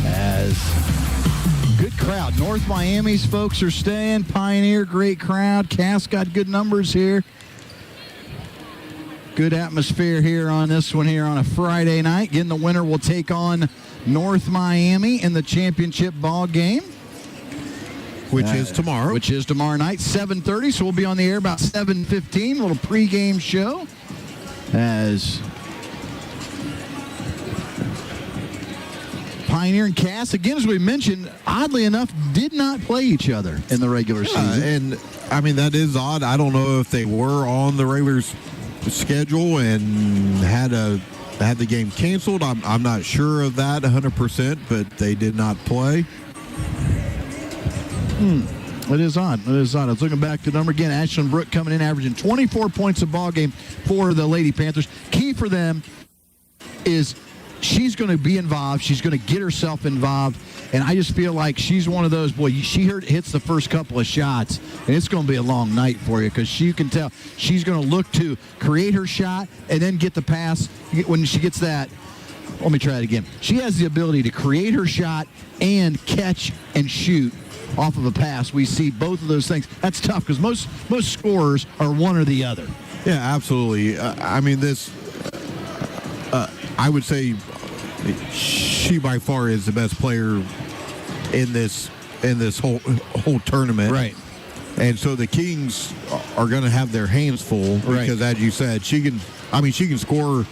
As good crowd. North Miami's folks are staying. Pioneer, great crowd. Cass got good numbers here. Good atmosphere here on this one here on a Friday night. Again, the winner will take on North Miami in the championship ball game. Which is tomorrow. Which is tomorrow night, 7:30. So we'll be on the air about 7:15. A little pregame show as Pioneer and Cass, again, as we mentioned, oddly enough, did not play each other in the regular season. And, I mean, that is odd. I don't know if they were on the regular schedule and had the game canceled. I'm not sure of that 100%, but they did not play. It is odd. It is odd. I was looking back to the number again. Ashlyn Brooke coming in, averaging 24 points a ball game for the Lady Panthers. Key for them is she's going to be involved. She's going to get herself involved. And I just feel like she's one of those, boy, she hits the first couple of shots, and it's going to be a long night for you because you can tell she's going to look to create her shot and then get the pass. When she gets that, let me try it again. She has the ability to create her shot and catch and shoot off of a pass. We see both of those things. That's tough because most scorers are one or the other. Yeah, absolutely. I mean, this, I would say she by far is the best player in this whole tournament. Right. And so the Kings are going to have their hands full because, as you said, she can score,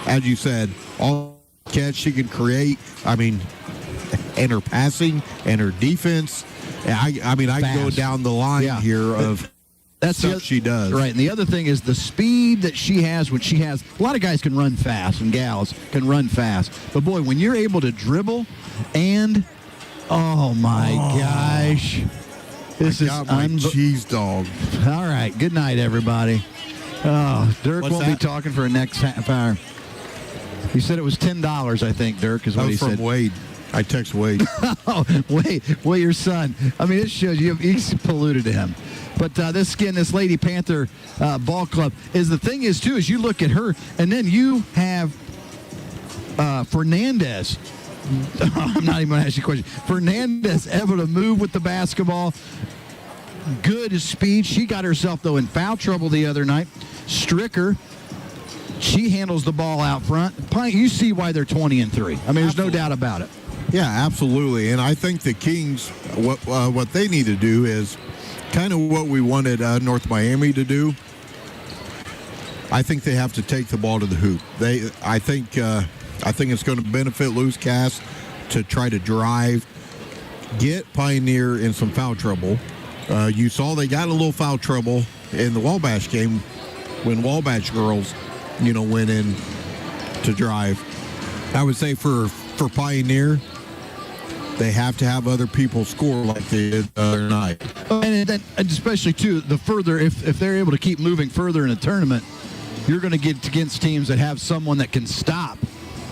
as you said, all catch, she can create. I mean, and her passing and her defense. I can go down the line here of that's stuff she does. Right, and the other thing is the speed that she has when she has, a lot of guys can run fast and gals can run fast. But, boy, when you're able to dribble and, oh, my gosh. This is my cheese dog. All right, good night, everybody. Oh, Dirk What's won't that? be talking for the next half hour. He said it was $10, I think, Dirk, is what he said. From Wade. I text Wade. Oh, wait, your son. I mean, it shows he's polluted him. But this Lady Panther ball club is the thing is, too, is you look at her, and then you have Fernandez. I'm not even going to ask you a question. Fernandez able to move with the basketball. Good speed. She got herself, though, in foul trouble the other night. Stricker, she handles the ball out front. You see why they're 20-3. I mean, there's no doubt about it. Yeah, absolutely. And I think the Kings, what they need to do is kind of what we wanted North Miami to do. I think they have to take the ball to the hoop. I think it's going to benefit Lewis Cass to try to drive, get Pioneer in some foul trouble. You saw they got a little foul trouble in the Wabash game when Wabash girls, went in to drive. I would say for Pioneer, they have to have other people score like they did the other night. And especially, too, the further, if they're able to keep moving further in the tournament, you're going to get against teams that have someone that can stop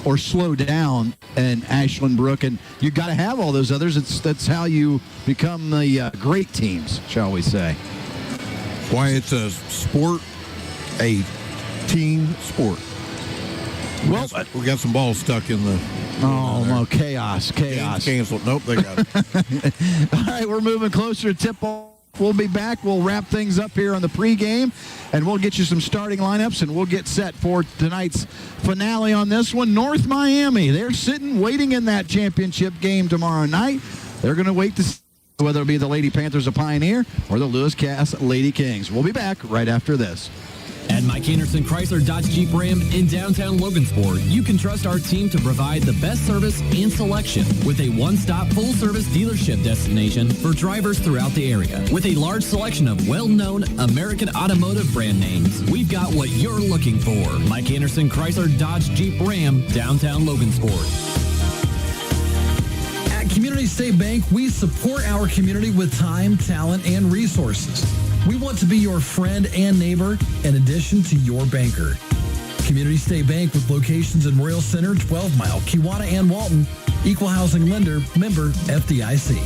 or slow down, and Ashlyn Brooke, and you got to have all those others. That's how you become the great teams, shall we say. Why it's a sport, a team sport. Well, we got some balls stuck in the... Oh, no, chaos. Game's canceled. Nope, they got it. All right, we're moving closer to tip-off. We'll be back. We'll wrap things up here on the pregame, and we'll get you some starting lineups, and we'll get set for tonight's finale on this one. North Miami, they're sitting, waiting in that championship game tomorrow night. They're going to wait to see whether it be the Lady Panthers of Pioneer or the Lewis Cass Lady Kings. We'll be back right after this. At Mike Anderson Chrysler Dodge Jeep Ram in downtown Logansport, you can trust our team to provide the best service and selection with a one-stop full-service dealership destination for drivers throughout the area. With a large selection of well-known American automotive brand names, we've got what you're looking for. Mike Anderson Chrysler Dodge Jeep Ram, downtown Logansport. At Community State Bank, we support our community with time, talent, and resources. We want to be your friend and neighbor in addition to your banker. Community State Bank with locations in Royal Center, 12 Mile, Kewanna, and Walton. Equal housing lender, member FDIC.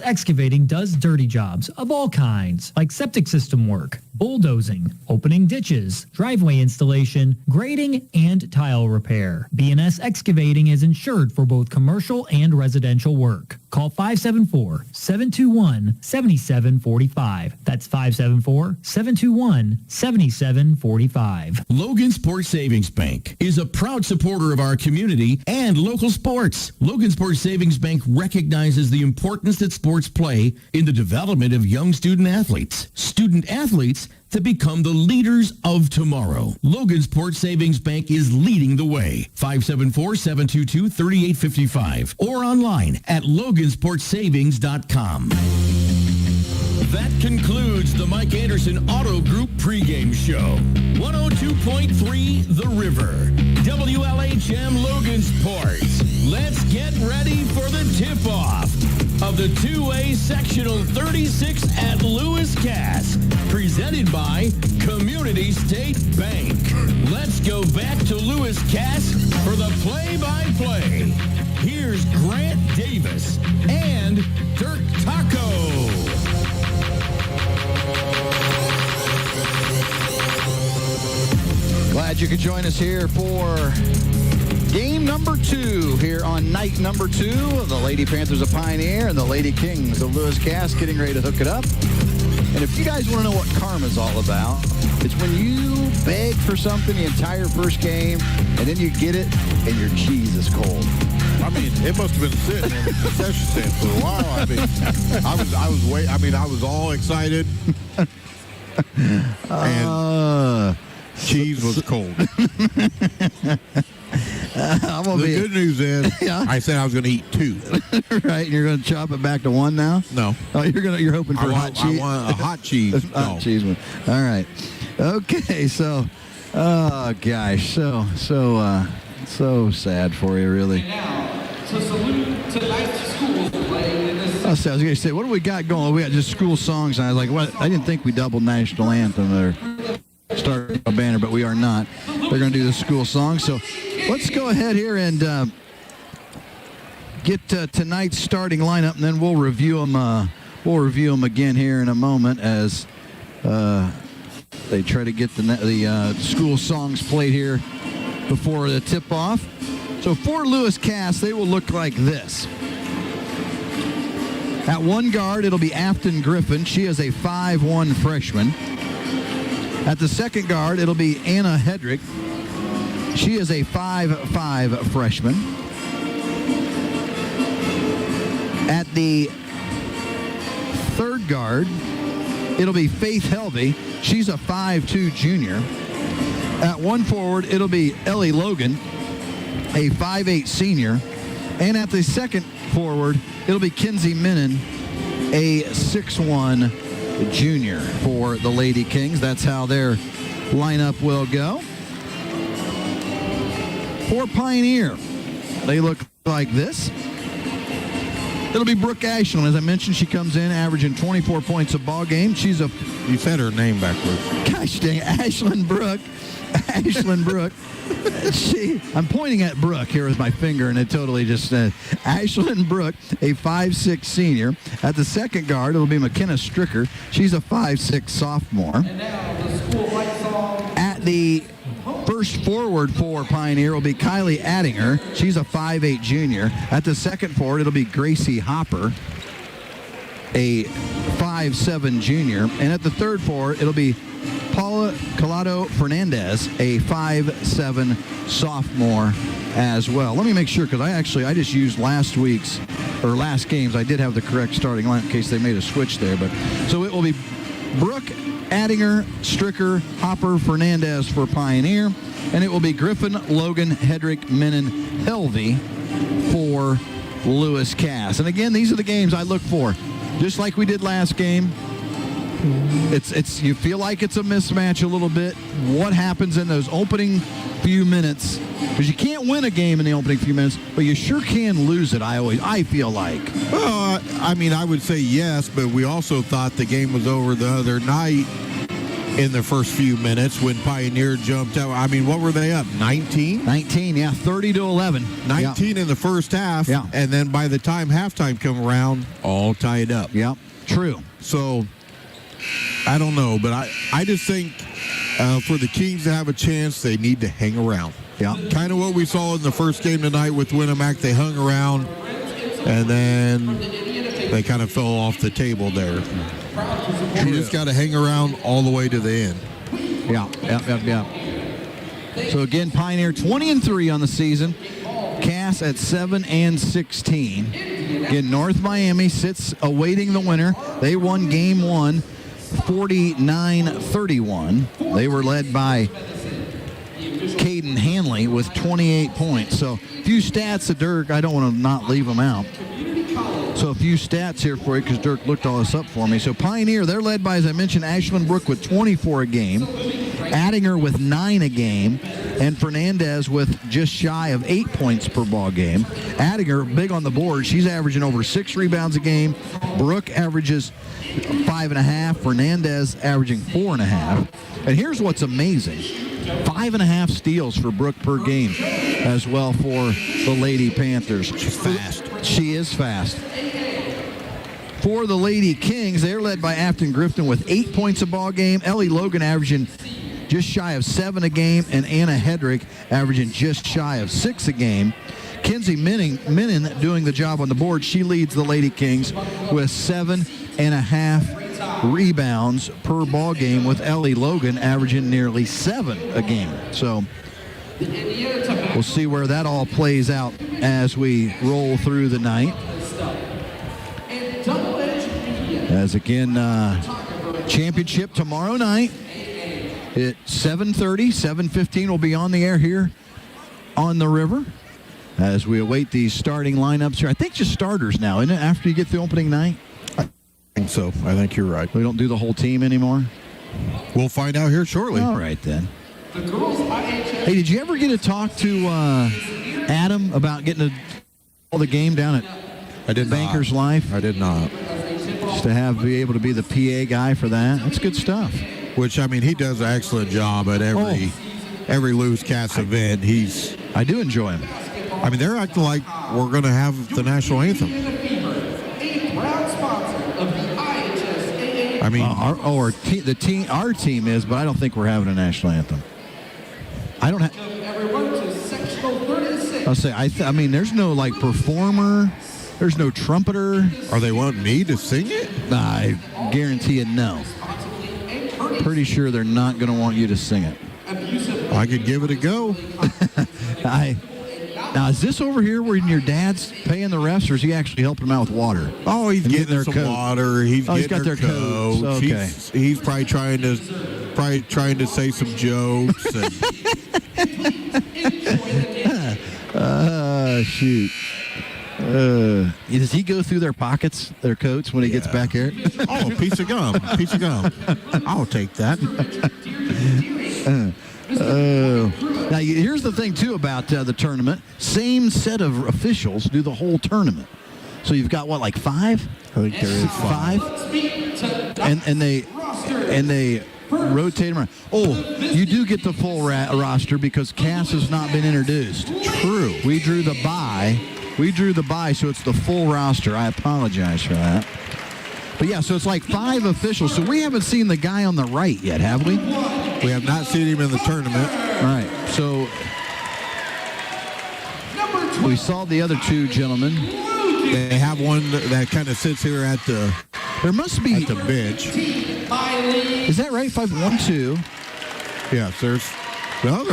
Excavating does dirty jobs of all kinds, like septic system work, bulldozing, opening ditches, driveway installation, grading, and tile repair. B&S Excavating is insured for both commercial and residential work. Call 574-721-7745. That's 574-721-7745. Logansport Savings Bank is a proud supporter of our community and local sports. Logansport Savings Bank recognizes the importance that sports play in the development of young student athletes. Student athletes to become the leaders of tomorrow. Logansport Savings Bank is leading the way. 574-722-3855 or online at logansportsavings.com. That concludes the Mike Anderson Auto Group pregame show. 102.3 The River. WLHM Logansport. Let's get ready for the tip-off of the 2A Sectional 36 at Lewis Cass, presented by Community State Bank. Let's go back to Lewis Cass for the play-by-play. Here's Grant Davis and Dirk Taco. Glad you could join us here for game number 2 here on night number 2 of the Lady Panthers of Pioneer and the Lady Kings of Lewis Cass getting ready to hook it up. And if you guys want to know what karma's all about, it's when you beg for something the entire first game and then you get it and your cheese is cold. I mean, it must have been sitting in the concession stand for a while. I was all excited. And cheese was cold. The good news is, I said I was going to eat 2. Right, and you're going to chop it back to 1 now? No. Oh, you're hoping for hot cheese. I want a hot cheese. Hot cheese one. All right. Okay, so, oh gosh, so sad for you, really. And now, to salute tonight's school play in this. I was going to say, what do we got going? We got just school songs, and I was like, what? I didn't think we doubled national anthem or start a banner, but we are not. They're going to do the school song, so let's go ahead here and get tonight's starting lineup, and then we'll review them. We'll review them again here in a moment as they try to get the school songs played here before the tip-off. So for Lewis Cass, they will look like this. At one guard, it'll be Afton Griffin. She is a 5'1" freshman. At the second guard, it'll be Anna Hedrick. She is a 5'5" freshman. At the third guard, it'll be Faith Helvey. She's a 5'2" junior. At one forward, it'll be Ellie Logan, a 5'8" senior. And at the second forward, it'll be Kinsey Minnan, a 6'1" junior for the Lady Kings. That's how their lineup will go. For Pioneer, they look like this. It'll be Brooke Ashland. As I mentioned, she comes in averaging 24 points a ball game. She's a... You said her name backwards. Gosh dang, Ashland Brooke. Ashland Brooke. I'm pointing at Brooke here with my finger, and it totally just Ashland Brooke, a 5'6" senior. At the second guard, it'll be McKenna Stricker. She's a 5'6" sophomore. And now the school fight song. At the first forward for Pioneer will be Kylie Addinger. She's a 5'8" junior. At the second forward, it'll be Gracie Hopper, a 5'7" junior. And at the third forward, it'll be Paula Collado Fernandez, a 5'7" sophomore as well. Let me make sure, because I just used last game's. I did have the correct starting line in case they made a switch there. But so it will be Brooke, Addinger, Stricker, Hopper, Fernandez for Pioneer, and it will be Griffin, Logan, Hedrick, Minnan, Helvey for Lewis Cass. And again, these are the games I look for. Just like we did last game, it's you feel like it's a mismatch a little bit. What happens in those opening few minutes? Because you can't win a game in the opening few minutes, but you sure can lose it. I feel like. Well, I mean, I would say yes, but we also thought the game was over the other night in the first few minutes when Pioneer jumped out. I mean, what were they up? 19? 19, yeah, 30-11. 19 in the first half, and then by the time halftime come around, all tied up. Yeah, true. So, I don't know, but I just think for the Kings to have a chance, they need to hang around. Yeah. Kind of what we saw in the first game tonight with Winnemac. They hung around, and then they kind of fell off the table there. You just got to hang around all the way to the end. Yeah. So again, Pioneer 20-3 on the season. Cass at 7-16. Again, North Miami sits awaiting the winner. They won game 1, 49-31. They were led by Caden Hanley with 28 points. So a few stats to Dirk. I don't want to not leave them out. So a few stats here for you because Dirk looked all this up for me. So Pioneer, they're led by, as I mentioned, Ashland Brook with 24 a game, Addinger with 9 a game, and Fernandez with just shy of 8 points per ball game. Addinger, big on the board. She's averaging over 6 rebounds a game. Brook averages 5.5. Fernandez averaging 4.5. And here's what's amazing. 5.5 steals for Brook per game as well for the Lady Panthers. She's fast. She is fast. For the Lady Kings, they're led by Afton Grifton with 8 points a ball game. Ellie Logan averaging just shy of 7 a game, and Anna Hedrick averaging just shy of 6 a game. Kinsey Minnan doing the job on the board. She leads the Lady Kings with 7.5 rebounds per ball game, with Ellie Logan averaging nearly 7 a game. So we'll see where that all plays out as we roll through the night. As again, championship tomorrow night at 7:30, 7:15 will be on the air here on the river as we await these starting lineups here. I think just starters now, isn't it, after you get the opening night? I think so. I think you're right. We don't do the whole team anymore? We'll find out here shortly. All right, then. Hey, did you ever get to talk to Adam about getting the game down at Bankers Life? I did not. Just to be able to be the PA guy for that. That's good stuff. Which, I mean, he does an excellent job at every Lewis Cast event. I do enjoy him. I mean, they're acting like we're going to have the national anthem. I mean, our team is, but I don't think we're having a national anthem. I don't have. I'll say I mean, there's no performer. There's no trumpeter. Are they wanting me to sing it? I guarantee you no. Pretty sure they're not going to want you to sing it. I could give it a go. Now, is this over here where your dad's paying the refs, or is he actually helping them out with water? Oh, he's getting their some coat. Water. He's got their coats. Okay. He's probably trying to say some jokes. Shoot. Does he go through their pockets, their coats, when he gets back here? Oh, piece of gum. I'll take that. Now, here's the thing, too, about the tournament. Same set of officials do the whole tournament. So you've got, 5? I think there is 5. And they rotate them around. Oh, you do get the full roster because Cass has not been introduced. True. We drew the bye, so it's the full roster. I apologize for that. But, yeah, so it's 5 officials. So we haven't seen the guy on the right yet, have we? We have not seen him in the tournament. All right, so we saw the other 2 gentlemen. They have one that kind of sits here at the bench. Is that right? 5, 1, 2. Yes, there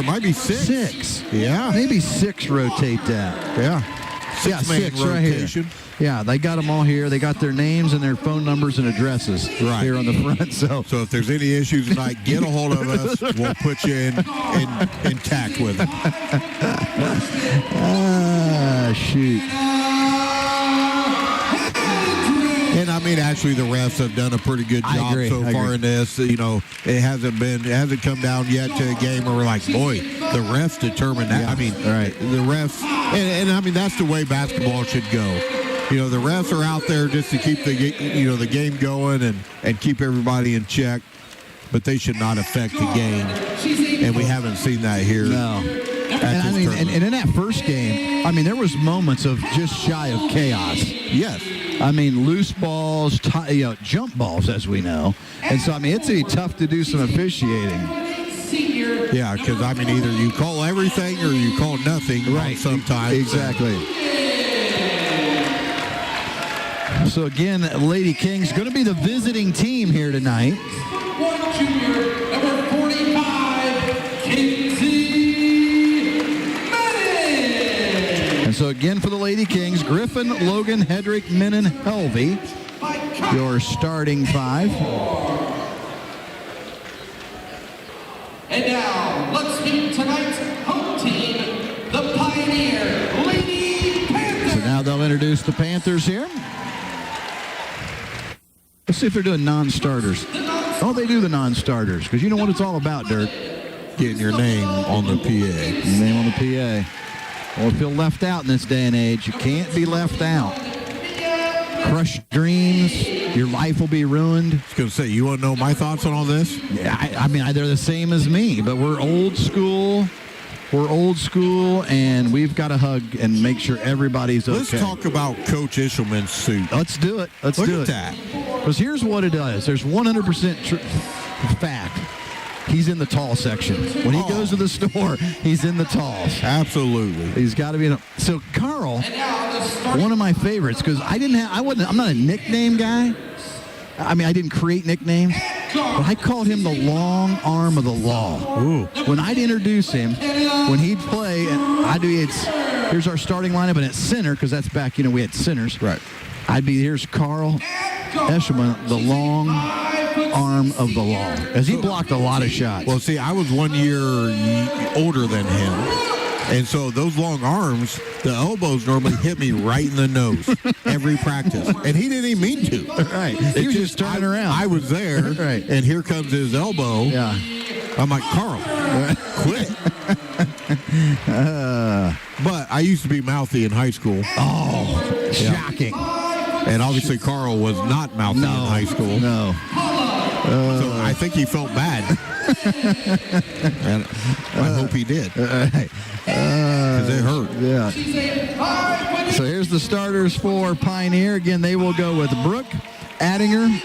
might be 6. 6. Yeah. Maybe 6 rotate that. Yeah. 6 right here. Yeah, they got them all here. They got their names and their phone numbers and addresses here on the front. So if there's any issues tonight, get a hold of us. We'll put you in tact with them. Shoot. And I mean, actually, the refs have done a pretty good job so far in this. You know, it hasn't come down yet to a game where we're like, boy, the refs determine that. Yeah. I mean, the refs, and I mean, that's the way basketball should go. You know, the refs are out there just to keep the game going and keep everybody in check. but they should not affect the game. And we haven't seen that here. No. And in that first game, I mean, there was moments of just shy of chaos. Yes. I mean, loose balls, jump balls, as we know. And so, I mean, it's tough to do some officiating. Yeah, because, I mean, either you call everything or you call nothing right sometimes. Exactly. So, again, Lady Kings going to be the visiting team here tonight. Junior, number 45, Kinsey Menon. And so, again, for the Lady Kings, Griffin, Logan, Hedrick, Menon, Helvey, your starting five. And now, let's meet tonight's home team, the Pioneer Lady Panthers. So now they'll introduce the Panthers here. Let's see if they're doing non-starters. Oh, they do the non-starters, because you know what it's all about, Dirk. Getting your name on the PA. Your name on the PA. Well, if you're left out in this day and age, you can't be left out. Crushed dreams, your life will be ruined. I was going to say, you want to know my thoughts on all this? Yeah, I mean, they're the same as me, but we're old school. We're old school, and we've got to hug and make sure everybody's okay. Let's talk about Coach Ishelman's suit. Let's do it. Let's Look do at it. that. Because here's what it does. There's 100% fact. He's in the tall section. When he goes to the store, he's in the talls. Absolutely. He's got to be in a, so Carl, one of my favorites, because I'm not a nickname guy. I mean, I didn't create nicknames, but I called him the long arm of the law. Ooh. When I'd introduce him, when he'd play, and here's our starting lineup, and at center, because that's back, we had centers. Right. Here's Carl Eshelman, the long arm of the law, as he blocked a lot of shots. Well, see, I was 1 year older than him. And so those long arms, the elbows normally hit me right in the nose every practice. And he didn't even mean to. Right. He was just turning around. I was there, right. And here comes his elbow. Yeah. I'm like, Carl, quit. But I used to be mouthy in high school. Oh, shocking. And obviously Carl was not mouthy in high school. No. So I think he felt bad. And I hope he did. Because it hurt. Yeah. So here's the starters for Pioneer. Again, they will go with Brooke, Addinger,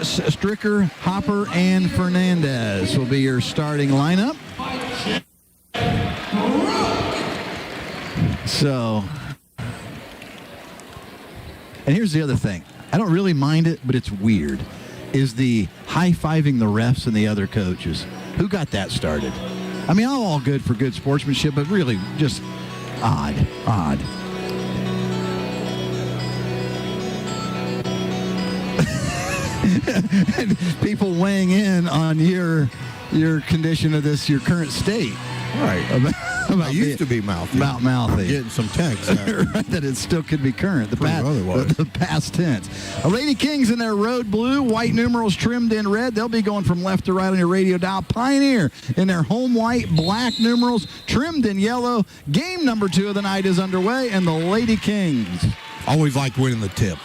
Stricker, Hopper, and Fernandez will be your starting lineup. So, and here's the other thing. I don't really mind it, but it's weird. Is the high-fiving the refs and the other coaches. Who got that started? I mean, all good for good sportsmanship, but really just odd. And people weighing in on your condition of this, your current state. Right. I used to be mouthy. About mouthy. Getting some texts. Right, that it still could be current. The past tense. Lady Kings in their road blue, white numerals trimmed in red. They'll be going from left to right on your radio dial. Pioneer in their home white, black numerals trimmed in yellow. Game number 2 of the night is underway, and the Lady Kings. Always like winning the tip.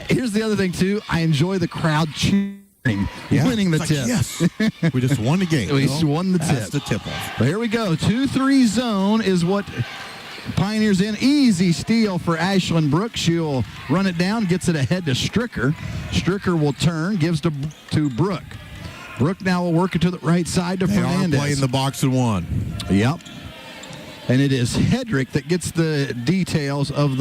Here's the other thing, too. I enjoy the crowd cheering. Winning the tip. Yes. We just won the game. We just won the tip. That's the tip-off. Well, here we go. 2-3 zone is what Pioneers in. Easy steal for Ashlyn Brooks. She'll run it down, gets it ahead to Stricker. Stricker will turn, gives to Brooke. Brooke now will work it to the right side to Fernandez. They are playing the box and one. Yep. And it is Hedrick that gets the details of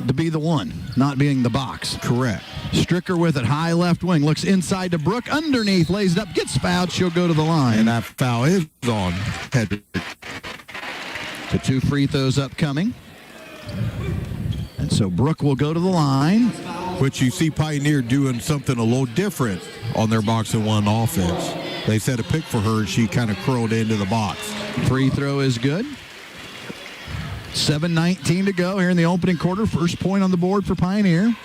to be the one, not being the box. Correct. Stricker with it, high left wing, looks inside to Brooke, underneath, lays it up, gets fouled, she'll go to the line. And that foul is on Hedrick. The 2 free throws upcoming. And so Brooke will go to the line. Which you see Pioneer doing something a little different on their box and one offense. They set a pick for her, and she kind of curled into the box. Free throw is good. 7:19 to go here in the opening quarter. First point on the board for Pioneer.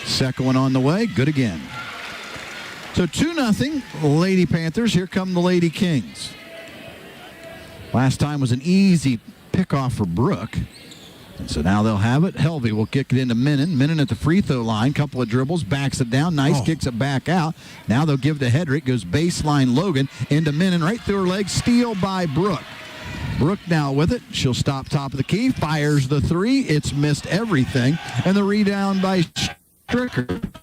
Second one on the way. Good again. So 2-0 Lady Panthers. Here come the Lady Kings. Last time was an easy pickoff for Brooke. So now they'll have it. Helvey will kick it into Minnan. Minnan at the free throw line. Couple of dribbles. Backs it down. Nice. Kicks it back out. Now they'll give to Hedrick. Goes baseline Logan into Minnan. Right through her legs. Steal by Brooke. Brooke now with it. She'll stop top of the key. Fires the three. It's missed everything. And the rebound by Stricker.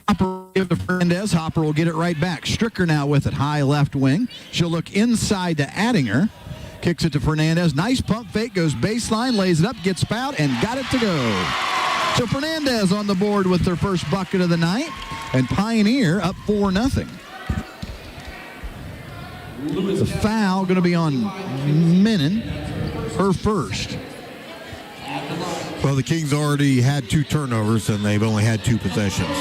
Hopper give to Fernandez. Hopper will get it right back. Stricker now with it. High left wing. She'll look inside to Addinger. Kicks it to Fernandez. Nice pump fake. Goes baseline. Lays it up. Gets fouled. And got it to go. So Fernandez on the board with their first bucket of the night. And Pioneer up 4-0. The foul going to be on Minnan. Her first. Well, the Kings already had 2 turnovers, and they've only had 2 possessions.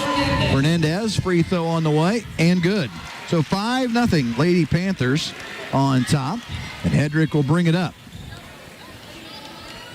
Fernandez, free throw on the way, and good. So 5-0 Lady Panthers on top, and Hedrick will bring it up.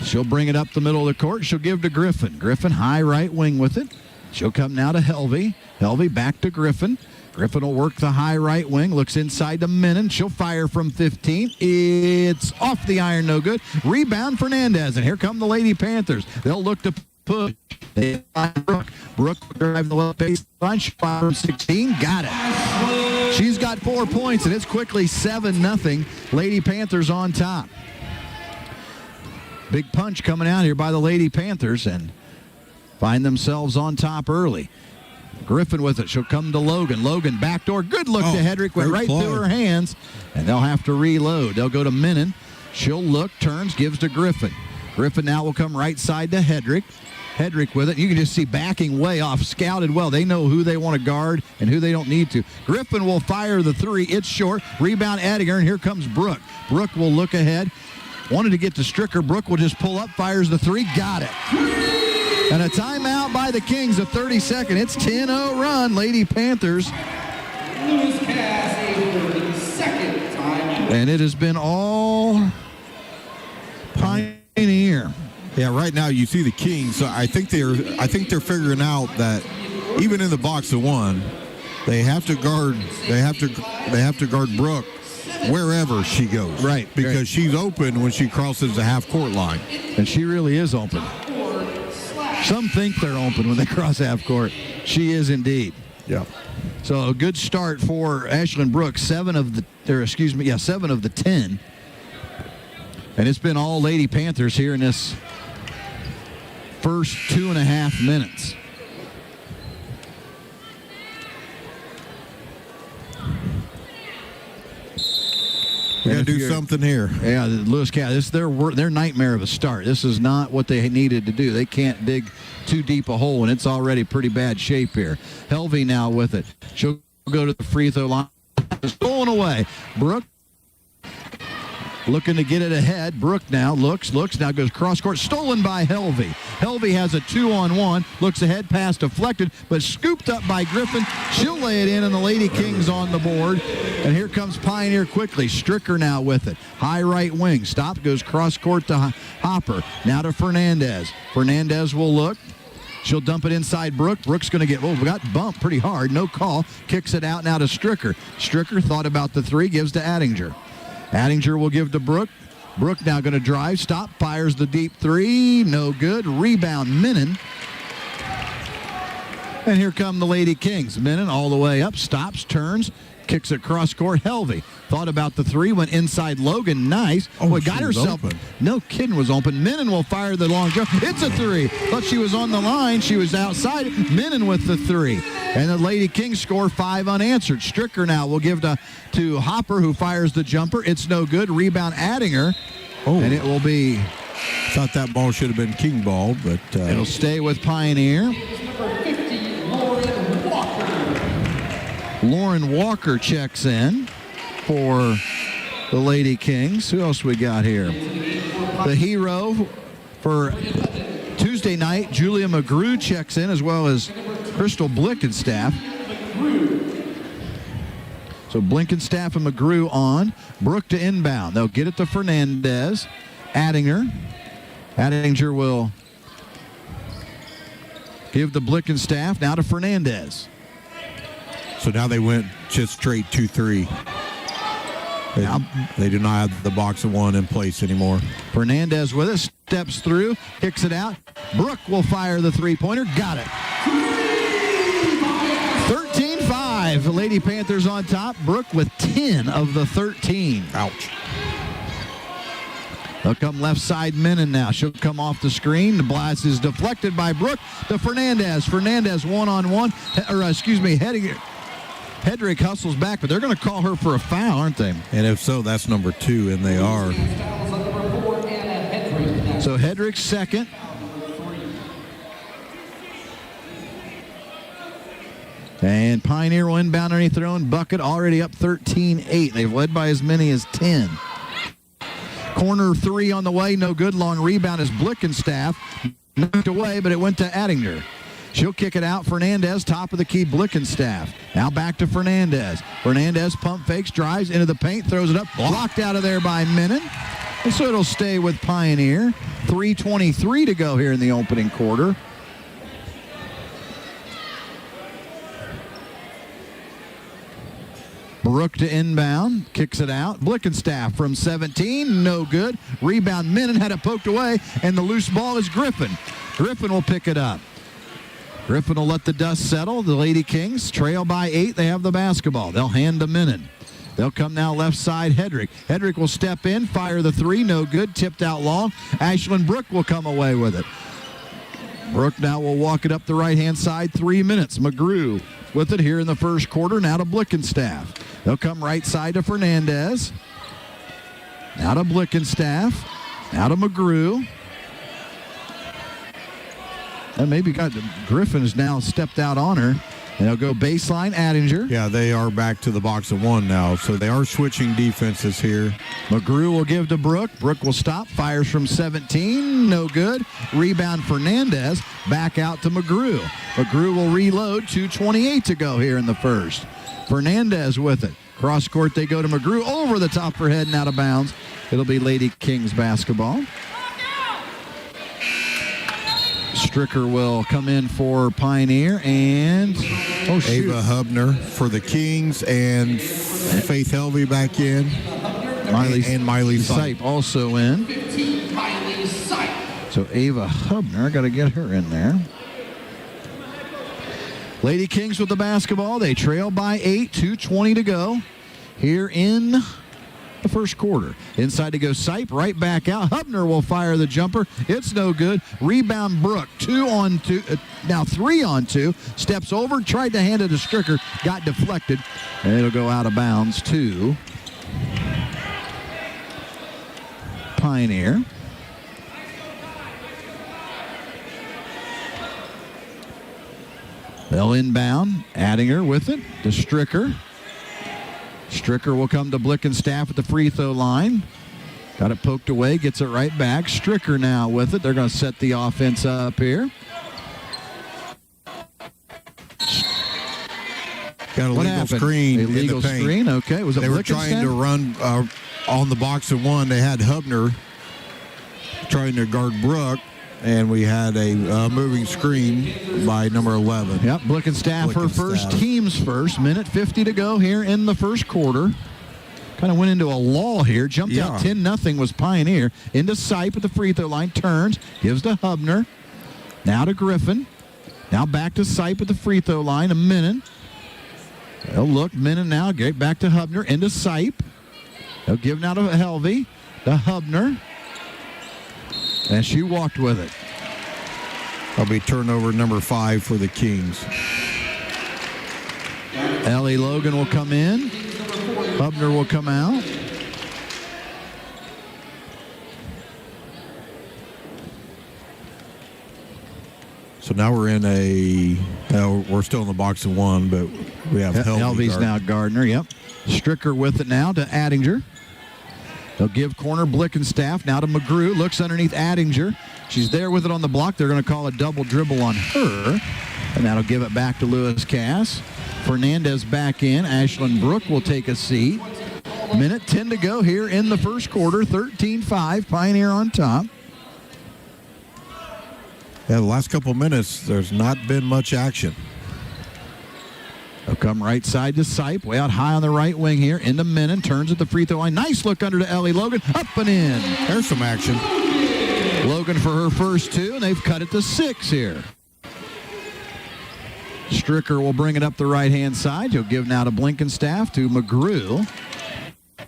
She'll bring it up the middle of the court. She'll give to Griffin. Griffin high right wing with it. She'll come now to Helvey. Helvey back to Griffin. Griffin will work the high right wing. Looks inside to Minnan. She'll fire from 15. It's off the iron, no good. Rebound Fernandez, and here come the Lady Panthers. They'll look to push. They find Brooke. Brooke drive the left baseline. She fires from 16. Got it. She's got 4 points, and it's quickly 7-0. Lady Panthers on top. Big punch coming out here by the Lady Panthers, and find themselves on top early. Griffin with it. She'll come to Logan. Logan backdoor. Good look to Hedrick. Went right through her hands. And they'll have to reload. They'll go to Minnan. She'll look, turns, gives to Griffin. Griffin now will come right side to Hedrick. Hedrick with it. You can just see backing way off. Scouted well. They know who they want to guard and who they don't need to. Griffin will fire the three. It's short. Rebound Addinger, and here comes Brooke. Brooke will look ahead. Wanted to get to Stricker. Brooke will just pull up, fires the three. Got it. And a timeout by the Kings, a 30-second. It's 10-0 run, Lady Panthers. Lewis Cass, a 30-second timeout. And it has been all Pioneer. Yeah, right now you see the Kings. So I think they're figuring out that even in the box of one, they have to guard Brooke wherever she goes. Right. Because she's open when she crosses the half court line. And she really is open. Some think they're open when they cross half court. She is indeed. Yeah. So a good start for Ashlyn Brooks. 7 of the 10. And it's been all Lady Panthers here in this first 2.5 minutes. We got to do something here. Yeah, Lewis Cass, this is their nightmare of a start. This is not what they needed to do. They can't dig too deep a hole, and it's already pretty bad shape here. Helvey now with it. She'll go to the free throw line. Stolen away. Brooke looking to get it ahead. Brooke now looks, now goes cross court. Stolen by Helvey. Helvey has a 2-on-1. Looks ahead, pass deflected, but scooped up by Griffin. She'll lay it in, and the Lady Kings on the board. And here comes Pioneer quickly. Stricker now with it. High right wing. Stop, goes cross court to Hopper. Now to Fernandez. Fernandez will look. She'll dump it inside Brooke. Brooke's going to get, we got bumped pretty hard. No call. Kicks it out now to Stricker. Stricker thought about the three, gives to Addinger. Addinger will give to Brooke. Brooke now going to drive. Stop. Fires the deep three. No good. Rebound Minnan. And here come the Lady Kings. Minnan all the way up. Stops. Turns. Kicks it cross court. Helvey thought about the three. Went inside Logan. Nice. Got herself. Open. No kidding, was open. Minnan will fire the long jump. It's a three. Thought she was on the line. She was outside. Minnan with the three. And the Lady Kings score 5 unanswered. Stricker now will give to Hopper, who fires the jumper. It's no good. Rebound Addinger. And it will be. Thought that ball should have been King ball, but it'll stay with Pioneer. Lauren Walker checks in for the Lady Kings. Who else we got here? The hero for Tuesday night, Julia McGrew checks in, as well as Crystal Blickenstaff. So Blickenstaff and McGrew on. Brooke to inbound. They'll get it to Fernandez. Addinger will give the Blickenstaff now to Fernandez. So now they went just straight 2-3. They do not have the box of one in place anymore. Fernandez with it, steps through, kicks it out. Brooke will fire the three-pointer. Got it. 13-5. The Lady Panthers on top. Brooke with 10 of the 13. Ouch. They'll come left side Menon now. She'll come off the screen. The blast is deflected by Brooke to Fernandez. Fernandez one-on-one. Hedrick hustles back, but they're going to call her for a foul, aren't they? And if so, that's number 2, and they are. So Hedrick's second. And Pioneer will inbound underneath their own bucket, already up 13-8. They've led by as many as 10. Corner three on the way, no good. Long rebound is Blickenstaff. Knocked away, but it went to Addinger. She'll kick it out. Fernandez, top of the key, Blickenstaff. Now back to Fernandez. Fernandez pump fakes, drives into the paint, throws it up. Blocked out of there by Menon. And so it'll stay with Pioneer. 3:23 to go here in the opening quarter. Brooke to inbound, kicks it out. Blickenstaff from 17, no good. Rebound, Menon had it poked away, and the loose ball is Griffin. Griffin will pick it up. Griffin will let the dust settle. The Lady Kings trail by 8. They have the basketball. They'll hand to Menon. They'll come now left side, Hedrick. Hedrick will step in, fire the three, no good. Tipped out long. Ashlyn Brooke will come away with it. Brooke now will walk it up the right-hand side, 3 minutes. McGrew with it here in the first quarter. Now to Blickenstaff. They'll come right side to Fernandez. Now to Blickenstaff. Now to McGrew. And maybe Griffin has now stepped out on her. And they'll go baseline, Addinger. Yeah, they are back to the box of one now, so they are switching defenses here. McGrew will give to Brooke. Brooke will stop, fires from 17, no good. Rebound Fernandez, back out to McGrew. McGrew will reload, 2:28 to go here in the first. Fernandez with it. Cross court, they go to McGrew, over the top of her head and out of bounds. It'll be Lady Kings basketball. Stricker will come in for Pioneer, and Ava Hubner for the Kings, and Faith Helvey back in. Miley Sipe also in. So Ava Hubner, got to get her in there. Lady Kings with the basketball. They trail by 8, 2:20 to go here in the first quarter. Inside to go Sipe, right back out. Hubner will fire the jumper. It's no good. Rebound Brooke, 2-on-2, now 3-on-2. Steps over, tried to hand it to Stricker, got deflected, and it'll go out of bounds to Pioneer. They'll inbound. Addinger with it to Stricker. Stricker will come to Blickenstaff at the free throw line. Got it poked away, gets it right back. Stricker now with it. They're going to set the offense up here. Got a legal screen. Illegal screen, okay. Was it They were trying to run on the box of one. They had Hubner trying to guard Brooke, and we had a moving screen by number 11. Yep, Blickenstaff, her first, team's first. Minute 50 to go here in the first quarter. Kind of went into a lull here. Jumped out 10-0 was Pioneer. Into Sipe at the free throw line. Turns, gives to Hubner. Now to Griffin. Now back to Sipe at the free throw line. A Menon. They'll look. Menon now. Get back to Hubner. Into Sipe. They'll give now to Helvey. To Hubner. And she walked with it. That'll be turnover number 5 for the Kings. Ellie Logan will come in. Hubner will come out. So now we're in we're still in the box of one, but we have Helvey's now Gardner, yep. Stricker with it now to Addinger. They'll give corner Blickenstaff now to McGrew. Looks underneath Addinger. She's there with it on the block. They're going to call a double dribble on her. And that'll give it back to Lewis Cass. Fernandez back in. Ashlyn Brooke will take a seat. Minute 10 to go here in the first quarter. 13-5. Pioneer on top. Yeah, the last couple minutes, there's not been much action. They'll come right side to Sipe, way out high on the right wing here, into Menon, turns at the free throw line. Nice look under to Ellie Logan, up and in. There's some action. Logan for her first two, and they've cut it to 6 here. Stricker will bring it up the right-hand side. He'll give now to Blinkenstaff, to McGrew.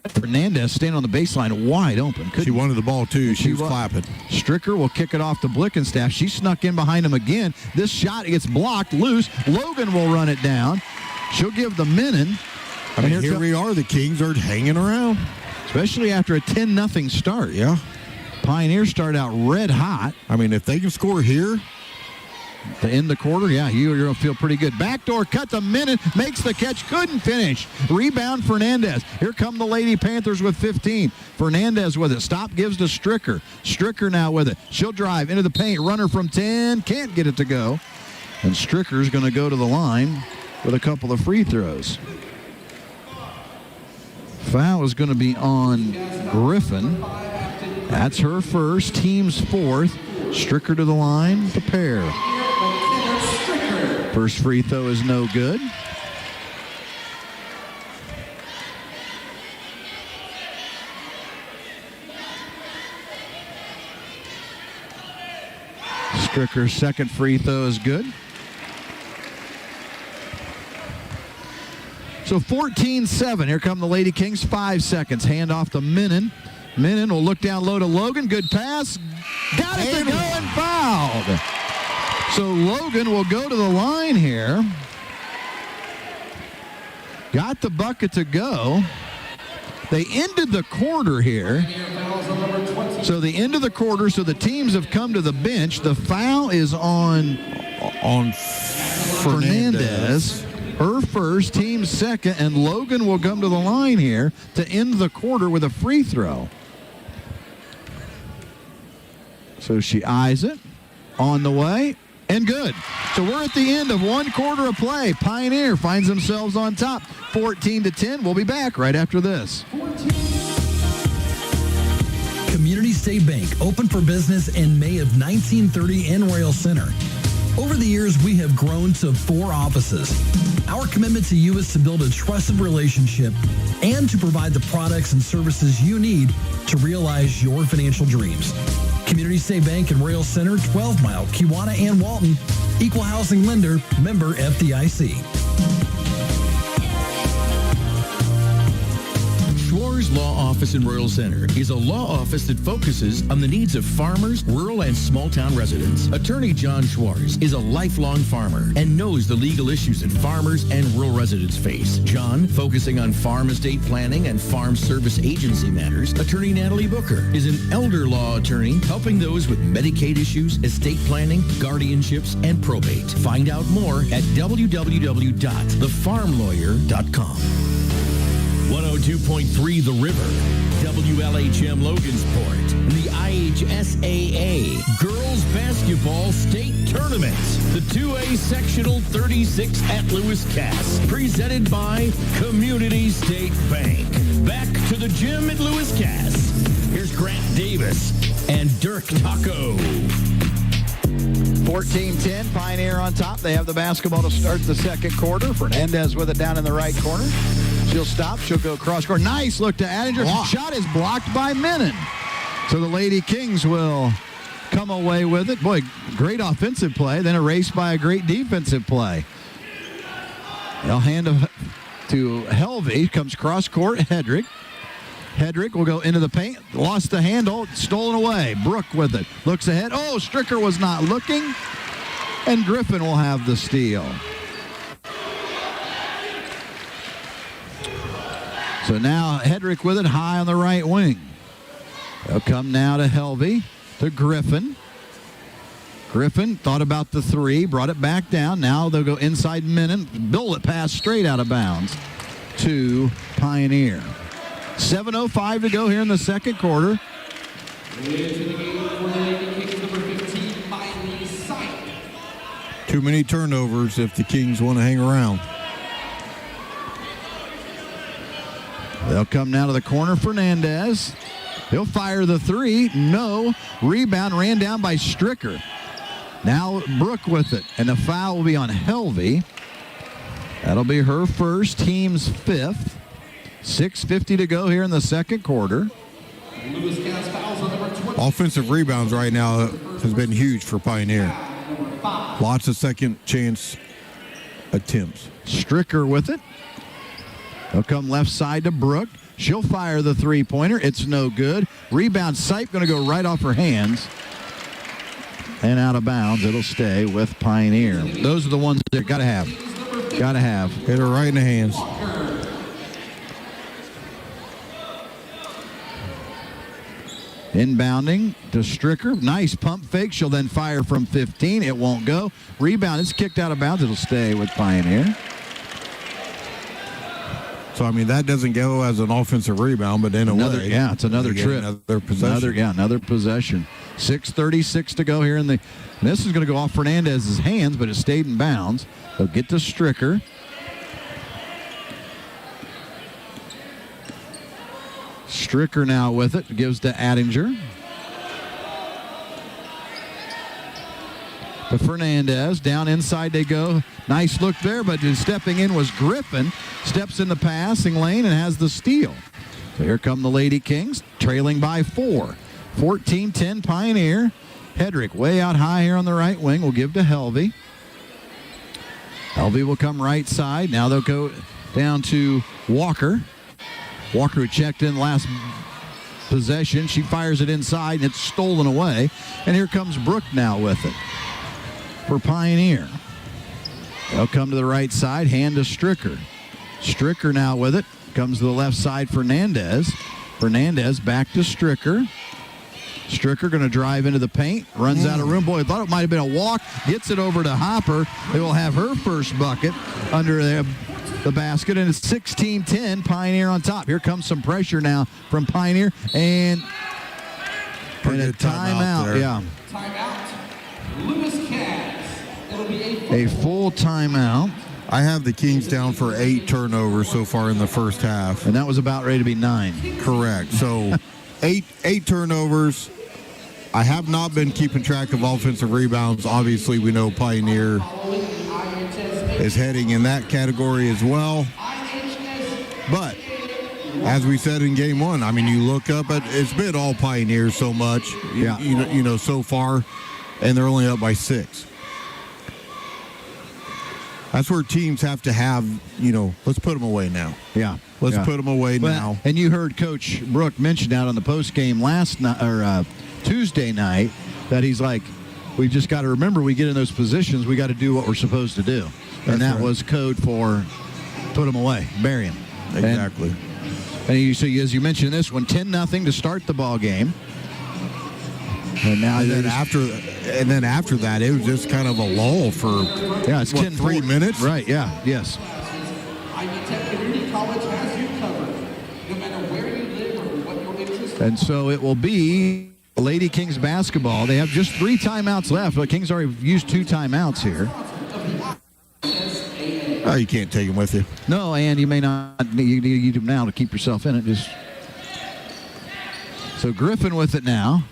Fernandez standing on the baseline wide open. She wanted the ball, too. She was clapping. Stricker will kick it off to Blickenstaff. She snuck in behind him again. This shot gets blocked loose. Logan will run it down. She'll give the Menon. I mean, here we are. The Kings are hanging around. Especially after a 10-0 start. Yeah. Pioneers start out red hot. I mean, if they can score here to end the quarter, yeah, you're going to feel pretty good. Backdoor cut to Menon, makes the catch, couldn't finish. Rebound Fernandez. Here come the Lady Panthers with 15. Fernandez with it. Stop gives to Stricker. Stricker now with it. She'll drive into the paint. Runner from 10. Can't get it to go. And Stricker's going to go to the line with a couple of free throws. Foul is going to be on Griffin. That's her first, team's fourth. Stricker to the line, the pair. First free throw is no good. Stricker's second free throw is good. So 14-7. Here come the Lady Kings. 5 seconds. Hand off to Menon. Menon will look down low to Logan. Good pass. Got it to go and fouled. So Logan will go to the line here. Got the bucket to go. They ended the quarter here. So the end of the quarter, so the teams have come to the bench. The foul is on Fernandez. Her first, team second, and Logan will come to the line here to end the quarter with a free throw. So she eyes it, on the way, and good. So we're at the end of one quarter of play. Pioneer finds themselves on top, 14-10. We'll be back right after this. Community State Bank opened for business in May of 1930 in Royal Center. Over the years, we have grown to 4 offices. Our commitment to you is to build a trusted relationship and to provide the products and services you need to realize your financial dreams. Community State Bank in Royal Center, 12 Mile, Kewanna, and Walton. Equal housing lender, member FDIC. Schwar's Law Office in Royal Center is a law office that focuses on the needs of farmers, rural and small-town residents. Attorney John Schwarz is a lifelong farmer and knows the legal issues that farmers and rural residents face. John, focusing on farm estate planning and farm service agency matters. Attorney Natalie Booker is an elder law attorney helping those with Medicaid issues, estate planning, guardianships, and probate. Find out more at www.thefarmlawyer.com. 102.3 The River, WLHM Logansport, and the IHSAA Girls Basketball State Tournament. The 2A Sectional 36 at Lewis Cass, presented by Community State Bank. Back to the gym at Lewis Cass. Here's Grant Davis and Dirk Taco. 14-10, Pioneer on top. They have the basketball to start the second quarter. Fernandez with it down in the right corner. She'll stop. She'll go cross court. Nice look to Addinger. Shot is blocked by Menon. So the Lady Kings will come away with it. Boy, great offensive play, then erased by a great defensive play. They'll hand it to Helvey. Comes cross court. Hedrick. Hedrick will go into the paint. Lost the handle. Stolen away. Brook with it. Looks ahead. Oh, Stricker was not looking. And Griffin will have the steal. So now Hedrick with it high on the right wing. They'll come now to Helvey, to Griffin. Griffin thought about the three, brought it back down. Now they'll go inside Menon. Bullet pass straight out of bounds to Pioneer. 7:05 to go here in the second quarter. Too many turnovers if the Kings want to hang around. They'll come now to the corner. Fernandez. He'll fire the three. No. Rebound ran down by Stricker. Now Brook with it. And the foul will be on Helvey. That'll be her first, team's fifth. 6:50 to go here in the second quarter. Offensive rebounds right now has been huge for Pioneer. Lots of second chance attempts. Stricker with it. They'll come left side to Brooke. She'll fire the three-pointer. It's no good. Rebound, Sipe going to go right off her hands. And out of bounds. It'll stay with Pioneer. Those are the ones that got to have. Got to have. Hit her right in the hands. Inbounding to Stricker. Nice pump fake. She'll then fire from 15. It won't go. Rebound. It's kicked out of bounds. It'll stay with Pioneer. So, I mean, that doesn't go as an offensive rebound, but in a way. Yeah, it's another trip. Another possession. Another possession. 6:36 to go here in the. This is going to go off Fernandez's hands, but it stayed in bounds. They'll get to Stricker. Stricker now with it. Gives to Attinger. To Fernandez. Down inside they go. Nice look there, but stepping in was Griffin. Steps in the passing lane and has the steal. So here come the Lady Kings, trailing by 4. 14-10 Pioneer. Hedrick way out high here on the right wing. Will give to Helvey. Helvey will come right side. Now they'll go down to Walker. Walker, who checked in last possession. She fires it inside, and it's stolen away. And here comes Brooke now with it for Pioneer. They'll come to the right side, hand to Stricker. Stricker now with it. Comes to the left side, Fernandez. Fernandez back to Stricker. Stricker going to drive into the paint. Runs out of room. Boy, I thought it might have been a walk. Gets it over to Hopper. They will have her first bucket under the basket, and it's 16-10, Pioneer on top. Here comes some pressure now from Pioneer, and a timeout. Yeah. Timeout. Lewis Cass. It'll be a full timeout. I have the Kings down for 8 turnovers so far in the first half. And that was about ready to be 9. Correct. So 8 turnovers. I have not been keeping track of offensive rebounds. Obviously, we know Pioneer is heading in that category as well. But as we said in game 1, I mean, you look up at it's been all Pioneers so much, you know, so far, and they're only up by 6. That's where teams have to have, let's put them away now. Yeah. Let's put them away now. And you heard Coach Brooke mention out on the post game last night or Tuesday night that he's like, we just got to remember we get in those positions, we got to do what we're supposed to do. And that was code for put them away, bury them. Exactly. And so as you mentioned this one, 10-0 to start the ball game. And now then after that, it was just kind of a lull for it's 3 minutes. Right. Yeah. Yes. Ivy Tech Community College has you covered, no matter where you live or what your interest is. And so it will be Lady Kings basketball. They have just 3 timeouts left, but Kings already used 2 timeouts here. Oh, you can't take them with you. No, and you may not need them now to keep yourself in it. So Griffin with it now.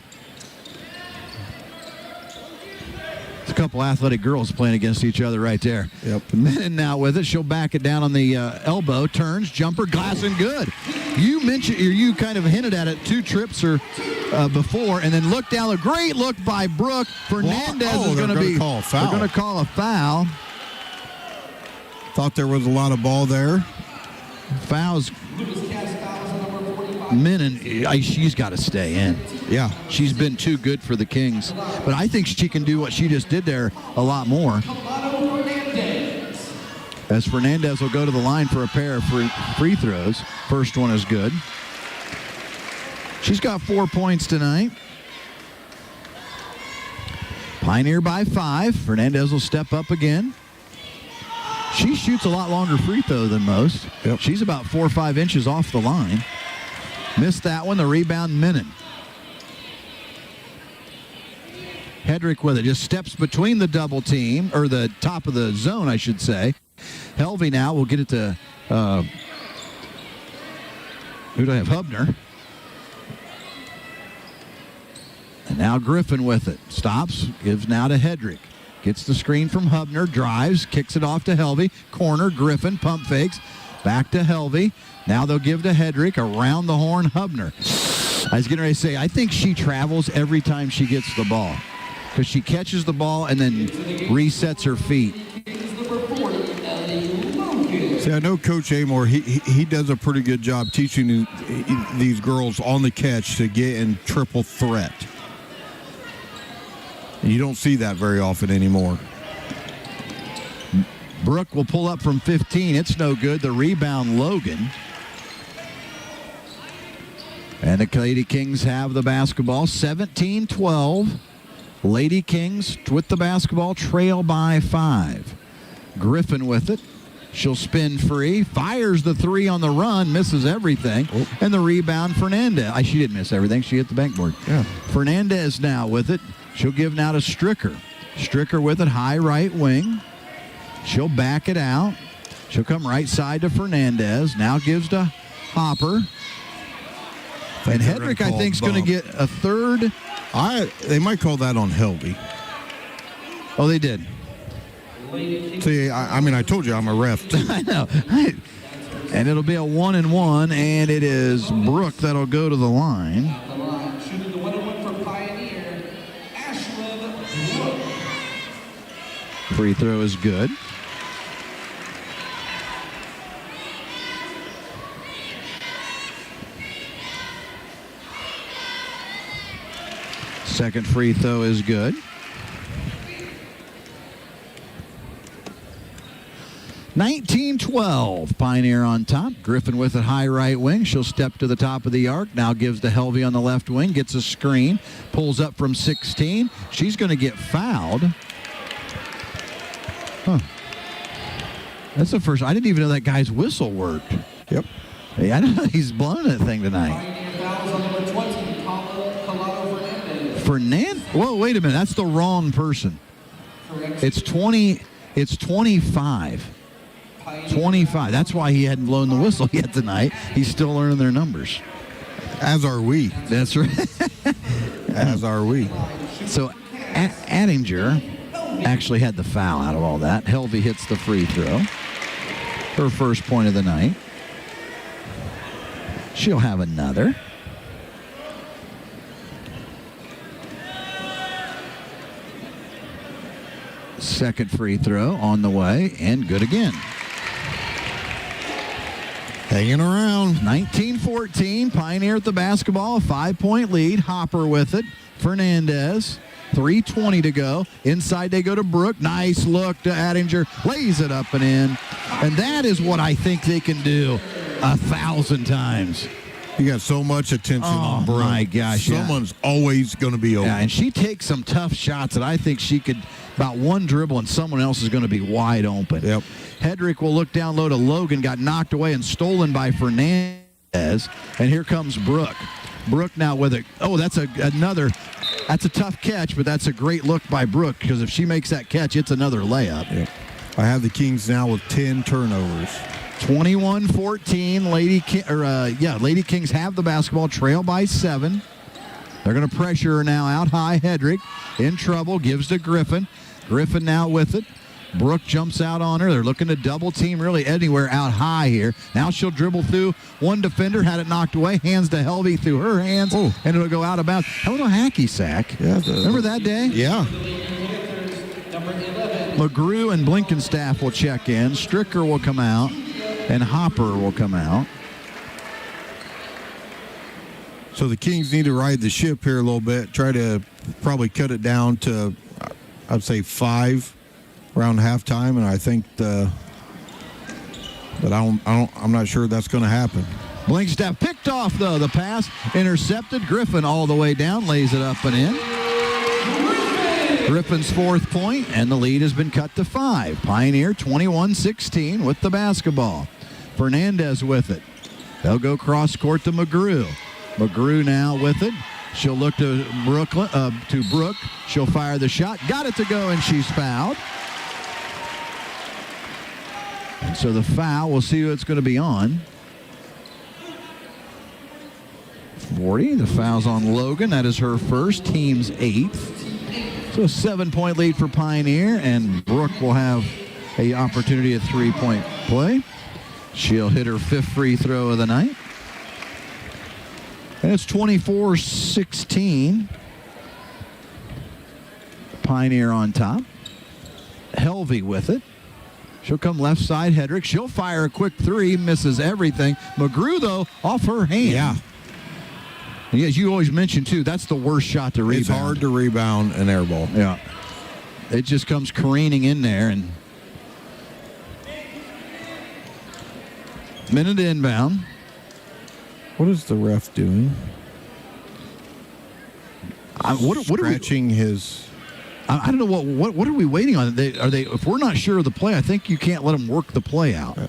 It's a couple athletic girls playing against each other right there. Yep. Menon now with it. She'll back it down on the elbow. Turns, jumper, glass, and good. You kind of hinted at it 2 trips or before, and then look down. A great look by Brooke. Fernandez is going to call a foul. They're going to call a foul. Thought there was a lot of ball there. Fouls. Menon, she's got to stay in. Yeah. She's been too good for the Kings. But I think she can do what she just did there a lot more. As Fernandez will go to the line for a pair of free throws. First one is good. She's got 4 points tonight. Pioneer by 5. Fernandez will step up again. She shoots a lot longer free throw than most. Yep. She's about 4 or 5 inches off the line. Missed that one. The rebound, Menon. Hedrick with it. Just steps between the double team, or the top of the zone, I should say. Helvey now will get it to, who do I have? Hubner. And now Griffin with it. Stops. Gives now to Hedrick. Gets the screen from Hubner, drives, kicks it off to Helvey. Corner, Griffin, pump fakes. Back to Helvey. Now they'll give to Hedrick. Around the horn, Hubner. I was getting ready to say, I think she travels every time she gets the ball, because she catches the ball and then resets her feet. See, I know Coach Amore, he does a pretty good job teaching these girls on the catch to get in triple threat. And you don't see that very often anymore. Brooke will pull up from 15. It's no good. The rebound, Logan. And the Lady Kings have the basketball. 17-12. Lady Kings with the basketball, trail by 5. Griffin with it. She'll spin free, fires the three on the run, misses everything, and the rebound, Fernandez. She didn't miss everything. She hit the backboard. Yeah. Fernandez now with it. She'll give now to Stricker. Stricker with it, high right wing. She'll back it out. She'll come right side to Fernandez. Now gives to Hopper. And Hedrick, I think, is going to get a third. They might call that on Helvey. Oh, they did. See, I told you I'm a ref. I know. And it'll be a 1-and-1, and it is Brooke that'll go to the line. Shooting the 1-and-1 for Pioneer, Ashlyn Brooke. Free throw is good. Second free throw is good. 19-12. Pioneer on top. Griffin with it, high right wing. She'll step to the top of the arc. Now gives to Helvey on the left wing. Gets a screen. Pulls up from 16. She's going to get fouled. Huh. That's the first. I didn't even know that guy's whistle worked. Yep. Hey, I know he's blowing that thing tonight. Pioneer fouls on number 20, Colado Fernandez. Fernandez? Whoa, wait a minute. That's the wrong person. Correct. It's 20. It's 25. 25. That's why he hadn't blown the whistle yet tonight. He's still learning their numbers. As are we. That's right. As are we. So Attinger actually had the foul out of all that. Helvey hits the free throw. Her first point of the night. She'll have another. Second free throw on the way, and good again. Hanging around. 19-14, Pioneer at the basketball, a 5-point lead. Hopper with it. Fernandez, 3:20 to go. Inside they go to Brooke. Nice look to Attinger. Lays it up and in. And that is what I think they can do 1,000 times. You got so much attention on Brooke. Oh, my gosh. Someone's always going to be open. Yeah, and she takes some tough shots that I think she could, about one dribble and someone else is going to be wide open. Yep. Hedrick will look down low to Logan, got knocked away and stolen by Fernandez. And here comes Brooke. Brooke now with it. Oh, that's that's a tough catch, but that's a great look by Brooke, because if she makes that catch, it's another layup. Yep. I have the Kings now with 10 turnovers. 21-14. Lady Kings have the basketball, trail by 7. They're going to pressure her now out high. Hedrick in trouble, gives to Griffin. Griffin now with it. Brooke jumps out on her. They're looking to double team really anywhere out high here. Now she'll dribble through one defender, had it knocked away, hands to Helvey through her hands, and it'll go out of bounds. A little hacky sack. Yeah, remember that day? Yeah. McGrew and Blinkenstaff will check in. Stricker will come out, and Hopper will come out. So the Kings need to ride the ship here a little bit. Try to probably cut it down to, I'd say 5 around halftime, and I think I'm not sure that's going to happen. Blinkstaff picked off, though. The pass intercepted. Griffin all the way down, lays it up and in. Griffin's 4th point, and the lead has been cut to 5. Pioneer 21-16 with the basketball. Fernandez with it. They'll go cross court to McGrew. McGrew now with it. She'll look to Brooke. She'll fire the shot. Got it to go, and she's fouled. And so the foul, we'll see who it's going to be on. 40, the foul's on Logan. That is her first, team's 8th. So a 7-point lead for Pioneer, and Brooke will have an opportunity at 3-point play. She'll hit her 5th free throw of the night. And it's 24-16. Pioneer on top. Helvey with it. She'll come left side, Hedrick. She'll fire a quick 3, misses everything. McGrew, though, off her hand. Yeah. And as you always mention, too, that's the worst shot to rebound. It's hard to rebound an air ball. Yeah. It just comes careening in there. And minute inbound. What is the ref doing? What are we Scratching his... I don't know what are we waiting on? Are they? If we're not sure of the play, I think you can't let them work the play out. Yeah.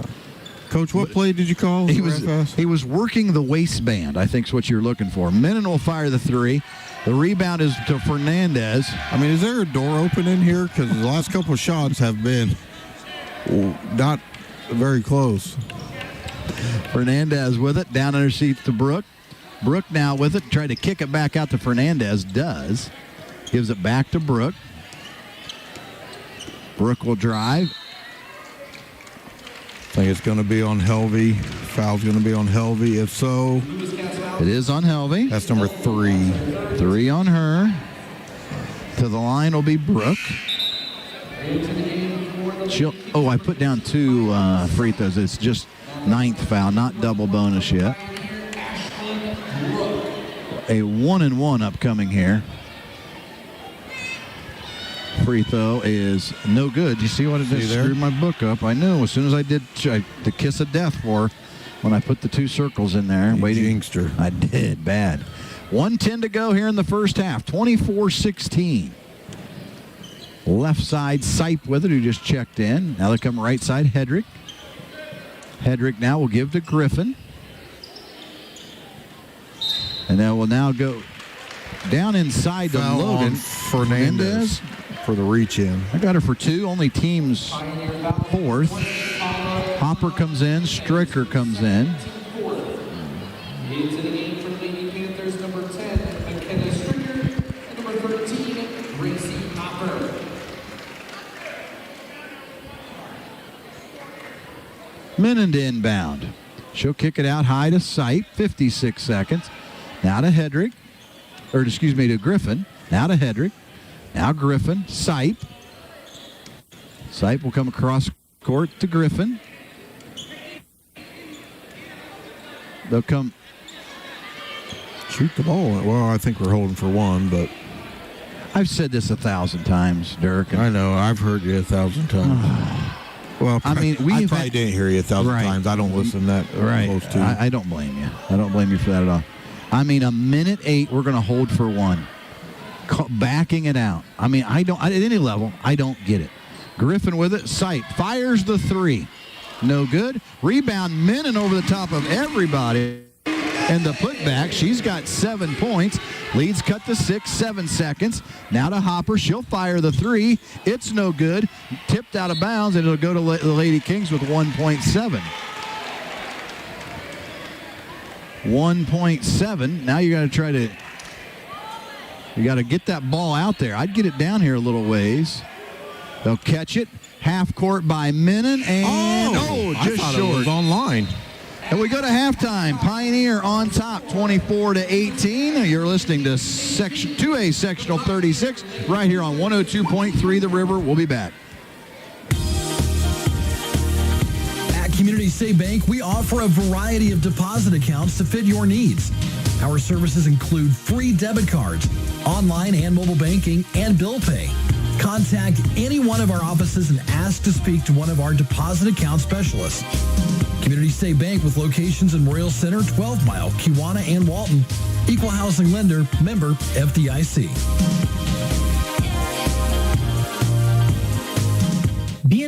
Coach, what play did you call? He was working the waistband, I think is what you're looking for. Menon will fire the 3. The rebound is to Fernandez. I mean, is there a door open in here? Because the last couple of shots have been not very close. Fernandez with it, down underneath to Brooke. Brooke now with it, tried to kick it back out to Fernandez, does. Gives it back to Brooke. Brooke will drive. I think it's going to be on Helvey. Foul's going to be on Helvey. If so, it is on Helvey. That's number 3. 3 on her. To the line will be Brooke. I put down 2 free throws. It's just 9th foul, not double bonus yet. A 1-and-1 upcoming here. Free throw is no good. You see what it did? Screwed my book up. I knew as soon as I did the kiss of death for when I put the 2 circles in there. You jinxed her. I did. Bad. 1:10 to go here in the first half. 24-16. Left side, Sipe with it, who just checked in. Now they come right side, Hedrick. Hedrick now will give to Griffin. And that will now go down inside to Logan. Fernandez for the reach in. I got her for 2. Only team's 4th. Hopper comes in. Stricker comes in. Into the game for the Lady Panthers, number 10, McKenna Stricker, and number 13, Gracie Hopper. Menon to inbound. She'll kick it out high to Sipe. 56 seconds. Now to Hedrick. To Griffin. Now to Hedrick. Now Griffin. Sipe. Sipe will come across court to Griffin. They'll come. Shoot the ball. Well, I think we're holding for 1, but... I've said this 1,000 times, Dirk. I know. I've heard you 1,000 times. Well, I mean, I probably didn't hear you 1,000 times. I don't listen that close to you. I don't blame you. I don't blame you for that at all. I mean, a minute 8, we're going to hold for 1. Backing it out. I mean, at any level, I don't get it. Griffin with it. Sipe fires the 3. No good. Rebound, Menon over the top of everybody. And the putback, she's got 7 points. Leads cut to 6, 7 seconds. Now to Hopper. She'll fire the 3. It's no good. Tipped out of bounds, and it'll go to the Lady Kings with 1.7. 1.7. Now you got to get that ball out there. I'd get it down here a little ways. They'll catch it. Half court by Menon, and just I thought short. It was online. And we go to halftime. Pioneer on top, 24-18. You're listening to Section 2A Sectional 36 right here on 102.3 The River. We'll be back. At Community State Bank, we offer a variety of deposit accounts to fit your needs. Our services include free debit cards, online and mobile banking, and bill pay. Contact any one of our offices and ask to speak to one of our deposit account specialists. Community State Bank with locations in Royal Center, 12 Mile, Kewanna, and Walton. Equal housing lender, member FDIC.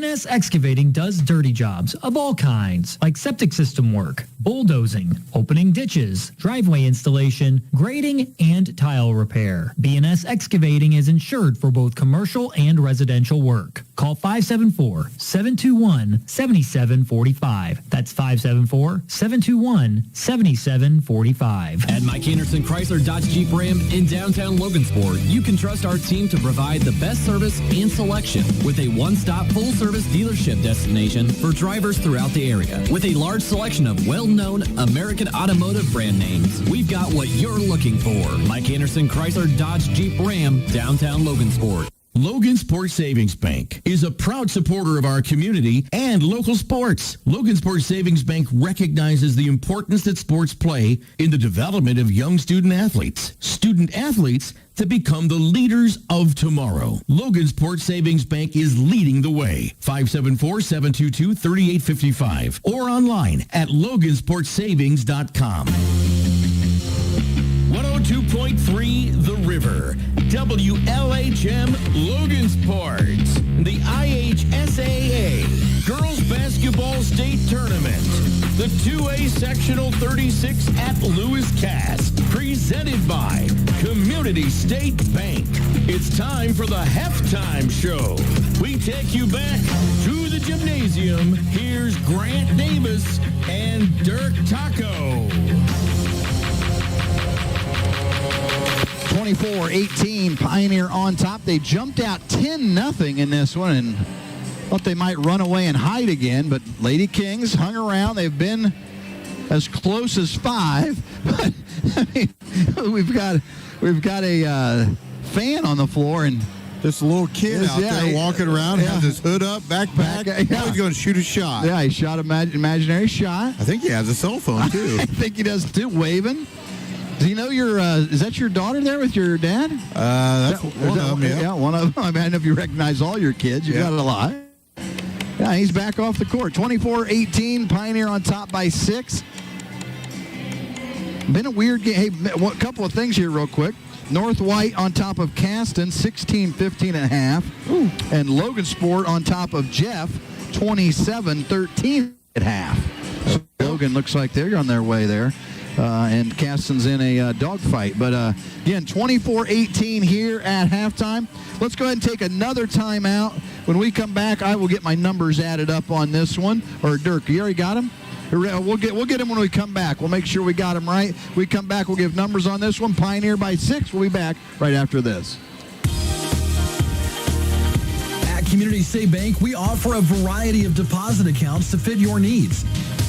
B&S Excavating does dirty jobs of all kinds, like septic system work, bulldozing, opening ditches, driveway installation, grading, and tile repair. B&S Excavating is insured for both commercial and residential work. Call 574-721-7745. That's 574-721-7745. At Mike Anderson Chrysler Dodge Jeep Ram in downtown Logansport, you can trust our team to provide the best service and selection with a one-stop full-service dealership destination for drivers throughout the area. With a large selection of well-known American automotive brand names, we've got what you're looking for. Mike Anderson Chrysler Dodge Jeep Ram, downtown Logansport. Logansport Savings Bank is a proud supporter of our community and local sports. Logansport Savings Bank recognizes the importance that sports play in the development of young student athletes that become the leaders of tomorrow. Logansport Savings Bank is leading the way. 574-722-3855 or online at logansportsavings.com. 102.3 The River, WLHM Logansport, the IHSAA Girls Basketball State Tournament, the 2A Sectional 36 at Lewis Cass, presented by Community State Bank. It's time for the halftime show. We take you back to the gymnasium. Here's Grant Davis and Dirk Taco. 24-18, Pioneer on top. They jumped out 10-0 in this one and thought they might run away and hide again, but Lady Kings hung around. They've been as close as 5. But I mean, we've got a fan on the floor and this little kid out there walking around, has his hood up, backpack. He's going to shoot a shot. Yeah, he shot an imaginary shot. I think he has a cell phone, too. I think he does, too, waving. Do you know is that your daughter there with your dad? That's one of them, yeah. One of them. I mean, I don't know if you recognize all your kids. You got a lot. Yeah, he's back off the court. 24-18, Pioneer on top by 6. Been a weird game. Hey, a couple of things here real quick. North White on top of Caston, 16-15 at half. Ooh. And Logansport on top of Jeff, 27-13 at half. So Logan looks like they're on their way there. And Caston's in a dogfight. But, again, 24-18 here at halftime. Let's go ahead and take another timeout. When we come back, I will get my numbers added up on this one. Or, Dirk, you already got them? We'll get them when we come back. We'll make sure we got them right. We come back, we'll give numbers on this one. Pioneer by 6. We'll be back right after this. At Community State Bank, we offer a variety of deposit accounts to fit your needs.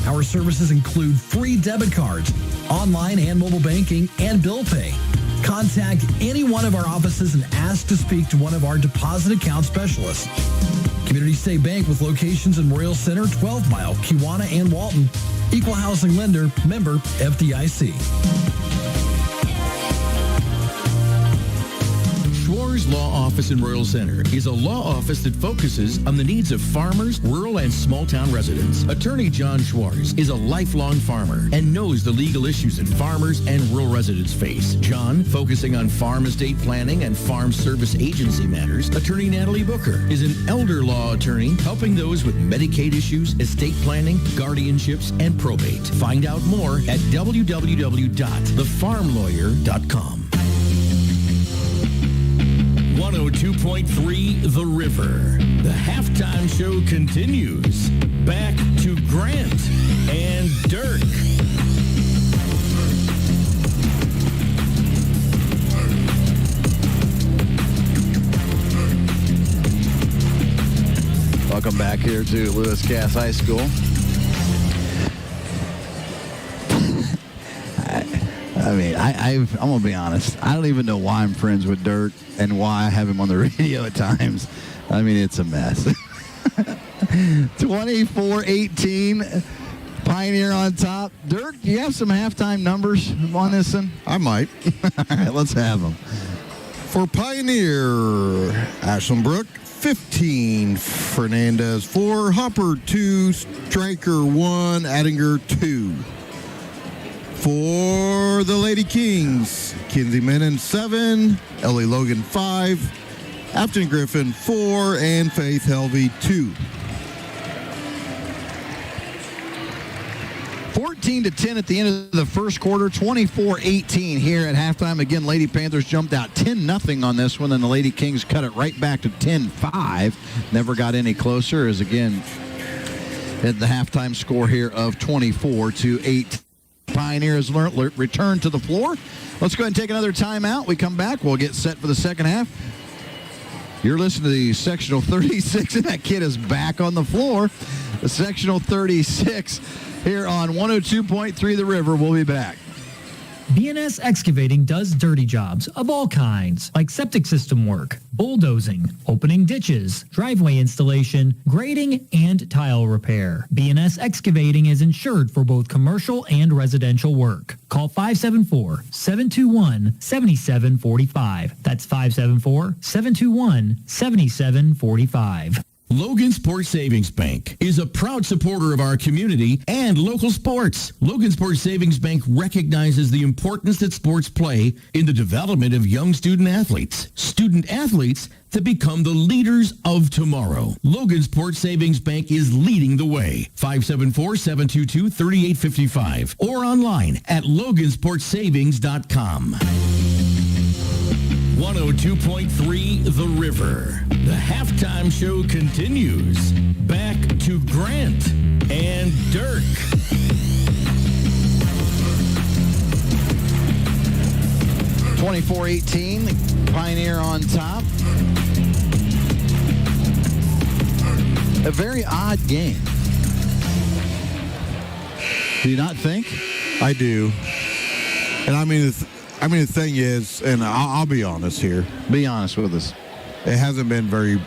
Our services include free debit cards, online and mobile banking, and bill pay. Contact any one of our offices and ask to speak to one of our deposit account specialists. Community State Bank with locations in Royal Center, 12 Mile, Kewanna, and Walton. Equal housing lender, member FDIC. Schwar's Law Office in Royal Center is a law office that focuses on the needs of farmers, rural, and small-town residents. Attorney John Schwarz is a lifelong farmer and knows the legal issues that farmers and rural residents face. John, focusing on farm estate planning and farm service agency matters. Attorney Natalie Booker is an elder law attorney helping those with Medicaid issues, estate planning, guardianships, and probate. Find out more at www.thefarmlawyer.com. 102.3 The River. The halftime show continues. Back to Grant and Dirk. Welcome back here to Lewis Cass High School. I mean, I'm going to be honest. I don't even know why I'm friends with Dirk and why I have him on the radio at times. I mean, it's a mess. 24-18, Pioneer on top. Dirk, do you have some halftime numbers on this one? I might. All right, let's have them. For Pioneer, Ashland Brook, 15. Fernandez, 4. Hopper, 2. Stryker, 1. Attinger, 2. For the Lady Kings, Kinsey Menon, 7. Ellie Logan, 5. Afton Griffin, 4. And Faith Helvey, 2. 14-10 at the end of the first quarter, 24-18 here at halftime. Again, Lady Panthers jumped out 10-0 on this one, and the Lady Kings cut it right back to 10-5. Never got any closer as, again, at the halftime score here of 24-8. Pioneers return to the floor. Let's go ahead and take another timeout. We come back. We'll get set for the second half. You're listening to the Sectional 36, and that kid is back on the floor. The Sectional 36 here on 102.3 The River. We'll be back. BNS Excavating does dirty jobs of all kinds, like septic system work, bulldozing, opening ditches, driveway installation, grading, and tile repair. BNS Excavating is insured for both commercial and residential work. Call 574-721-7745. That's 574-721-7745. Logansport Savings Bank is a proud supporter of our community and local sports. Logansport Savings Bank recognizes the importance that sports play in the development of young student athletes that become the leaders of tomorrow. Logansport Savings Bank is leading the way. 574-722-3855 or online at logansportsavings.com. 102.3 The River. The halftime show continues. Back to Grant and Dirk. (24-18), Pioneer on top. A very odd game. Do you not think? I do. And I mean, the thing is, and I'll be honest here. Be honest with us. It hasn't been very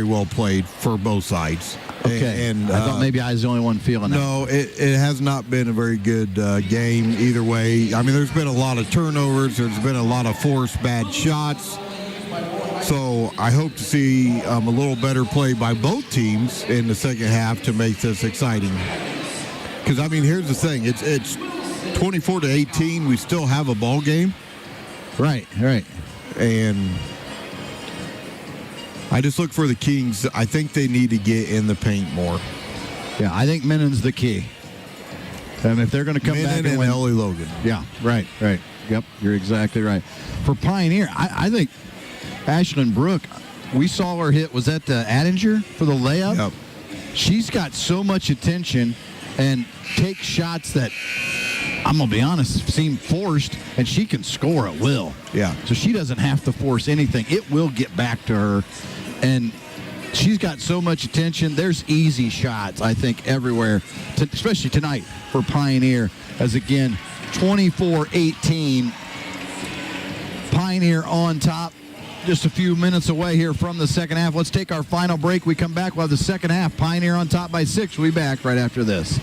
well played for both sides. Okay. And I thought maybe I was the only one feeling that. No, it has not been a very good game either way. I mean, there's been a lot of turnovers. There's been a lot of forced bad shots. So I hope to see a little better play by both teams in the second half to make this exciting. Because, I mean, here's the thing. It's 24-18. We still have a ball game. Right. And I just look for the Kings. I think they need to get in the paint more. Yeah, I think Minon's the key. And if they're going to come back and win. Ellie Logan. Yeah, right. Yep, you're exactly right. For Pioneer, I think Ashlyn Brooke, we saw her hit, was that the Attinger for the layup? Yep. She's got so much attention and takes shots that, I'm going to be honest, seem forced, and she can score at will. Yeah. So she doesn't have to force anything. It will get back to her. And she's got so much attention. There's easy shots, I think, everywhere, especially tonight for Pioneer, as again, 24-18. Pioneer on top. Just a few minutes away here from the second half. Let's take our final break. We come back. We'll have the second half. Pioneer on top by 6. We'll be back right after this.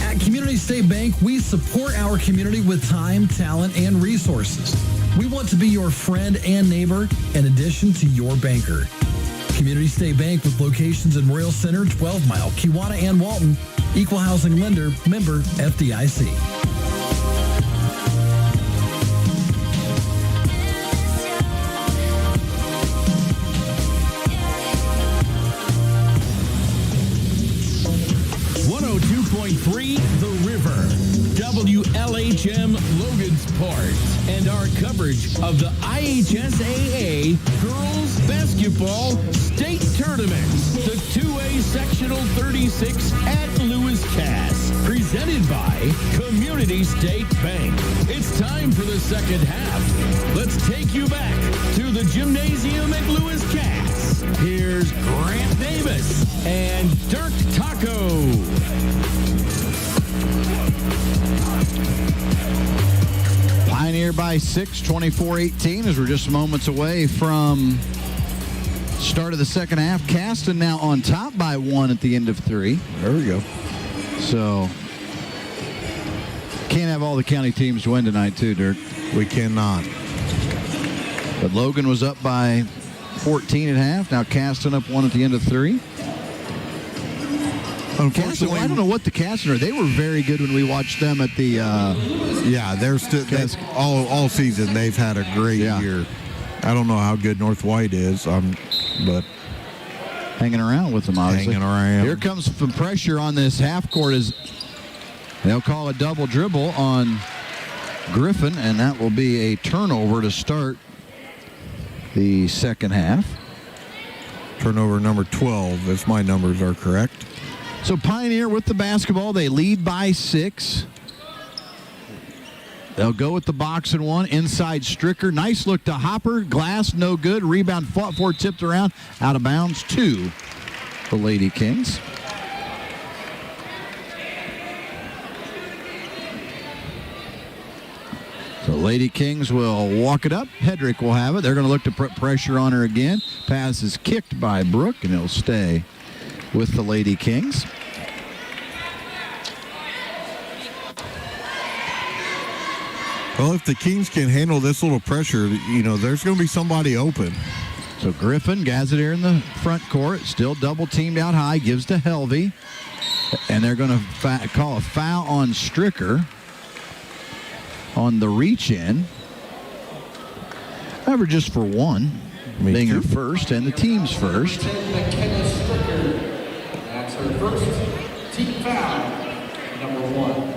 At Community State Bank, we support our community with time, talent, and resources. We want to be your friend and neighbor in addition to your banker. Community State Bank with locations in Royal Center, 12 Mile, Kewanna, and Walton. Equal housing lender, member FDIC. The River, WLHM Logansport, and our coverage of the IHSAA Girls Basketball State Tournament, the 2A Sectional 36 at Lewis Cass, presented by Community State Bank. It's time for the second half. Let's take you back to the gymnasium at Lewis Cass. Here's Grant Davis and Dirk Taco. Pioneer by 6, 24-18, as we're just moments away from start of the second half. Caston now on top by 1 at the end of 3. There we go. So, can't have all the county teams win tonight, too, Dirk. We cannot. But Logan was up by 14 at half. Now Caston up 1 at the end of 3. Unfortunately, I don't know what the Caston are. They were very good when we watched them at the. They're still all season. They've had a great year. I don't know how good North White is, but hanging around with them, obviously. Hanging around. Here comes some pressure on this half court as they'll call a double dribble on Griffin, and that will be a turnover to start the second half. Turnover number 12, if my numbers are correct. So Pioneer with the basketball. They lead by 6. They'll go with the box and one. Inside Stricker. Nice look to Hopper. Glass, no good. Rebound fought for, tipped around. Out of bounds to the Lady Kings. So Lady Kings will walk it up. Hedrick will have it. They're going to look to put pressure on her again. Pass is kicked by Brooke, and it'll stay with the Lady Kings. Well, if the Kings can handle this little pressure, there's going to be somebody open. So Griffin has it here in the front court. Still double teamed out high. Gives to Helvey. And they're going to call a foul on Stricker on the reach-in. However, just for one. Being her first and the team's first. That's her first team foul, number 1.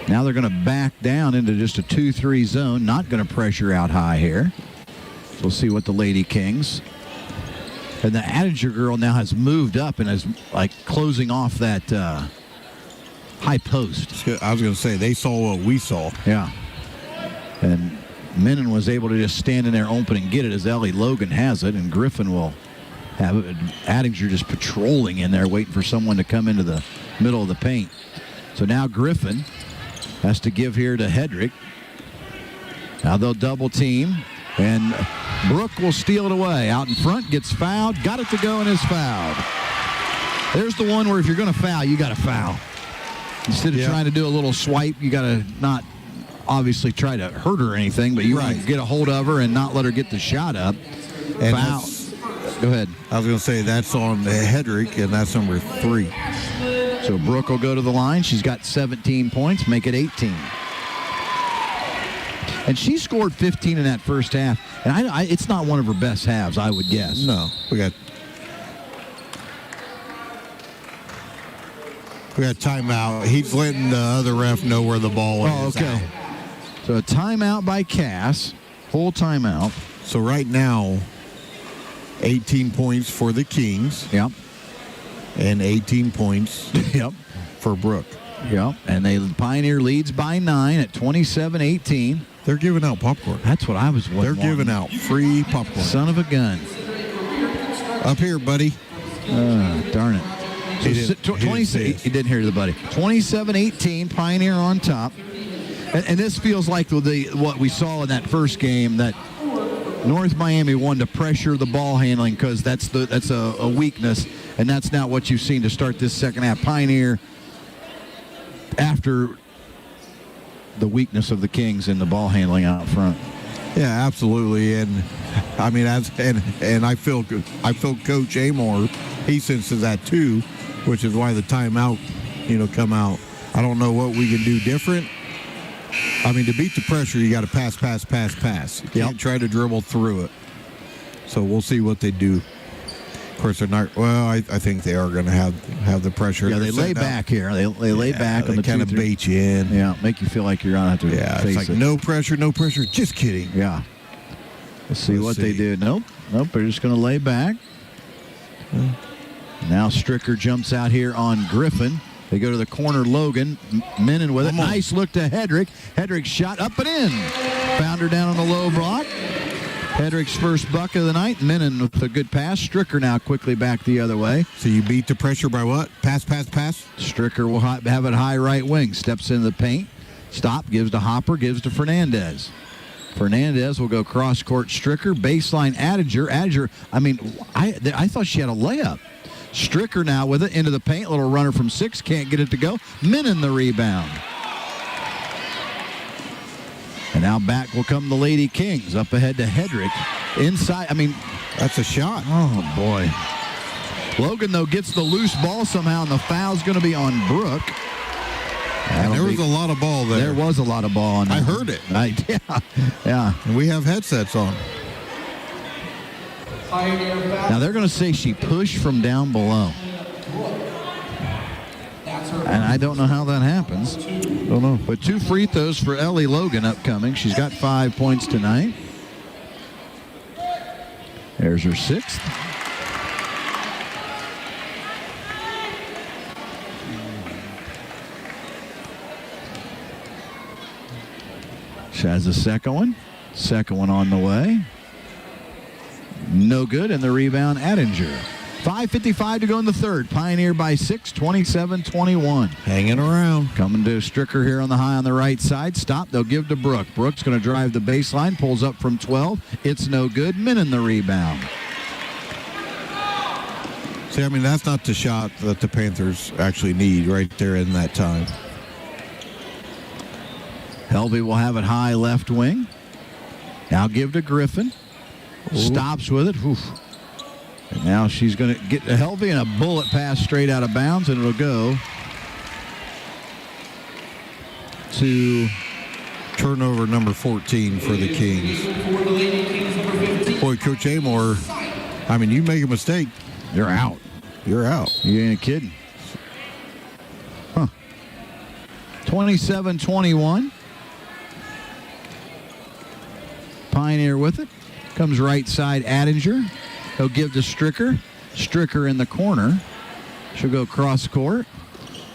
Now they're going to back down into just a 2-3 zone. Not going to pressure out high here. So we'll see what the Lady Kings. And the Adinger girl now has moved up and is like closing off that high post. I was going to say, they saw what we saw. Yeah. And Menon was able to just stand in there open and get it as Ellie Logan has it, and Griffin will have it. Adinger just patrolling in there, waiting for someone to come into the middle of the paint. So now Griffin has to give here to Hedrick. Now they'll double team, and Brooke will steal it away. Out in front, gets fouled, got it to go, and is fouled. There's the one where if you're going to foul, you got to foul. Instead of trying to do a little swipe, you got to not obviously try to hurt her or anything, but you want to get a hold of her and not let her get the shot up. And foul. Go ahead. I was going to say that's on Hedrick, and that's number 3. So Brooke will go to the line. She's got 17 points, make it 18. And she scored 15 in that first half. And it's not one of her best halves, I would guess. No. We got timeout. He's letting the other ref know where the ball is. Oh, okay. Out. So a timeout by Cass. Full timeout. So right now, 18 points for the Kings. Yep. And 18 points for Brooke. Yep. And Pioneer leads by 9 at 27-18. They're giving out popcorn. That's what I was wondering. They're giving out free popcorn. Son of a gun. Up here, buddy. Darn it. So he didn't hear the buddy. 27-18, Pioneer on top. And this feels like what we saw in that first game, that North Miami wanted to pressure the ball handling because that's a weakness, and that's not what you've seen to start this second half. Pioneer, after the weakness of the Kings in the ball handling out front. Yeah, absolutely. And I mean, and I feel Coach Amor, he senses that too, which is why the timeout, come out. I don't know what we can do different. I mean, to beat the pressure, you got to pass. You can't try to dribble through it. So we'll see what they do. Of course, they're not. Well, I think they are going to have the pressure. Yeah, they lay back here. They lay back on the kind of bait you in. Yeah, make you feel like you're going to have to face it's like no pressure. Just kidding. Yeah. Let's see what they do. Nope. They're just going to lay back. Now Stricker jumps out here on Griffin. They go to the corner, Logan. Menon with it. Nice look to Hedrick. Hedrick shot up and in. Found her down on the low block. Hedrick's first bucket of the night. Menon with a good pass. Stricker now quickly back the other way. So you beat the pressure by what? Pass. Stricker will have it high right wing. Steps into the paint. Stop. Gives to Hopper. Gives to Fernandez. Fernandez will go cross-court Stricker. Baseline Adinger. Adinger, I thought she had a layup. Stricker now with it into the paint. Little runner from 6. Can't get it to go. Menon the rebound. And now back will come the Lady Kings. Up ahead to Hedrick. Inside. That's a shot. Oh, boy. Logan, though, gets the loose ball somehow, and the foul's going to be on Brooke. And there was a lot of ball there. There was a lot of ball on that. I heard it. Yeah. And we have headsets on. Pioneer foul. Now they're going to say she pushed from down below. That's her. And I don't know how that happens. Don't know. But 2 free throws for Ellie Logan upcoming. She's got 5 points tonight. There's her 6th. She has a second one. Second one on the way. No good, and the rebound, Attinger. 5:55 to go in the third. Pioneer by 6, 27-21. Hanging around. Coming to Stricker here on the high on the right side. Stop. They'll give to Brooke. Brooke's going to drive the baseline. Pulls up from 12. It's no good. Minnin the rebound. See, I mean, that's not the shot that the Panthers actually need right there in that time. Helvey will have it high left wing. Now give to Griffin. Stops with it. Oof. And now she's going to get to Helvey, and a bullet pass straight out of bounds, and it'll go to Turnover number 14 for the Kings. For the Lady Kings, number 15. Boy, Coach Amor, I mean, you make a mistake, you're out. you're out. You ain't kidding. Huh. 27-21. Pioneer with it. Comes right side, Attinger. He'll give to Stricker. Stricker in the corner. She'll go cross court.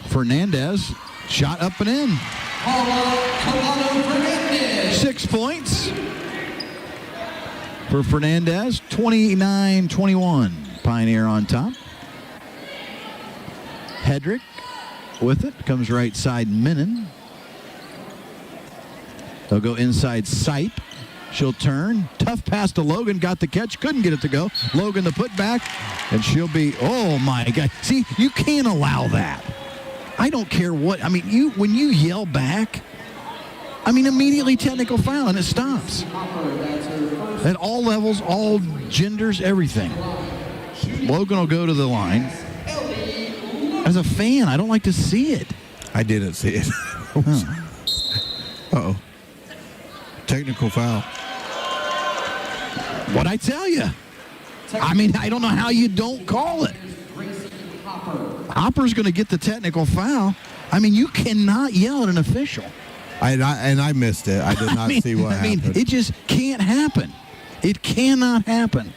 Fernandez. Shot up and in. Colado Fernandez. 6 points for Fernandez. 29-21. Pioneer on top. Hedrick with it. Comes right side, Minnin. They'll go inside Sipe. She'll turn. Tough pass to Logan. Got the catch. Couldn't get it to go. Logan the putback. And she'll be, oh my God. See, you can't allow that. I don't care what. I mean, when you yell back, I mean, immediately technical foul and it stops. At all levels, all genders, everything. Logan will go to the line. As a fan, I don't like to see it. I didn't see it. Uh-oh. Technical foul. What'd I tell you? I mean, I don't know how you don't call it. Hopper's going to get the technical foul. I mean, you cannot yell at an official. I missed it. I did not see what happened. I mean, it just can't happen. It cannot happen.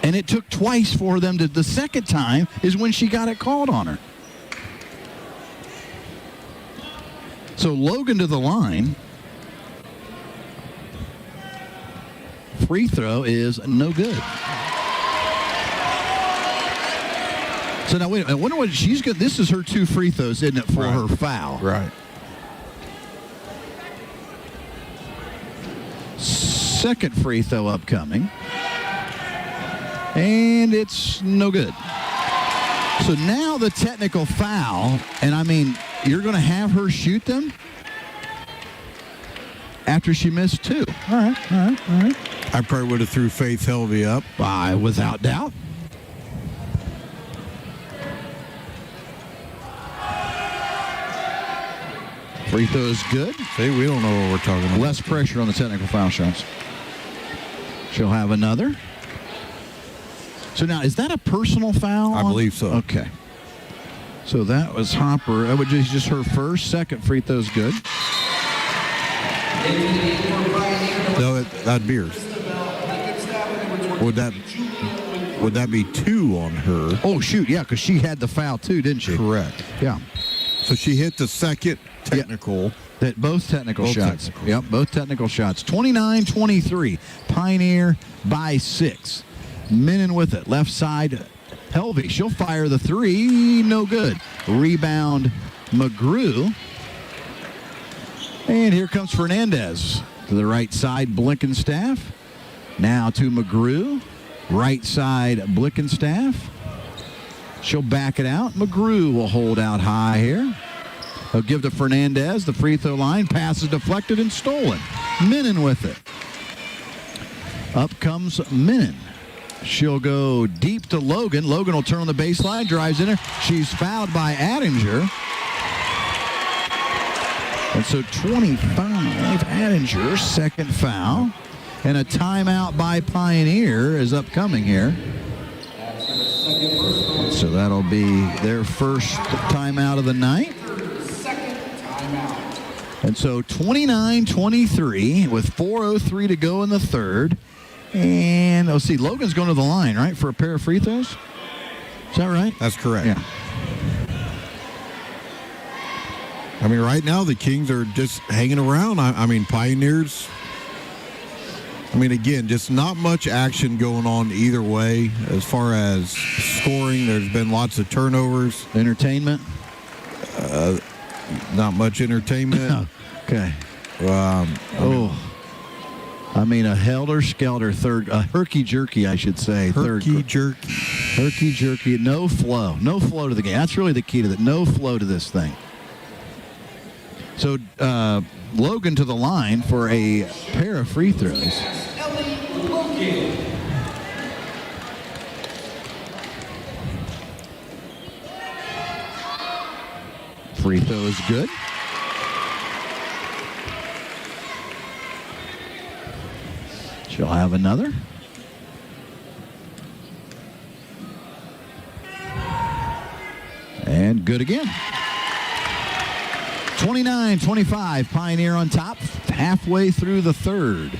And it took twice for them to. The second time is when she got it called on her. So Logan to the line. Free throw is no good. So now wait a minute. I wonder what she's got. This is her 2 free throws, isn't it, for her foul? Right. Second free throw upcoming. And it's no good. So now the technical foul, and I mean, you're going to have her shoot them after she missed 2. All right. I probably would have threw Faith Helvey up. Without doubt. Free throw is good. See, we don't know what we're talking about. Less pressure on the technical foul shots. She'll have another. So now, is that a personal foul? I believe so. Okay. So that was Hopper. That was just her first. Second free throw's good. No, that'd be hers. Would that be 2 on her? Oh, shoot, yeah, because she had the foul too, didn't she? Correct. Yeah. So she hit the second technical. That both technical shots. Technicals. Yep, both technical shots. 29-23. Pioneer by 6. Minnin with it. Left side, Helvey. She'll fire the 3. No good. Rebound, McGrew. And here comes Fernandez. To the right side, Blickenstaff. Now to McGrew. Right side, Blickenstaff. She'll back it out. McGrew will hold out high here. They'll give to Fernandez. The free throw line. Pass is deflected and stolen. Minnin with it. Up comes Minnin. She'll go deep to Logan. Logan will turn on the baseline. Drives in her. She's fouled by Attinger. And so 25, Attinger, second foul. And a timeout by Pioneer is upcoming here. So that'll be their first timeout of the night. And so 29-23 with 4:03 to go in the third. And let's see, Logan's going to the line, right, for a pair of free throws? Is that right? That's correct. Yeah. I mean, right now the Kings are just hanging around. I mean, Pioneers, I mean, again, just not much action going on either way as far as scoring. There's been lots of turnovers. Entertainment? Not much entertainment. Okay. I mean, a helter-skelter third, a herky-jerky, I should say. Herky-jerky. Herky-jerky, no flow. No flow to the game. That's really the key to it. No flow to this thing. So, Logan to the line for a pair of free throws. Free throw is good. She'll have another. And good again. 29-25, Pioneer on top, halfway through the third.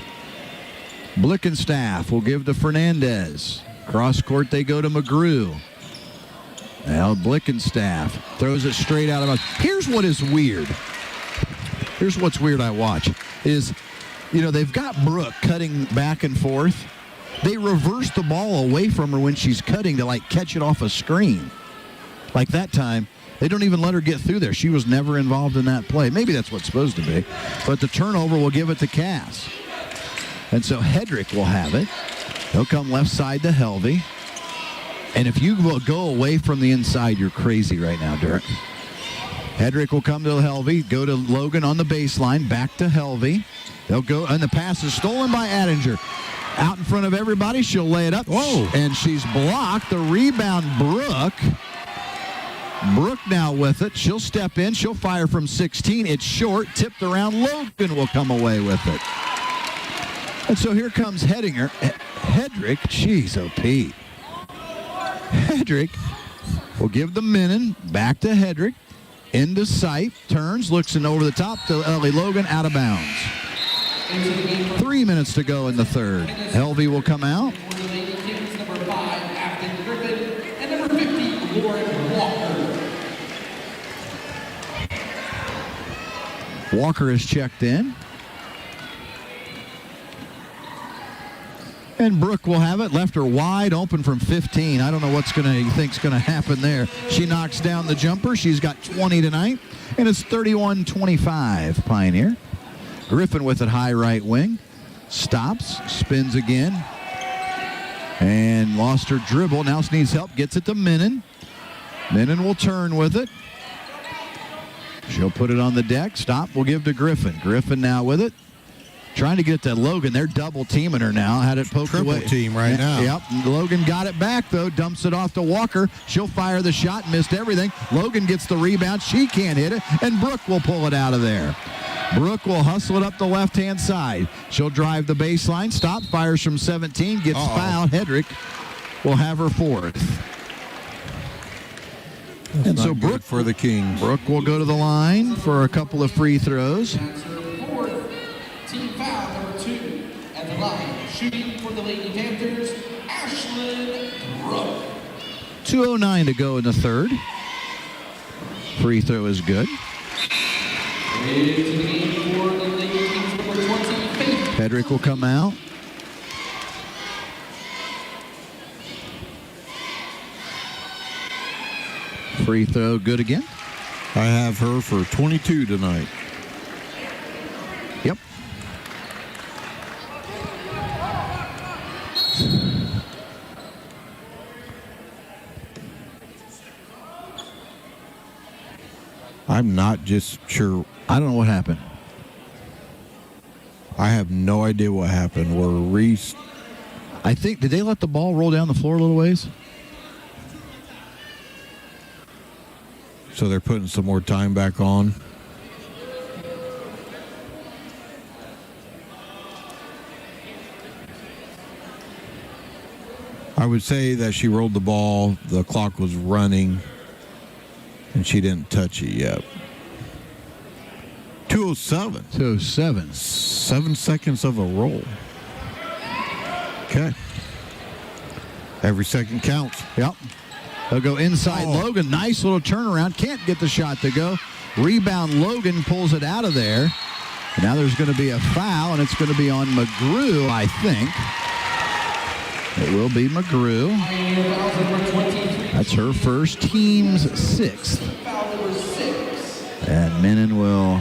Blickenstaff will give to Fernandez. Cross court they go to McGrew. Now Blickenstaff throws it straight out of bounds. Here's what is weird. Here's what's weird I watch is, you know, they've got Brooke cutting back and forth. They reverse the ball away from her when she's cutting to, like, catch it off a screen. Like that time, they don't even let her get through there. She was never involved in that play. Maybe that's what's supposed to be. But the turnover will give it to Cass. And so Hedrick will have it. He'll come left side to Helvey. And if you will go away from the inside, you're crazy right now, Dirk. Hedrick will come to Helvey, go to Logan on the baseline, back to Helvey. They'll go, and the pass is stolen by Attinger. Out in front of everybody, she'll lay it up. Whoa. And she's blocked. The rebound, Brooke. Brooke now with it. She'll step in. She'll fire from 16. It's short. Tipped around. Logan will come away with it. And so here comes Hedrick. Jeez, oh, Pete. Hedrick will give the Menon back to Hedrick. Into sight. Turns. Looks in over the top to Ellie Logan. Out of bounds. 3 minutes to go in the third. Helvey will come out. Number 5, Afton Griffin, and number 50, Lauren Walker. Walker is checked in. And Brooke will have it. Left her wide open from 15. I don't know what's you think's going to happen there. She knocks down the jumper. She's got 20 tonight. And it's 31-25 Pioneer. Griffin with it high right wing. Stops. Spins again. And lost her dribble. Now needs help. Gets it to Menon. Menon will turn with it. She'll put it on the deck. Stop. We'll give to Griffin. Griffin now with it. Trying to get to Logan. They're double teaming her now. Had it poked away. Triple team right now. Yep. Logan got it back, though. Dumps it off to Walker. She'll fire the shot. Missed everything. Logan gets the rebound. She can't hit it. And Brooke will pull it out of there. Brooke will hustle it up the left-hand side. She'll drive the baseline. Stop. Fires from 17. Gets fouled. Hedrick will have her fourth. That's and so not good Brooke for the Kings. Brooke will go to the line for a couple of free throws. That's her fourth team foul, number 2. At the line, shooting for the Lady Panthers, Ashlyn Brooke. 2:09 to go in the third. Free throw is good. Into the game for the Lady Kings, number 20, Faith. Hedrick will come out. Free throw good again. I have her for 22 tonight. Yep. I'm not just sure. I don't know what happened. I have no idea what happened. Where Reese, I think, did they let the ball roll down the floor a little ways? so they're putting some more time back on. I would say that she rolled the ball. The clock was running, and she didn't touch it yet. 2:07. 2:07. 7 seconds of a roll. Okay. Every second counts. Yep. They'll go inside Logan. Nice little turnaround. Can't get the shot to go. Rebound. Logan pulls it out of there. And now there's going to be a foul, and it's going to be on McGrew, I think. It will be McGrew. That's her first, team's sixth. And Menon will...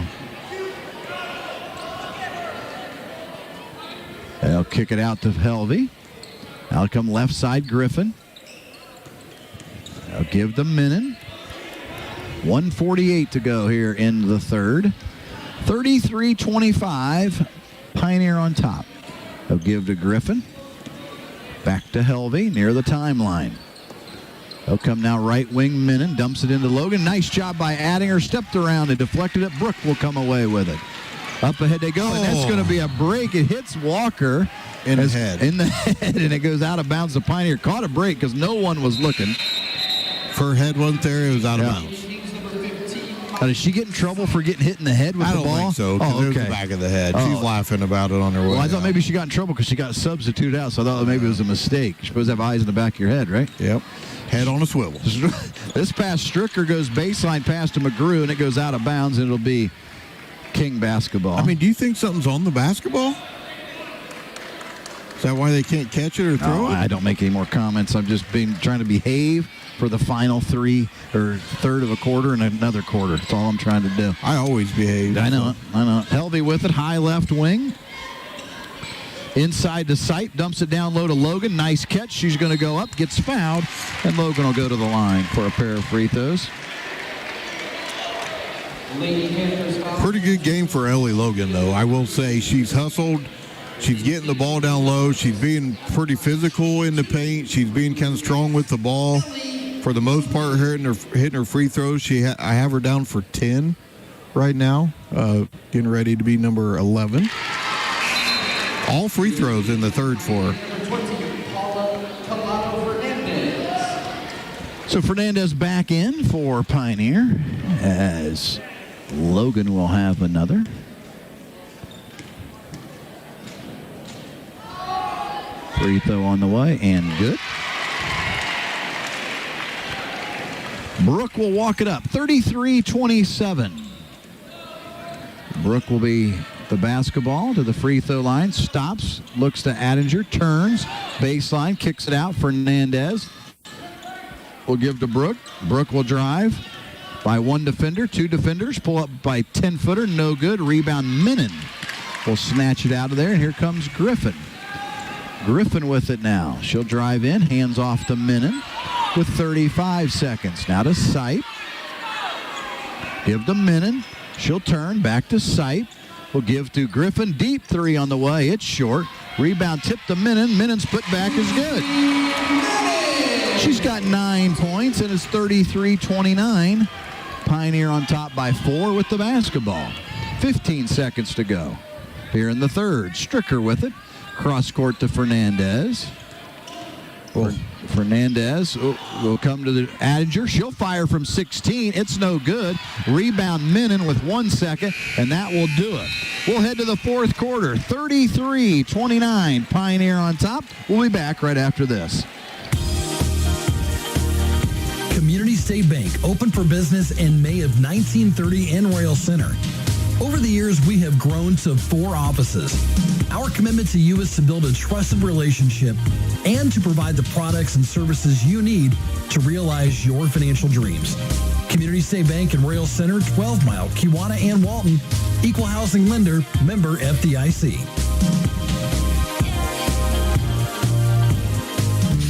They'll kick it out to Helvey. Now come left side, Griffin. They'll give to Menon. 1:48 to go here in the third. 33-25. Pioneer on top. They'll give to Griffin. Back to Helvey near the timeline. They'll come now right wing. Menon dumps it into Logan. Nice job by Addinger. Stepped around and deflected it. Brooke will come away with it. Up ahead they go, and that's going to be a break. It hits Walker in the head. In the head, and it goes out of bounds. The Pioneer caught a break because no one was looking. If her head wasn't there, it was out of bounds. Now, did she get in trouble for getting hit in the head with the ball? I don't think so, because it was the back of the head. She's laughing about it on her way. Well, I thought maybe she got in trouble because she got substituted out, so I thought maybe it was a mistake. You're supposed to have eyes in the back of your head, right? Yep. Head on a swivel. This pass, Stricker goes baseline pass to McGrew, and it goes out of bounds, and it'll be King basketball. I mean, do you think something's on the basketball? Is that why they can't catch it or throw it? I don't make any more comments. I'm just trying to behave for the final third of a quarter and another quarter. That's all I'm trying to do. I always behave. I know it. Helvey with it, high left wing. Inside to Sipe, dumps it down low to Logan. Nice catch. She's going to go up, gets fouled, and Logan will go to the line for a pair of free throws. Pretty good game for Ellie Logan, though. I will say she's hustled. She's getting the ball down low. She's being pretty physical in the paint. She's being kind of strong with the ball. For the most part, hitting her free throws. I have her down for 10 right now, getting ready to be number 11. All free throws in the third for her. So Fernandez back in for Pioneer as Logan will have another. Free throw on the way and good. Brooke will walk it up, 33-27. Brooke will be the basketball to the free throw line, stops, looks to Addinger, turns, baseline, kicks it out. Fernandez will give to Brooke. Brooke will drive by one defender, two defenders, pull up by 10-footer, no good. Rebound, Menon will snatch it out of there, and here comes Griffin. Griffin with it now. She'll drive in, hands off to Menon with 35 seconds. Now to Sipe. Give to Menon. She'll turn back to Sipe. Will give to Griffin. Deep three on the way. It's short. Rebound tip to Menon. Menon's put back is good. She's got 9 points, and it's 33-29. Pioneer on top by 4 with the basketball. 15 seconds to go here in the third. Stricker with it. Cross court to Fernandez. Fernandez will come to the Addinger. She'll fire from 16. It's no good. Rebound Menon with 1 second, and that will do it. We'll head to the fourth quarter. 33-29. Pioneer on top. We'll be back right after this. Community State Bank opened for business in May of 1930 in Royal Center. Over the years, we have grown to 4 offices. Our commitment to you is to build a trusted relationship and to provide the products and services you need to realize your financial dreams. Community State Bank in Royal Center, 12 Mile, Kewanna, and Walton. Equal housing lender, member FDIC.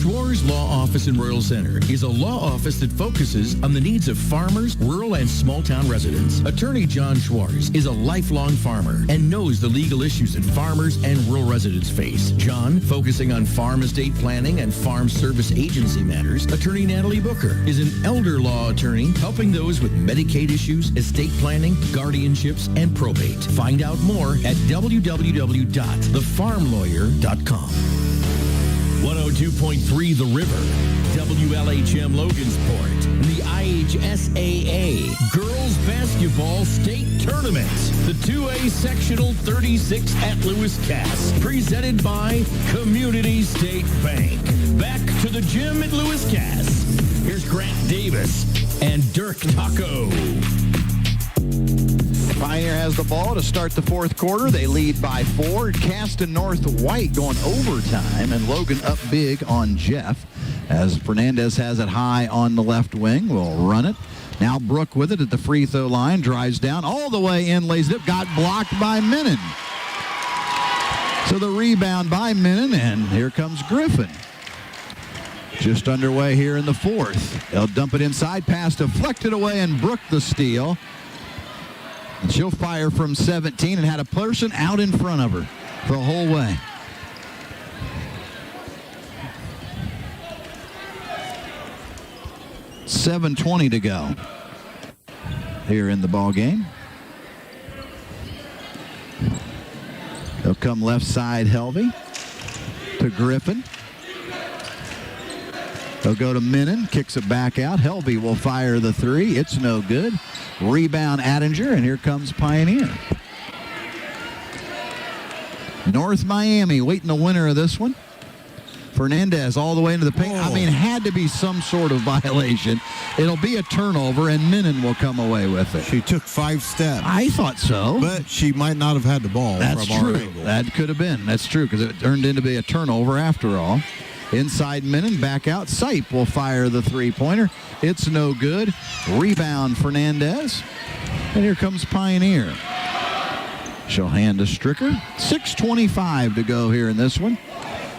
Schwar's Law Office in Royal Center is a law office that focuses on the needs of farmers, rural, and small-town residents. Attorney John Schwarz is a lifelong farmer and knows the legal issues that farmers and rural residents face. John, focusing on farm estate planning and farm service agency matters. Attorney Natalie Booker is an elder law attorney helping those with Medicaid issues, estate planning, guardianships, and probate. Find out more at www.thefarmlawyer.com. 102.3 The River, WLHM Logansport, and the IHSAA Girls Basketball State Tournament. The 2A Sectional 36 at Lewis Cass, presented by Community State Bank. Back to the gym at Lewis Cass. Here's Grant Davis and Dirk Taco. Pioneer has the ball to start the fourth quarter. They lead by 4. Caston North White going overtime, and Logan up big on Jeff as Fernandez has it high on the left wing. Will run it. Now Brooke with it at the free throw line, drives down all the way in, lays it up, got blocked by Minnan. So the rebound by Minnan, and here comes Griffin. Just underway here in the fourth. They'll dump it inside, pass deflected away, and Brooke the steal. And she'll fire from 17 and had a person out in front of her the whole way. $7:20 to go here in the ball game. They'll come left side, Helvey to Griffin. They'll go to Minnan, kicks it back out. Helvey will fire the three. It's no good. Rebound Attinger, and here comes Pioneer. North Miami waiting the winner of this one. Fernandez all the way into the paint. I mean, had to be some sort of violation. It'll be a turnover, and Minnan will come away with it. She took 5 steps. I thought so. But she might not have had the ball. That's from true. our angle. That could have been. That's true, because it turned into be a turnover after all. Inside Minnan, back out. Sipe will fire the three-pointer. It's no good. Rebound Fernandez. And here comes Pioneer. She'll hand to Stricker. 6:25 to go here in this one.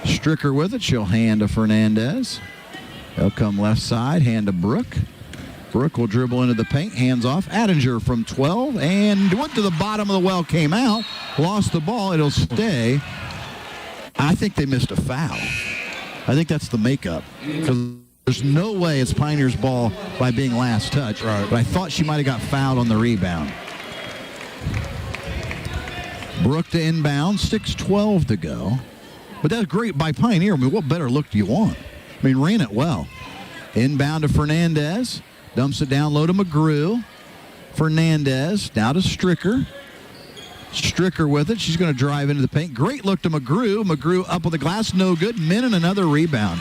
Stricker with it. She'll hand to Fernandez. They'll come left side, hand to Brooke. Brooke will dribble into the paint, hands off. Attinger from 12 and went to the bottom of the well, came out, lost the ball. It'll stay. I think they missed a foul. I think that's the makeup, because there's no way it's Pioneer's ball by being last touch. Right. But I thought she might have got fouled on the rebound. Brooke to inbound, 6:12 to go. But that's great by Pioneer. I mean, what better look do you want? I mean, ran it well. Inbound to Fernandez. Dumps it down low to McGrew. Fernandez now to Stricker. Stricker with it. She's going to drive into the paint. Great look to McGrew. McGrew up on the glass. No good. Minnan another rebound.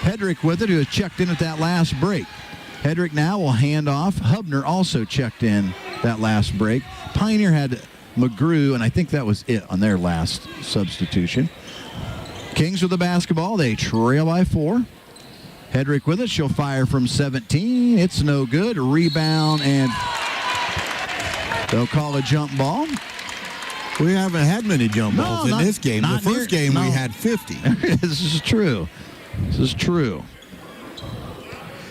Hedrick with it, who has checked in at that last break. Hedrick now will hand off. Hubner also checked in that last break. Pioneer had McGrew, and I think that was it on their last substitution. Kings with the basketball. They trail by 4. Hedrick with it. She'll fire from 17. It's no good. Rebound, and they'll call a jump ball. We haven't had many jump balls in this game. The first game we had 50. This is true. This is true.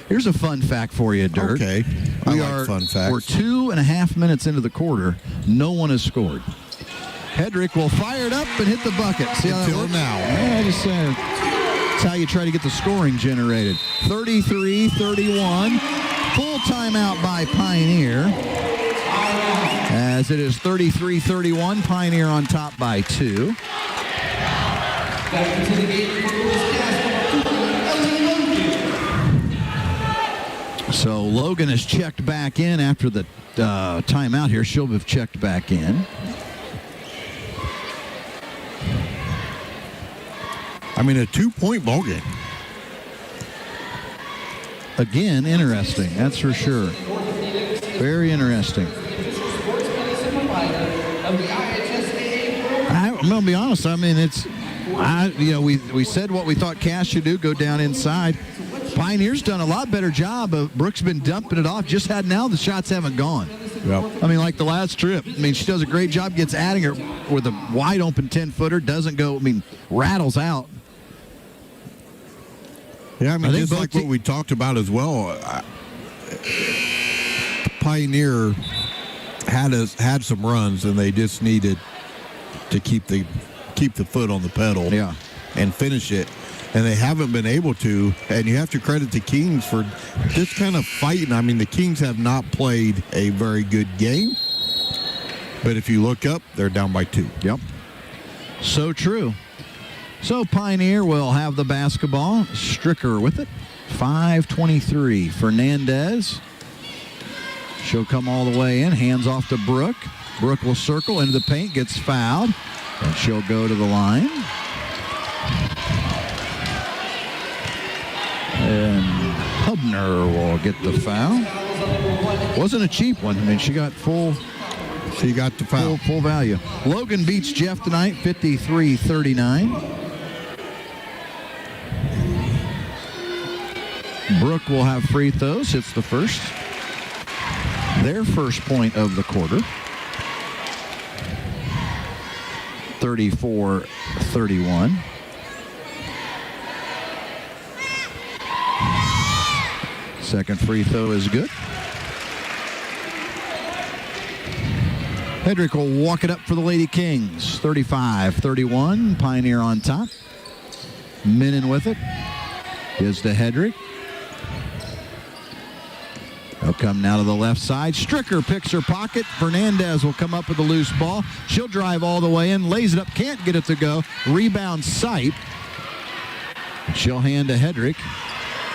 Here's a fun fact for you, Dirk. Okay. I like fun facts. We're 2.5 minutes into the quarter. No one has scored. Hedrick will fire it up and hit the bucket. See how Until that works? now. Yeah, just saying. That's how you try to get the scoring generated. 33-31. Full timeout by Pioneer. As it is 33-31. Pioneer on top by 2. Back into the game for Lewis Cass. So Logan has checked back in after the timeout here. She'll have checked back in. I mean, a 2-point ball game. Again, interesting. That's for sure. Very interesting. I'm going to be honest. I mean, we said what we thought Cass should do, go down inside. Pioneer's done a lot better job. Brooke's been dumping it off. Just had now the shots haven't gone. Yep. I mean, like the last trip. I mean, she does a great job, gets adding her with a wide open 10-footer, doesn't go, I mean, rattles out. Yeah, I mean, just like what we talked about as well. Pioneer had some runs, and they just needed to keep the foot on the pedal, and finish it. And they haven't been able to. And you have to credit the Kings for just kind of fighting. I mean, the Kings have not played a very good game. But if you look up, they're down by 2. Yep. So true. So Pioneer will have the basketball. Stricker with it. 5:23. Fernandez. She'll come all the way in. Hands off to Brooke. Brooke will circle into the paint. Gets fouled. And she'll go to the line. And Hubner will get the foul. Wasn't a cheap one. I mean, she got full. She got the foul. Full value. Logan beats Jeff tonight, 53-39. Brooke will have free throws. Hits the first. Their first point of the quarter. 34-31. Second free throw is good. Hedrick will walk it up for the Lady Kings. 35-31. Pioneer on top. Minnan with it. Gives to Hedrick. They'll come now to the left side. Stricker picks her pocket. Fernandez will come up with a loose ball. She'll drive all the way in. Lays it up. Can't get it to go. Rebound Sipe. She'll hand to Hedrick.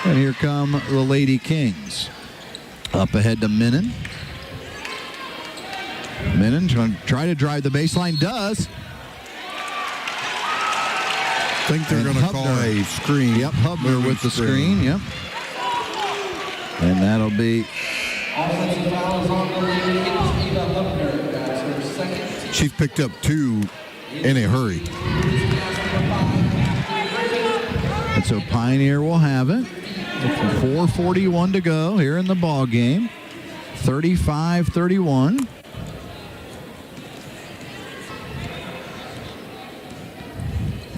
And here come the Lady Kings. Up ahead to Minnan. Minnan trying to drive the baseline. Does. I think they're going to call a screen. Yep, Hubner with the screen. Yep. And that'll be. Offensive foul is on the Lady Kings. Eva Hubner. That's her second. She's picked up 2 in a hurry. And so Pioneer will have it. 4:41 to go here in the ball game. 35-31.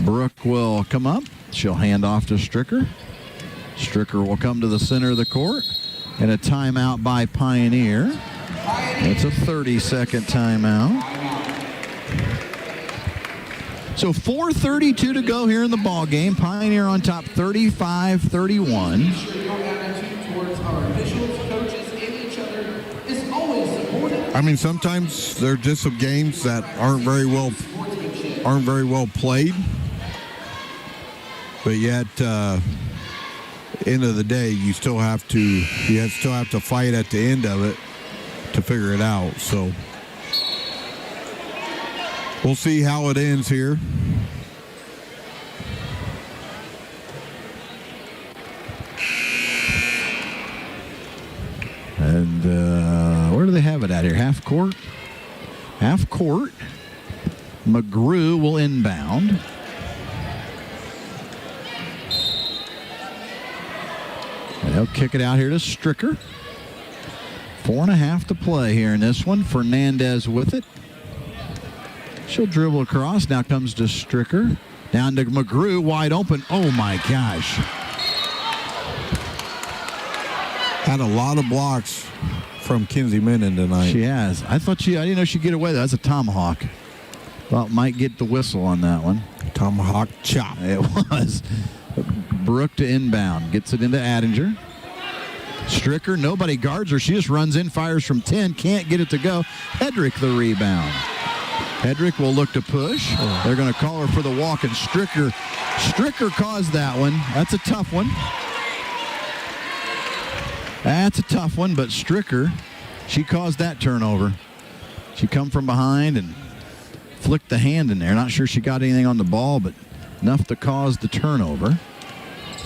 Brooke will come up. She'll hand off to Stricker. Stricker will come to the center of the court. And a timeout by Pioneer. It's a 30-second timeout. So 4:32 to go here in the ball game. Pioneer on top, 35-31. I mean, sometimes they're just some games that aren't very well played, but yet, end of the day, you still have to fight at the end of it to figure it out. So we'll see how it ends here. And where do they have it at here? Half court. Half court. McGrew will inbound. And they'll kick it out here to Stricker. 4.5 to play here in this one. Fernandez with it. She'll dribble across. Now comes to Stricker. Down to McGrew, wide open. Oh my gosh. Had a lot of blocks from Kinsey Minnan tonight. She has. I didn't know she'd get away. That's a tomahawk. Thought might get the whistle on that one. Tomahawk chop. It was. Brooke to inbound. Gets it into Addinger. Stricker, nobody guards her. She just runs in, fires from 10. Can't get it to go. Hedrick the rebound. Hedrick will look to push. They're going to call her for the walk, and Stricker caused that one. That's a tough one. That's a tough one, but Stricker, she caused that turnover. She come from behind and flicked the hand in there. Not sure she got anything on the ball, but enough to cause the turnover.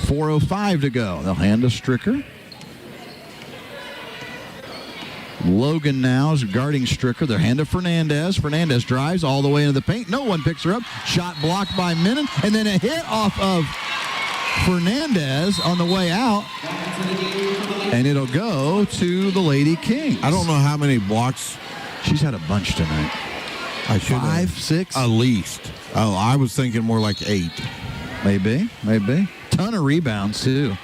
4:05 to go. They'll hand to Stricker. Logan now is guarding Stricker. They're hand to Fernandez. Fernandez drives all the way into the paint. No one picks her up. Shot blocked by Minnan. And then a hit off of Fernandez on the way out. And it'll go to the Lady Kings. I don't know how many blocks. She's had a bunch tonight. I should 5, 6? At least. Oh, I was thinking more like 8. Maybe. Ton of rebounds, too.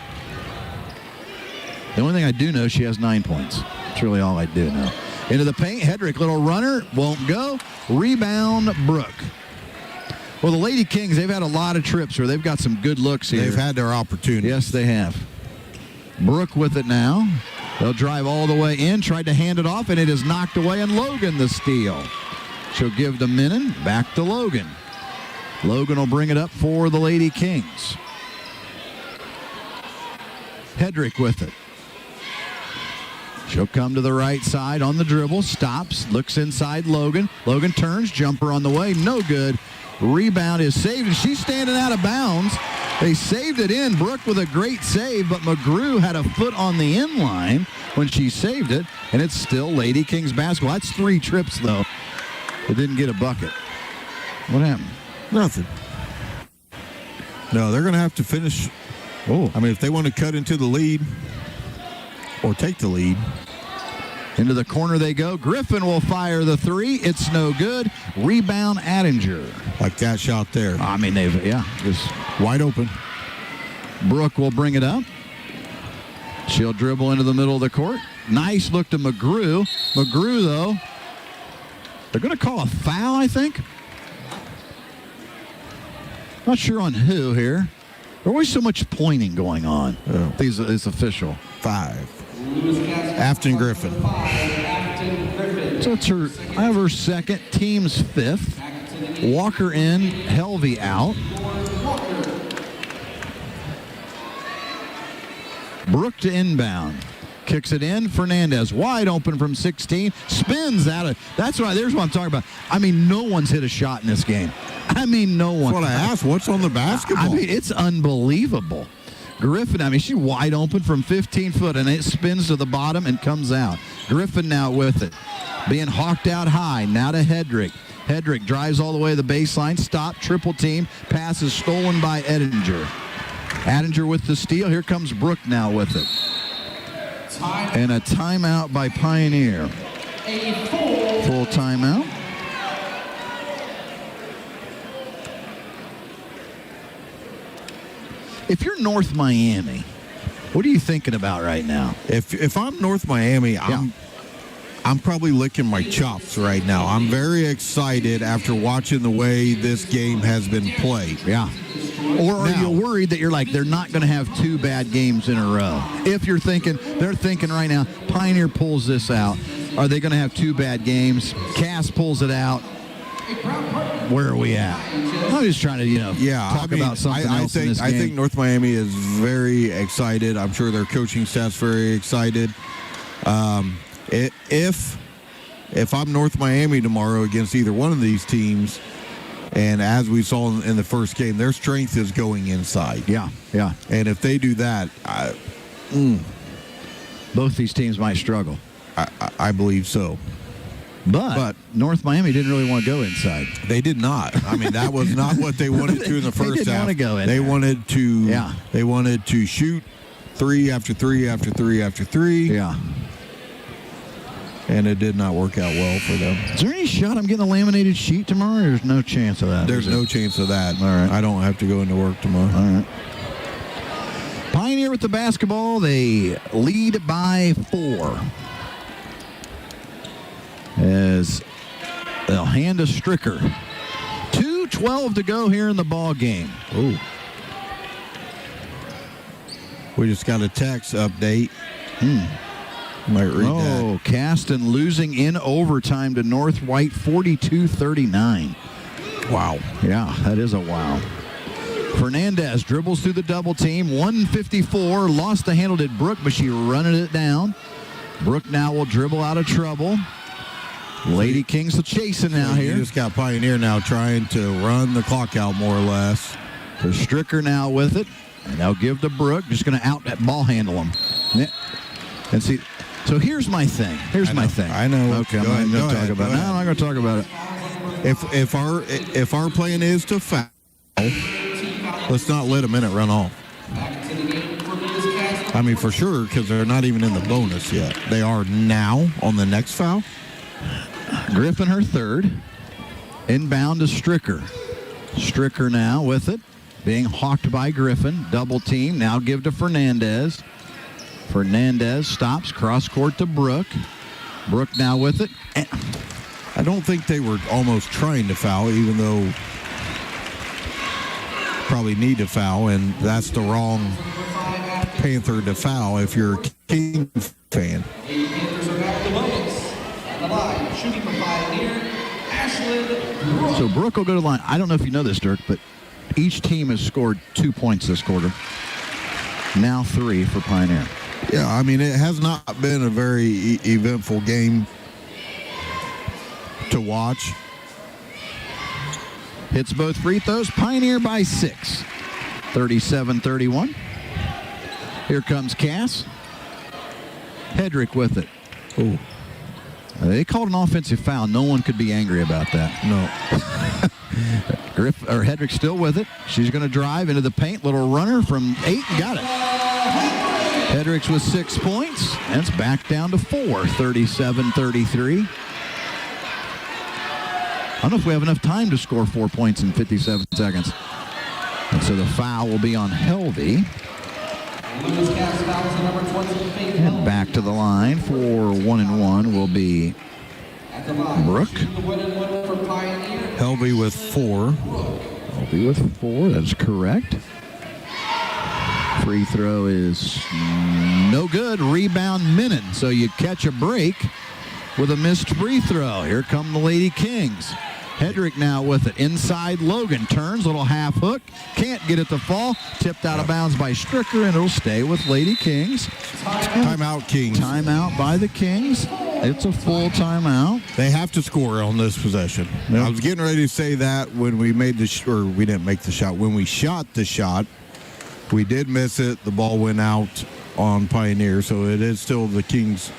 The only thing I do know, she has 9 points. That's really all I do know. Into the paint, Hedrick, little runner, won't go. Rebound, Brooke. Well, the Lady Kings, they've had a lot of trips where they've got some good looks here. They've had their opportunities. Yes, they have. Brooke with it now. They'll drive all the way in, tried to hand it off, and it is knocked away, and Logan the steal. She'll give to Minnan, back to Logan. Logan will bring it up for the Lady Kings. Hedrick with it. She'll come to the right side on the dribble, stops, looks inside Logan. Logan turns, jumper on the way, no good. Rebound is saved, and she's standing out of bounds. They saved it in. Brooke with a great save, but McGrew had a foot on the end line when she saved it, and it's still Lady Kings basketball. That's 3 trips, though. It didn't get a bucket. What happened? Nothing. No, they're going to have to finish. Oh, I mean, if they want to cut into the lead or take the lead. Into the corner they go. Griffin will fire the 3. It's no good. Rebound, Attinger. Like that shot there. I mean, just Wide open. Brooke will bring it up. She'll dribble into the middle of the court. Nice look to McGrew. McGrew, though, they're going to call a foul, I think. Not sure on who here. There's always so much pointing going on. Oh. It's official. 5. Afton Griffin. So I have her second, team's 5th. Walker in, Helvey out. Brooke to inbound. Kicks it in. Fernandez wide open from 16. Spins out of. There's what I'm talking about. I mean, no one's hit a shot in this game. I mean, no one. That's what I asked. What's on the basketball? I mean, it's unbelievable. Griffin, I mean, she's wide open from 15 foot, and it spins to the bottom and comes out. Griffin now with it. Being hawked out high. Now to Hedrick. Hedrick drives all the way to the baseline. Stop, triple team. Pass is stolen by Ettinger. Attinger with the steal. Here comes Brooke now with it. And a timeout by Pioneer. Full timeout. If you're North Miami, what are you thinking about right now? If I'm North Miami, I'm probably licking my chops right now. I'm very excited after watching the way this game has been played. Yeah. Or are you worried that they're not going to have 2 bad games in a row? If they're thinking right now, Pioneer pulls this out. Are they going to have 2 bad games? Cass pulls it out. Where are we at? I'm just trying to, talk about something else in this game. I think North Miami is very excited. I'm sure their coaching staff's very excited. If I'm North Miami tomorrow against either one of these teams, and as we saw in the first game, their strength is going inside. Yeah. And if they do that, both these teams might struggle. I believe so. But North Miami didn't really want to go inside. They did not. I mean, that was not what they wanted to in the first half. They didn't want to go in. They wanted to shoot 3 after 3 after 3 after 3. Yeah. And it did not work out well for them. Is there any shot I'm getting a laminated sheet tomorrow? There's no chance of that. There's no chance of that. All right. I don't have to go into work tomorrow. All right. Pioneer with the basketball. They lead by 4. As they'll hand to Stricker. 2:12 to go here in the ball game. Ooh. We just got a text update. Might read that. Caston losing in overtime to North White 42-39. Wow. Yeah, that is a wow. Fernandez dribbles through the double team. 154. Lost the handle, did Brooke, but she running it down. Brooke now will dribble out of trouble. Lady Kings chasing now here. You just got Pioneer now trying to run the clock out more or less. The Stricker now with it. And they'll give to Brooke. Just going to out that ball handle them. And see, so here's my thing. I know. Okay, I'm not going to talk about it. No, I'm not going to talk about it. If our plan is to foul, let's not let a minute run off. I mean, for sure, because they're not even in the bonus yet. They are now on the next foul. Griffin her 3rd. Inbound to Stricker. Stricker now with it. Being hawked by Griffin. Double team. Now give to Fernandez. Fernandez stops. Cross court to Brooke. Brooke now with it. I don't think they were almost trying to foul, even though probably need to foul, and that's the wrong Panther to foul if you're a King fan. Panthers are back to the bonus. On the line, shooting for Pioneer, Ashlyn Brooke. So Brooke will go to the line. I don't know if you know this, Dirk, but each team has scored 2 points this quarter. Now 3 for Pioneer. Yeah, I mean, it has not been a very eventful game to watch. Hits both free throws. Pioneer by 6. 37-31. Here comes Cass. Hedrick with it. Ooh. They called an offensive foul. No one could be angry about that. No. Hedrick still with it. She's going to drive into the paint. Little runner from 8. Got it. Hedrick's with 6 points. And it's back down to 4. 37-33. I don't know if we have enough time to score 4 points in 57 seconds. And so the foul will be on Helvey. And back to the line for 1-and-1 will be Brooke. Helvey with 4. Helvey with 4. That's correct. Free throw is no good. Rebound Minnan. So you catch a break with a missed free throw. Here come the Lady Kings. Hedrick now with it. Inside Logan. Turns. Little half hook. Can't get it to fall. Tipped out of bounds by Stricker, and it'll stay with Lady Kings. Timeout, Kings. Timeout by the Kings. It's a full timeout. They have to score on this possession. Yep. I was getting ready to say that when we made or we didn't make the shot. When we shot the shot, we did miss it. The ball went out on Pioneer, so it is still the Kings'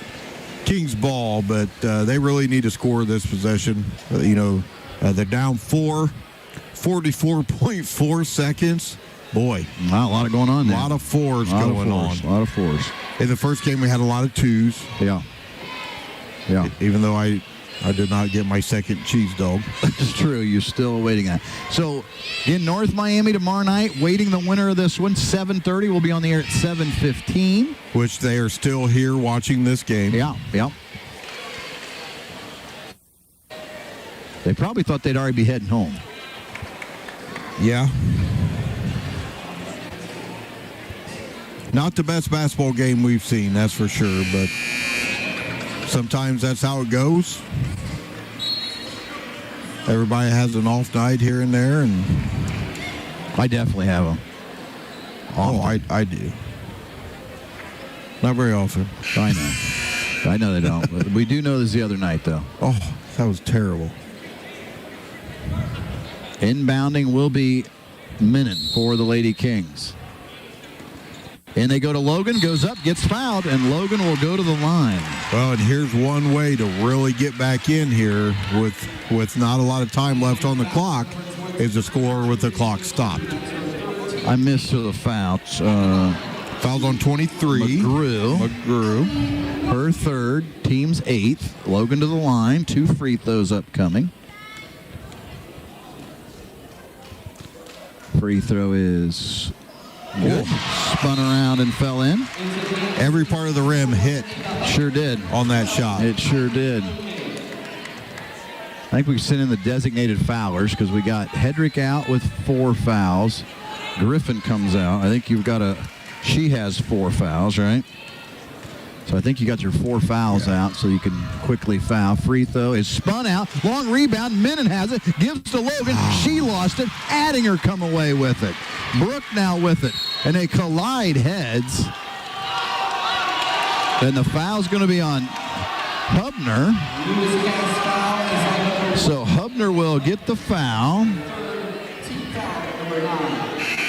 ball, but they really need to score this possession. They're down 4, 44.4 seconds. Boy. Wow, a lot of going on there. A lot of fours going on. A lot of fours. In the first game, we had a lot of 2s. Yeah. Yeah. Even though I did not get my second cheese dog. It's true. You're still waiting on it. So in North Miami tomorrow night, waiting the winner of this one, 7:30. We'll be on the air at 7:15. Which they are still here watching this game. Yeah, yeah. They probably thought they'd already be heading home. Yeah. Not the best basketball game we've seen, that's for sure, but sometimes that's how it goes. Everybody has an off night here and there, and I definitely have them. I do. Not very often. I know. I know they don't. But we do know this the other night, though. Oh, that was terrible. Inbounding will be Minnan for the Lady Kings. And they go to Logan, goes up, gets fouled, and Logan will go to the line. Well, and here's one way to really get back in here with not a lot of time left on the clock is to score with the clock stopped. I missed the foul. Fouls on 23. McGrew. Her third, team's 8th. Logan to the line, 2 free throws upcoming. Free throw is good. Spun around and fell in. Every part of the rim hit. Sure did. On that shot. It sure did. I think we sent in the designated foulers because we got Hedrick out with 4 fouls. Griffin comes out. I think you've got she has 4 fouls, right? So I think you got your 4 fouls out so you can quickly foul. Free throw is spun out. Long rebound. Minnan has it. Gives to Logan. She lost it. Addinger come away with it. Brooke now with it. And they collide heads. And the foul's going to be on Hubner. So Hubner will get the foul.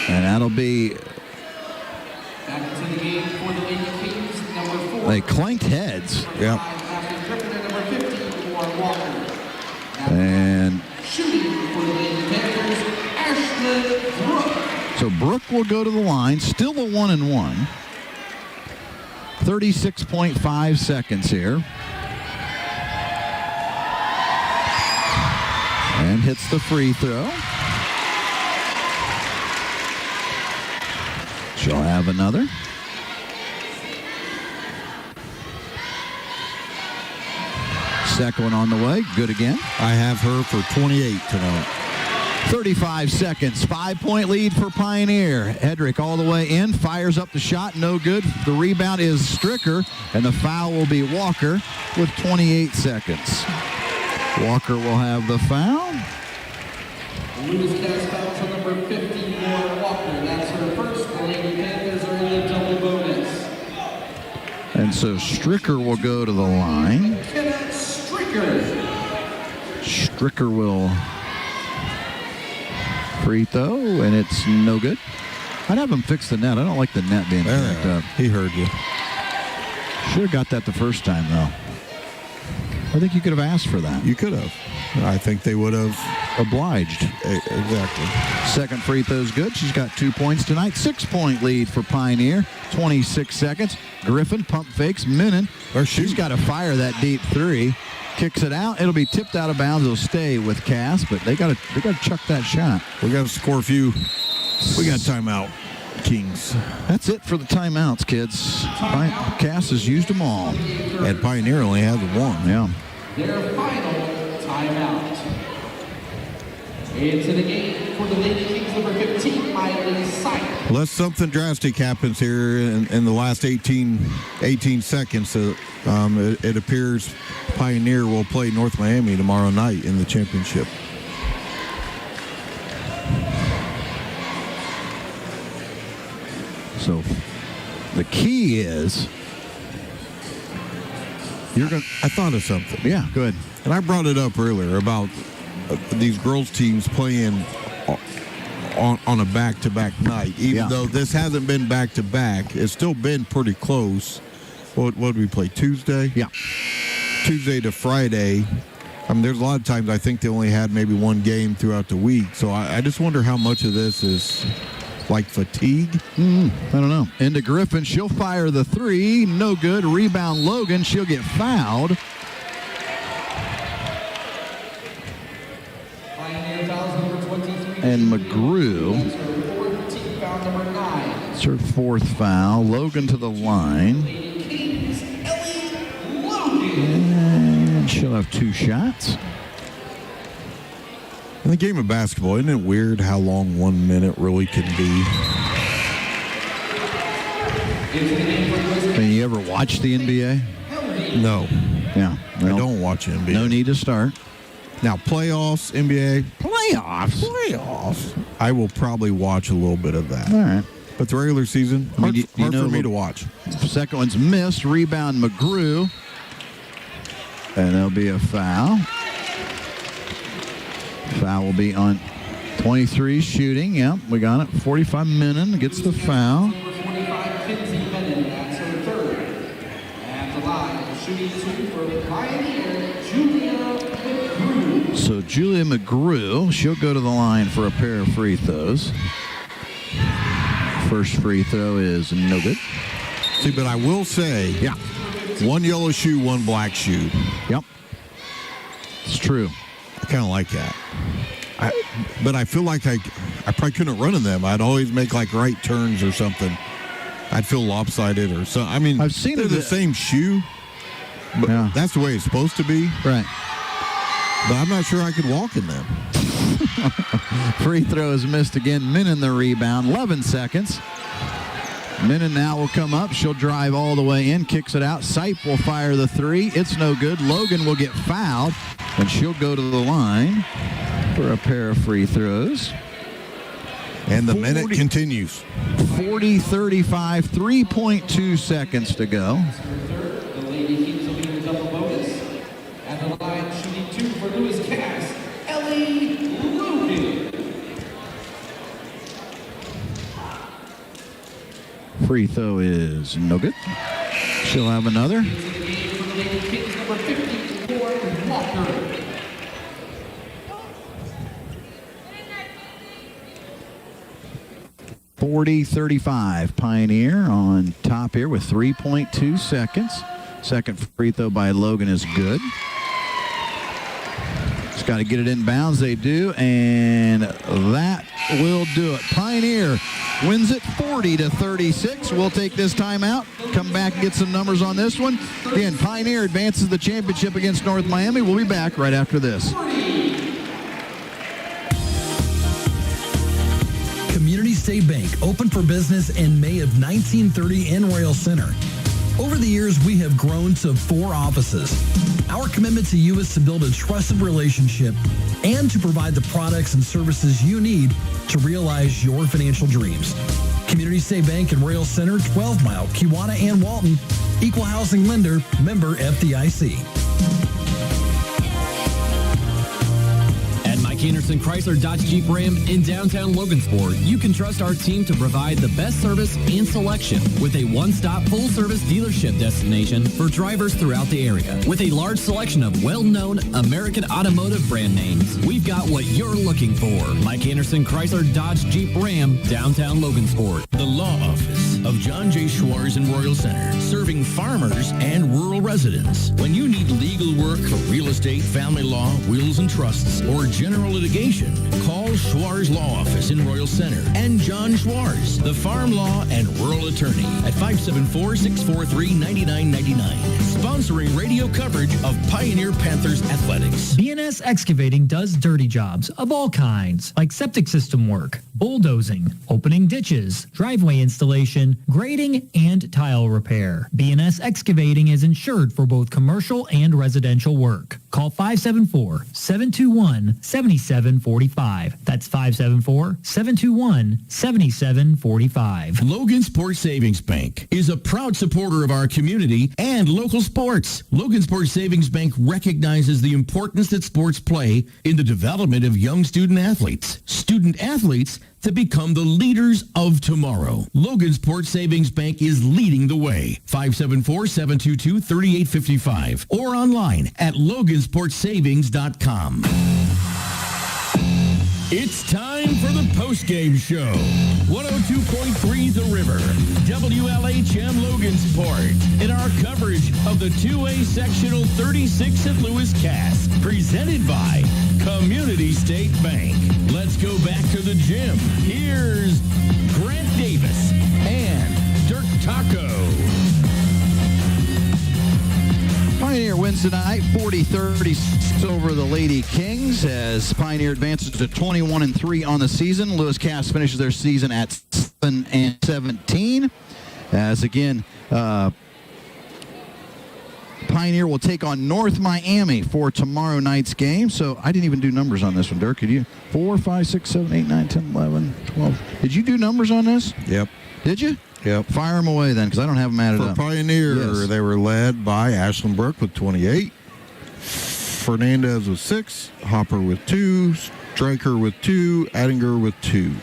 And that'll be... They clanked heads. Yep. And so Brooke will go to the line. Still a 1-and-1. 36.5 seconds here. And hits the free throw. She'll have another. Second one on the way. Good again. I have her for 28 tonight. 35 seconds. 5-point lead for Pioneer. Hedrick all the way in. Fires up the shot. No good. The rebound is Stricker. And the foul will be Walker with 28 seconds. Walker will have the foul. Lewis Cass fouls on number 50, Lauren Walker. That's her first. The Lady Panthers are in a double bonus. And so Stricker will go to the line. Kenneth Stricker. Stricker will free throw, and it's no good. I'd have him fix the net. I don't like the net being backed up. He heard you. Should have got that the first time, though. I think you could have asked for that. You could have. I think they would have. Obliged. Exactly. Second free throw's good. She's got 2 points tonight. 6-point lead for Pioneer. 26 seconds. Griffin pump fakes. Minnan. She's got to fire that deep three. Kicks it out. It'll be tipped out of bounds. It'll stay with Cass, but they got to chuck that shot. We got to score a few. We got timeout, Kings. That's it for the timeouts, kids. Cass has used them all. And Pioneer only has one. Yeah. Their final timeout. Into the game for the Lady Kings, number 15, Miley Syke. Unless something drastic happens here in the last 18 seconds, it appears Pioneer will play North Miami tomorrow night in the championship. So the key is I thought of something. Yeah, good. And I brought it up earlier about these girls teams playing on a back-to-back night. Even though this hasn't been back-to-back, it's still been pretty close. What did we play, Tuesday? Yeah. Tuesday to Friday. I mean, there's a lot of times I think they only had maybe one game throughout the week. So I just wonder how much of this is like fatigue. I don't know. Into Griffin. She'll fire the three. No good. Rebound Logan. She'll get fouled. And McGrew. It's her fourth foul. Logan to the line. And she'll have 2 shots. In the game of basketball, isn't it weird how long 1 minute really can be? Can you ever watch the NBA? No. Yeah. Well, I don't watch NBA. No need to start. Now, playoffs, NBA. Playoffs? I will probably watch a little bit of that. All right. But the regular season, hard know, for me to watch. Second one's missed. Rebound McGrew. And there'll be a foul. Foul will be on 23 shooting. Yep, we got it. 45 Minnan gets the foul. Number 45, Kinsey Minnan. That's her third. At the line, shooting 2 for Pioneer, Julia McGrew. So Julia McGrew, she'll go to the line for a pair of free throws. First free throw is no good. See, but I will say, one yellow shoe, one black shoe. Yep. It's true. I kind of like that. But I feel like I probably couldn't run in them. I'd always make like right turns or something. I'd feel lopsided or something. I mean, I've seen they're the same shoe, but that's the way it's supposed to be. Right. But I'm not sure I could walk in them. Free throw is missed again. Minnan the rebound. 11 seconds. Minnan now will come up. She'll drive all the way in. Kicks it out. Sipe will fire the three. It's no good. Logan will get fouled. And she'll go to the line for a pair of free throws. And the minute continues. 40-35. 3.2 seconds to go. The Lady Kings will be in the double bonus. At the line, shooting 2 for Lewis Cass, Ellie Logan. Free throw is no good. She'll have another. Into the game for the Lady Kings, number 50, Lauren Walker. .35 Pioneer on top here with 3.2 seconds. Second free throw by Logan is good. Just got to get it in bounds. They do, and that will do it. Pioneer wins it 40-36. We'll take this timeout, come back and get some numbers on this one. Again, Pioneer advances the championship against North Miami. We'll be back right after this. Community State Bank opened for business in May of 1930 in Royal Center. Over the years, we have grown to 4 offices. Our commitment to you is to build a trusted relationship and to provide the products and services you need to realize your financial dreams. Community State Bank in Royal Center, 12 Mile, Kewanna, and Walton. Equal housing lender, member FDIC. Mike Anderson Chrysler Dodge Jeep Ram in downtown Logansport, you can trust our team to provide the best service and selection with a one-stop full-service dealership destination for drivers throughout the area. With a large selection of well-known American automotive brand names, we've got what you're looking for. Mike Anderson Chrysler Dodge Jeep Ram, downtown Logansport. The Law Office of John J. Schwarz in Royal Center, serving farmers and rural residents. When you need legal work for real estate, family law, wills and trusts, or general litigation, call Schwarz Law Office in Royal Center and John Schwarz, the farm law and rural attorney, at 574-643-9999. Sponsoring radio coverage of Pioneer Panthers athletics. BNS Excavating does dirty jobs of all kinds, like septic system work, bulldozing, opening ditches, driveway installation, grading, and tile repair. BNS Excavating is insured for both commercial and residential work. Call 574-721-7745. That's 574-721-7745. Logansport Savings Bank is a proud supporter of our community and local sports. Logansport Savings Bank recognizes the importance that sports play in the development of young student athletes. Student athletes to become the leaders of tomorrow. Logansport Savings Bank is leading the way. 574-722-3855 or online at logansportsavings.com. It's time for the postgame show. 102.3 The River, WLHM Logansport, in our coverage of the 2A Sectional 36 at Lewis Cass, presented by Community State Bank. Let's go back to the gym. Here's Grant Davis and Dirk Taco. Pioneer wins tonight, 40-36 over the Lady Kings, as Pioneer advances to 21-3 on the season. Lewis Cass finishes their season at 7-17. As again, Pioneer will take on North Miami for tomorrow night's game. So I didn't even do numbers on this one, Dirk. Did you? 4, 5, 6, 7, 8, 9, 10, 11, 12. Did you do numbers on this? Yep. Did you? Yep. Fire them away then, because I don't have them added For up. Pioneer, Yes. they were led by Ashlyn Brook with 28, Fernandez with 6, Hopper with 2, Straker with 2, Attinger with 2.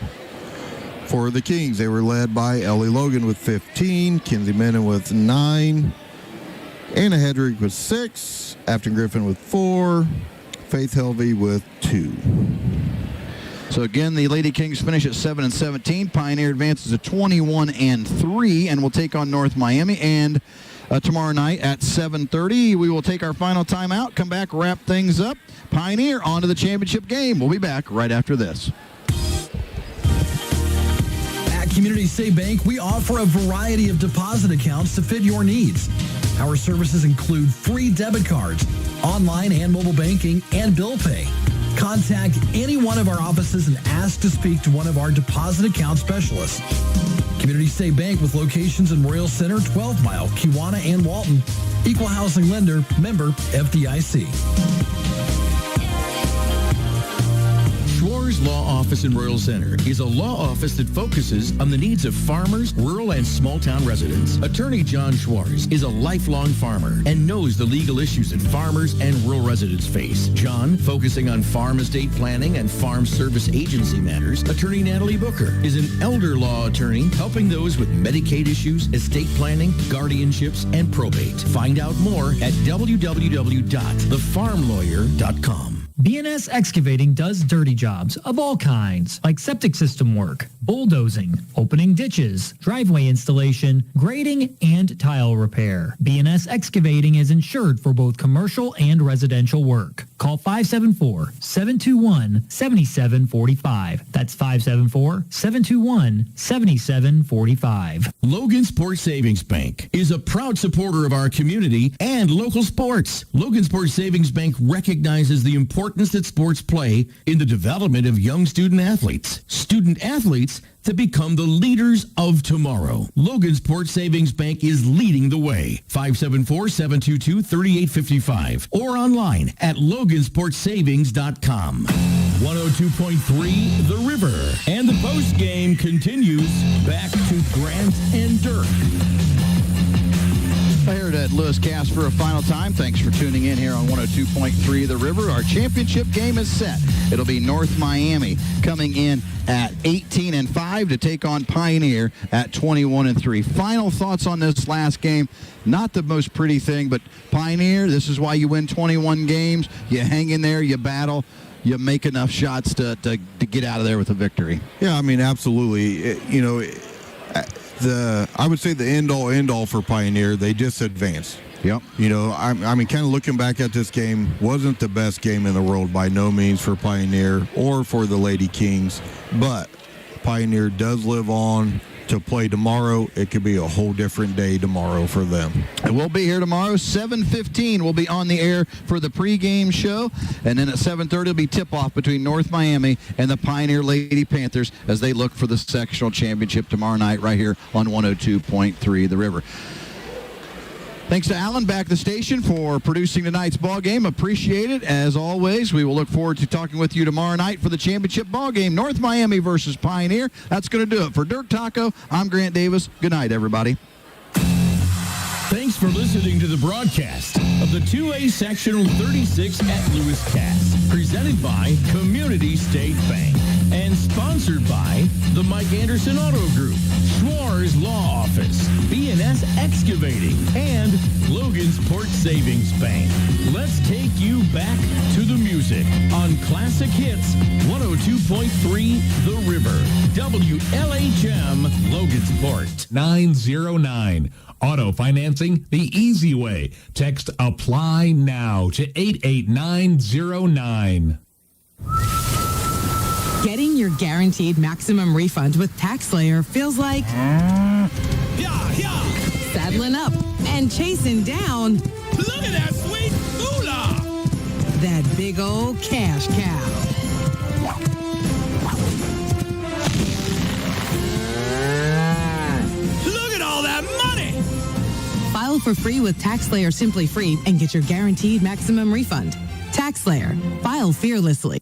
For the Kings, they were led by Ellie Logan with 15, Kinsey Menon with 9, Anna Hedrick with 6, Afton Griffin with 4, Faith Helvey with 2. So again, the Lady Kings finish at 7-17. Pioneer advances to 21-3 and will take on North Miami. And tomorrow night at 7:30, we will take our final timeout, come back, wrap things up. Pioneer on to the championship game. We'll be back right after this. At Community State Bank, we offer a variety of deposit accounts to fit your needs. Our services include free debit cards, online and mobile banking, and bill pay. Contact any one of our offices and ask to speak to one of our deposit account specialists. Community State Bank with locations in Royal Center, 12 Mile, Kewanna, and Walton. Equal housing lender, member FDIC. Schwarz Law Office in Royal Center is a law office that focuses on the needs of farmers, rural and small-town residents. Attorney John Schwarz is a lifelong farmer and knows the legal issues that farmers and rural residents face. John, focusing on farm estate planning and farm service agency matters. Attorney Natalie Booker is an elder law attorney helping those with Medicaid issues, estate planning, guardianships, and probate. Find out more at www.thefarmlawyer.com. BNS Excavating does dirty jobs of all kinds, like septic system work, bulldozing, opening ditches, driveway installation, grading, and tile repair. BNS Excavating is insured for both commercial and residential work. Call 574-721-7745. That's 574-721-7745. Logansport Savings Bank is a proud supporter of our community and local sports. Logansport Savings Bank recognizes the importance importance that sports play in the development of young student athletes. Student athletes to become the leaders of tomorrow. Logansport Savings Bank is leading the way. 574-722-3855 or online at logansportsavings.com. 102.3 The River. And the post game continues. Back to Grant and Dirk. Here at Lewis Cass for a final time. Thanks for tuning in here on 102.3 The River. Our championship game is set. It'll be North Miami coming in at 18-5 to take on Pioneer at 21-3. Final thoughts on this last game. Not the most pretty thing, but Pioneer, this is why you win 21 games. You hang in there, you battle, you make enough shots to get out of there with a victory. Yeah, I mean, absolutely. I would say the end-all for Pioneer, they just advanced. Yep. I mean, kind of looking back at this game, wasn't the best game in the world by no means for Pioneer or for the Lady Kings, but Pioneer does live on to play tomorrow. It could be a whole different day tomorrow for them. And we'll be here tomorrow, 7:15. We'll be on the air for the pregame show, and then at 7:30 it'll be tip-off between North Miami and the Pioneer Lady Panthers as they look for the sectional championship tomorrow night right here on 102.3 The River. Thanks to Alan back at the station for producing tonight's ball game. Appreciate it. As always, we will look forward to talking with you tomorrow night for the championship ball game, North Miami versus Pioneer. That's going to do it. For Dirk Taco, I'm Grant Davis. Good night, everybody. Thanks for listening to the broadcast of the 2A Sectional 36 at Lewis Cass, presented by Community State Bank and sponsored by the Mike Anderson Auto Group, Schwarz Law Office, B&S Excavating, and Logansport Savings Bank. Let's take you back to the music on Classic Hits 102.3 The River, WLHM Logansport. 909. Auto financing the easy way. Text APPLY NOW to 88909. Getting your guaranteed maximum refund with TaxSlayer feels like saddling up and chasing down. Look at that sweet moolah! That big old cash cow. Look at all that money! File for free with TaxSlayer Simply Free and get your guaranteed maximum refund. TaxSlayer. File fearlessly.